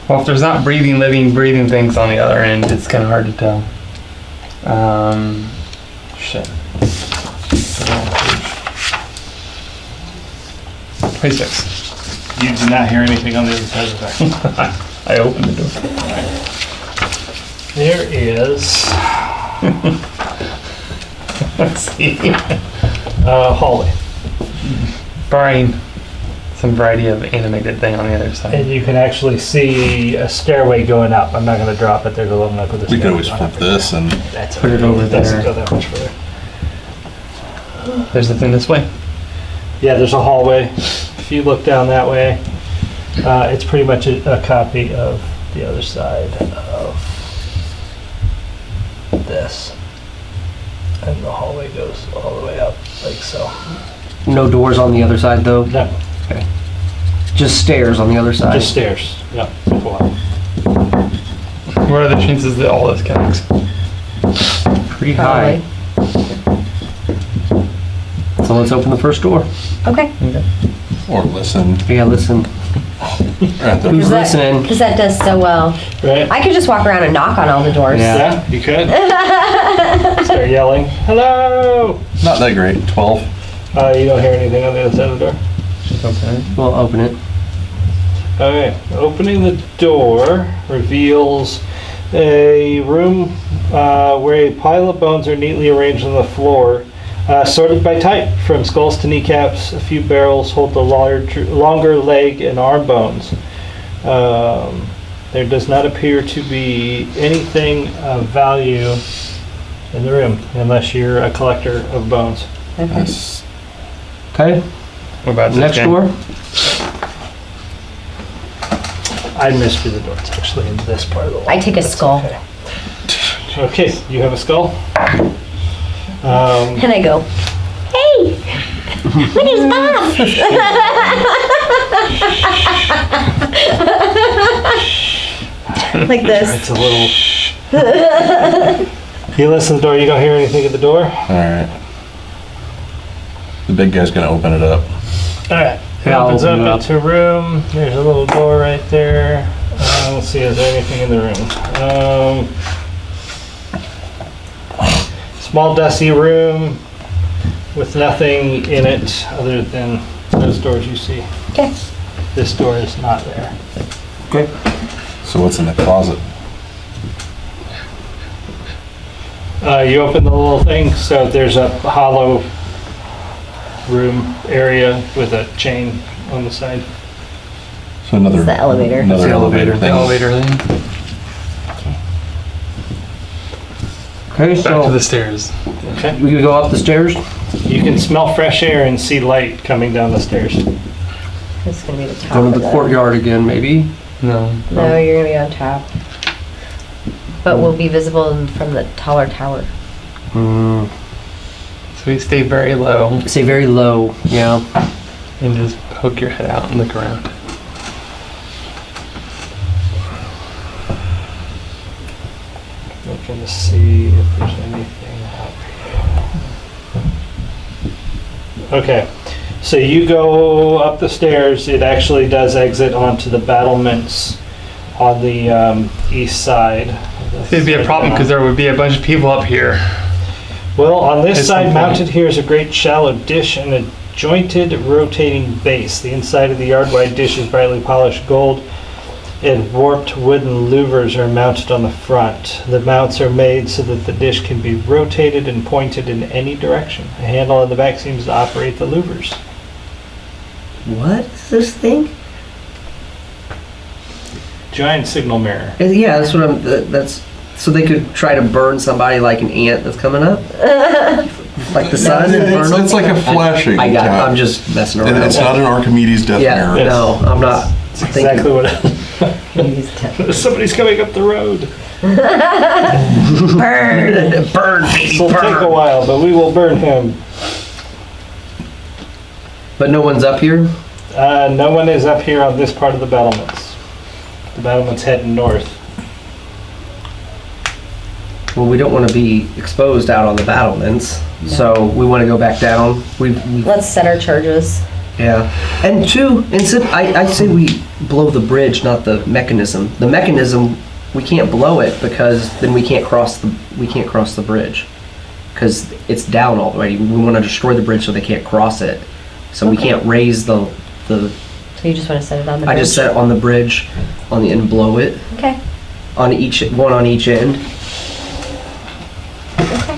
Well, if there's not breathing things on the other end, it's kind of hard to tell. Shit. 26. You do not hear anything on the other side of the back. I opened the door. There is Let's see. a hallway. Barring some variety of animated thing on the other side. And you can actually see a stairway going up. I'm not going to drop it. There's a little nook with a We stairway. could always flip this and That's Put it okay. over Doesn't there. go that much further. There's the thing this way. Yeah, there's a hallway. If you look down that way, it's pretty much a copy of the other side of this. And the hallway goes all the way up, like so. No doors on the other side though. No, Just stairs on the other side. just stairs. Yeah, before. What are the chances that all this connects? Pretty high. So let's open the first door. Okay. or listen. Yeah, listen. At the- Who's listening? Because that does so well. Right? I could just walk around and knock on all the doors. Yeah. Yeah, you could. Start yelling, hello! Not that great. 12. You don't hear anything on the other side of the door? Okay. We'll open it. Okay, opening the door reveals a room where a pile of bones are neatly arranged on the floor, sorted by type, from skulls to kneecaps. A few barrels hold the longer leg and arm bones. There does not appear to be anything of value in the room, unless you're a collector of bones. Okay. Yes. Okay. What about this Next guy? door. I missed you the door. It's actually in this part of the wall. I take a skull Okay, you have a skull. and I go, hey, my name's Bob. Like this. It's a little. You listen to the door. You don't hear anything at the door. All Alright. The big guy's gonna open it up. right. It Yeah, I'll opens open up it up. into a room. There's a little door right there. Let's see. Is there anything in the room? Small dusty room with nothing in it other than those doors you see. Okay. This door is not there. Okay. So what's in the closet? You open the little thing, so there's a hollow room area with a chain on the side. So another It's the elevator. Another The elevator the thing. elevator thing. Okay, Back to so the stairs. Okay. we could go up the stairs. You can smell fresh air and see light coming down the stairs. It's gonna be the top Go of to the courtyard again, maybe. No. No, you're gonna be on top. But we'll be visible from the taller tower. Hmm. So we stay very low Say very low. Yeah. and just poke your head out and look around. Looking to see if there's anything up here. Okay, so you go up the stairs. It actually does exit onto the battlements on the east side. It'd be a problem because there would be a bunch of people up here. Well, on this At some side, point. mounted here is a great shallow dish and a jointed rotating base. The inside of the yard-wide dish is brightly polished gold, and warped wooden louvers are mounted on the front. The mounts are made so that the dish can be rotated and pointed in any direction. A handle on the back seems to operate the louvers. What is this thing? Giant signal mirror. Yeah, that's what I'm. That's so they could try to burn somebody like an ant that's coming up, like the sun, and burn them. It's like a flashing. I got. tap. I'm just messing around. And it's not an Archimedes death Yeah. mirror. No, I'm not. That's exactly what. Somebody's coming up the road. Burn! Burn, baby, This will take a burn. while, but we will burn him. But no one's up here. No one is up here on this part of the battlements. The battlement's heading north. Well, we don't want to be exposed out on the battlements, so we want to go back down. We Let's set our charges. yeah. And two, I say we blow the bridge, not the mechanism. The mechanism, we can't blow it because then we can't cross the bridge because it's down already. We want to destroy the bridge so they can't cross it. So we Okay. can't raise the. So you just want to set it on the I bridge? just set it on the bridge, on the end, blow it Okay. on one on each end. Okay.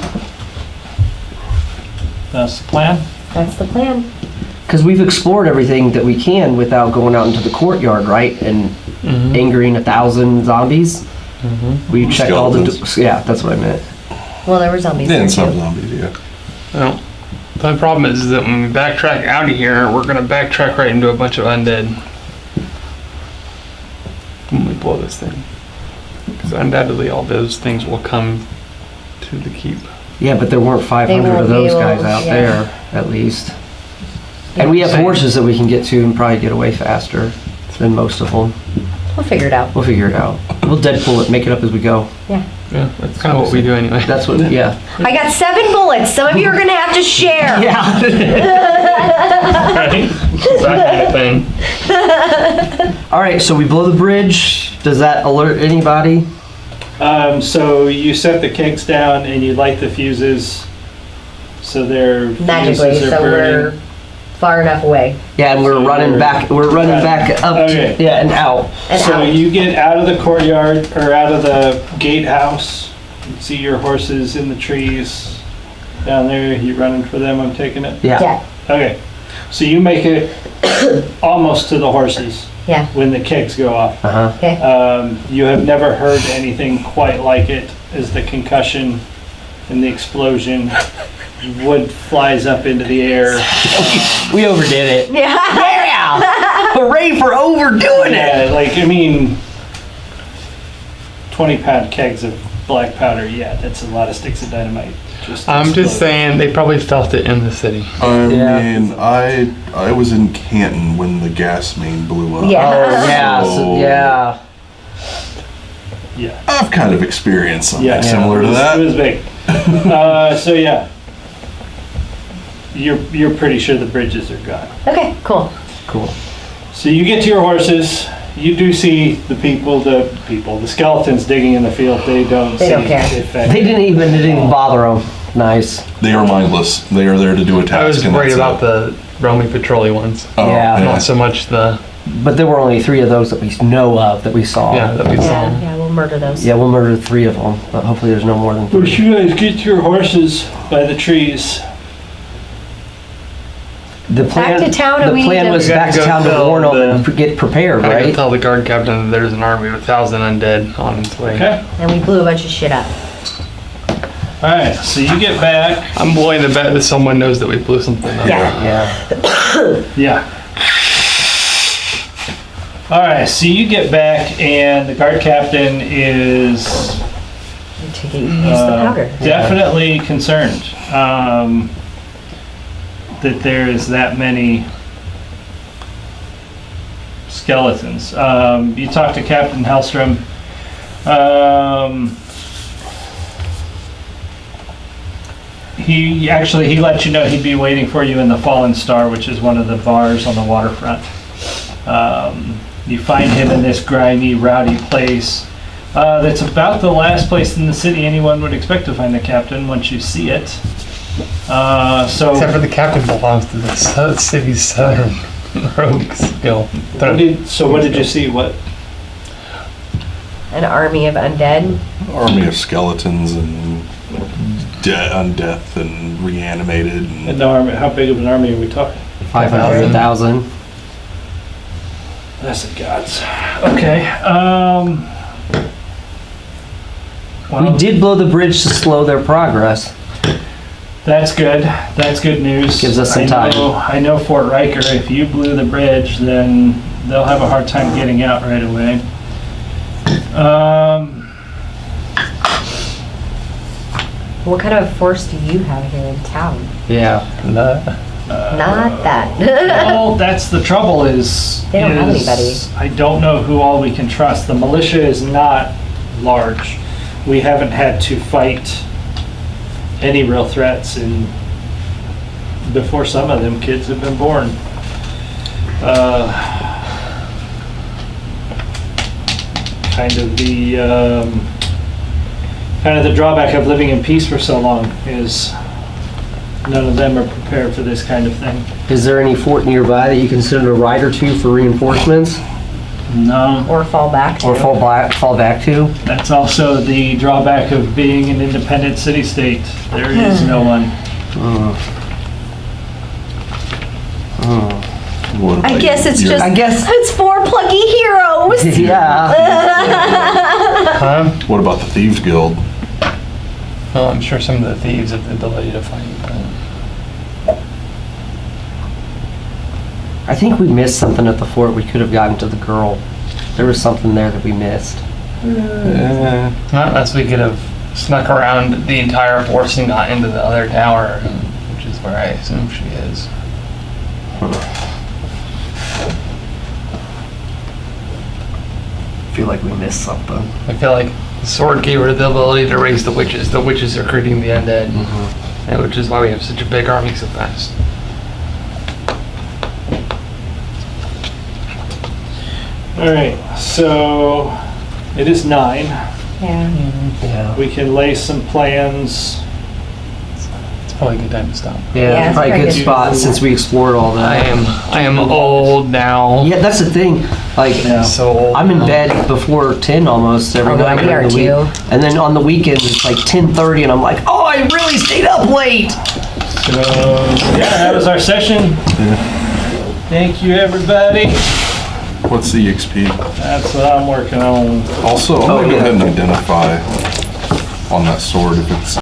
That's the plan. That's the plan. Because we've explored everything that we can without going out into the courtyard, right? And angering 1,000 zombies. We checked all the. Skeletons. Yeah, that's what I meant. Well, there were zombies Yeah, there and some too. zombies, yeah. Well, the problem is that when we backtrack out of here, we're gonna backtrack right into a bunch of undead. When we blow this thing. Because undoubtedly all those things will come to the keep. Yeah, but there weren't 500 won't of be those able- guys out yeah. there, at least. And we have Same. horses that we can get to and probably get away faster than most of them. We'll figure it out. We'll figure it out. We'll Deadpool it, make it up as we go. Yeah, that's kind of what we do anyway. That's what, yeah. I got 7 bullets. Some of you are gonna have to share. Yeah. Right? That kind of thing. All right, so we blow the bridge. Does that alert anybody? So you set the kegs down and you light the fuses. So they're Magically, fuses are so burning. we're far enough away. Yeah, and we're running back. We're running back up. Okay. Yeah, and out. And So out. you get out of the courtyard or out of the gatehouse. You see your horses in the trees down there. You running for them? I'm taking it. Yeah. Yeah. Okay. So you make it almost to the horses Yeah. when the kegs go off. Uh huh. Okay. You have never heard anything quite like it as the concussion and the explosion. Wood flies up into the air. We overdid it. Yeah. Yeah. Hooray for overdoing it. Yeah, like, I mean, 20-pound kegs of black powder, yeah, that's a lot of sticks of dynamite. I'm just explode. saying they probably felt it in the city. I Yeah. mean, I was in Canton when the gas main blew up. Yeah. Oh yeah. So- Yeah. Yeah. I've kind of experienced something Yeah. similar to It that. was big. So yeah, you're pretty sure the bridges are gone. Okay, cool. Cool. So you get to your horses. You do see the skeletons digging in the field. They don't care. the effect. They didn't even bother them. Nice. They are mindless. They are there to do a task. I was and worried that's about it. the Romy Patrolly ones. Oh, Yeah. Not so much the, But there were only 3 of those that we know of that we saw. yeah, that we Yeah, saw. yeah, we'll murder those. Yeah, we'll murder 3 of them, but hopefully there's no more than 3. Once you guys get to your horses by the trees, The plan, to town and the we plan need to- was We gotta back to go town to tell warn them the- and get prepared, I gotta right? tell the guard captain that there's an army of 1,000 undead on its way. Okay. And we blew a bunch of shit up. All right. So you get back. I'm willing to bet that someone knows that we blew something up. Yeah. Yeah. Yeah. All right. So you get back, and the guard captain is To get you use the powder. definitely concerned that there is that many skeletons. You talk to Captain Hellstrom. He let you know he'd be waiting for you in the Fallen Star, which is one of the bars on the waterfront. You find him in this grimy, rowdy place. That's about the last place in the city anyone would expect to find the captain once you see it. Except for the captain belongs to the city's southern rogues guild. What did you see? What? An army of undead. Army of skeletons and undeath and reanimated. And And the army, how big of an army are we talking? 500,000. That's the gods. Okay. We did blow the bridge to slow their progress. That's good. That's good news. Gives us some time. I know Fort Riker, if you blew the bridge, then they'll have a hard time getting out right away. What kind of force do you have here in town? Yeah. Not that. Well, that's the trouble is... They don't have anybody. I don't know who all we can trust. The militia is not large. We haven't had to fight any real threats before some of them kids have been born. Kind of the drawback of living in peace for so long is none of them are prepared for this kind of thing. Is there any fort nearby that you consider a ride or two for reinforcements? No. Or fall back to. Or fall back to? That's also the drawback of being an independent city-state. There is no one. what I about guess it's your- just. I guess- It's 4 plucky heroes. Yeah. What about the Thieves Guild? Well, I'm sure some of the thieves have the ability to fight. I think we missed something at the fort. We could have gotten to the girl. There was something there that we missed. Not unless we could have snuck around the entire force and got into the other tower, which is where I assume she is. I feel like we missed something. I feel like the sword gave her the ability to raise the witches. The witches are creating the undead, and which is why we have such a big army so fast. All right, so it is 9. Yeah. Yeah. We can lay some plans. It's probably a good time to stop. Yeah, it's Probably a pretty good good. spot since we explored all that. I am old now. Yeah, that's the thing. Like, Yeah. So old. I'm in now. bed before 10 almost every Oh, night we during are the week. too. And then on the weekends it's like 10:30 and I'm like, oh, I really stayed up late. So, yeah, that was our session. Thank you, everybody. What's the EXP? That's what I'm working on. Also, I'm gonna go ahead and identify on that sword if it's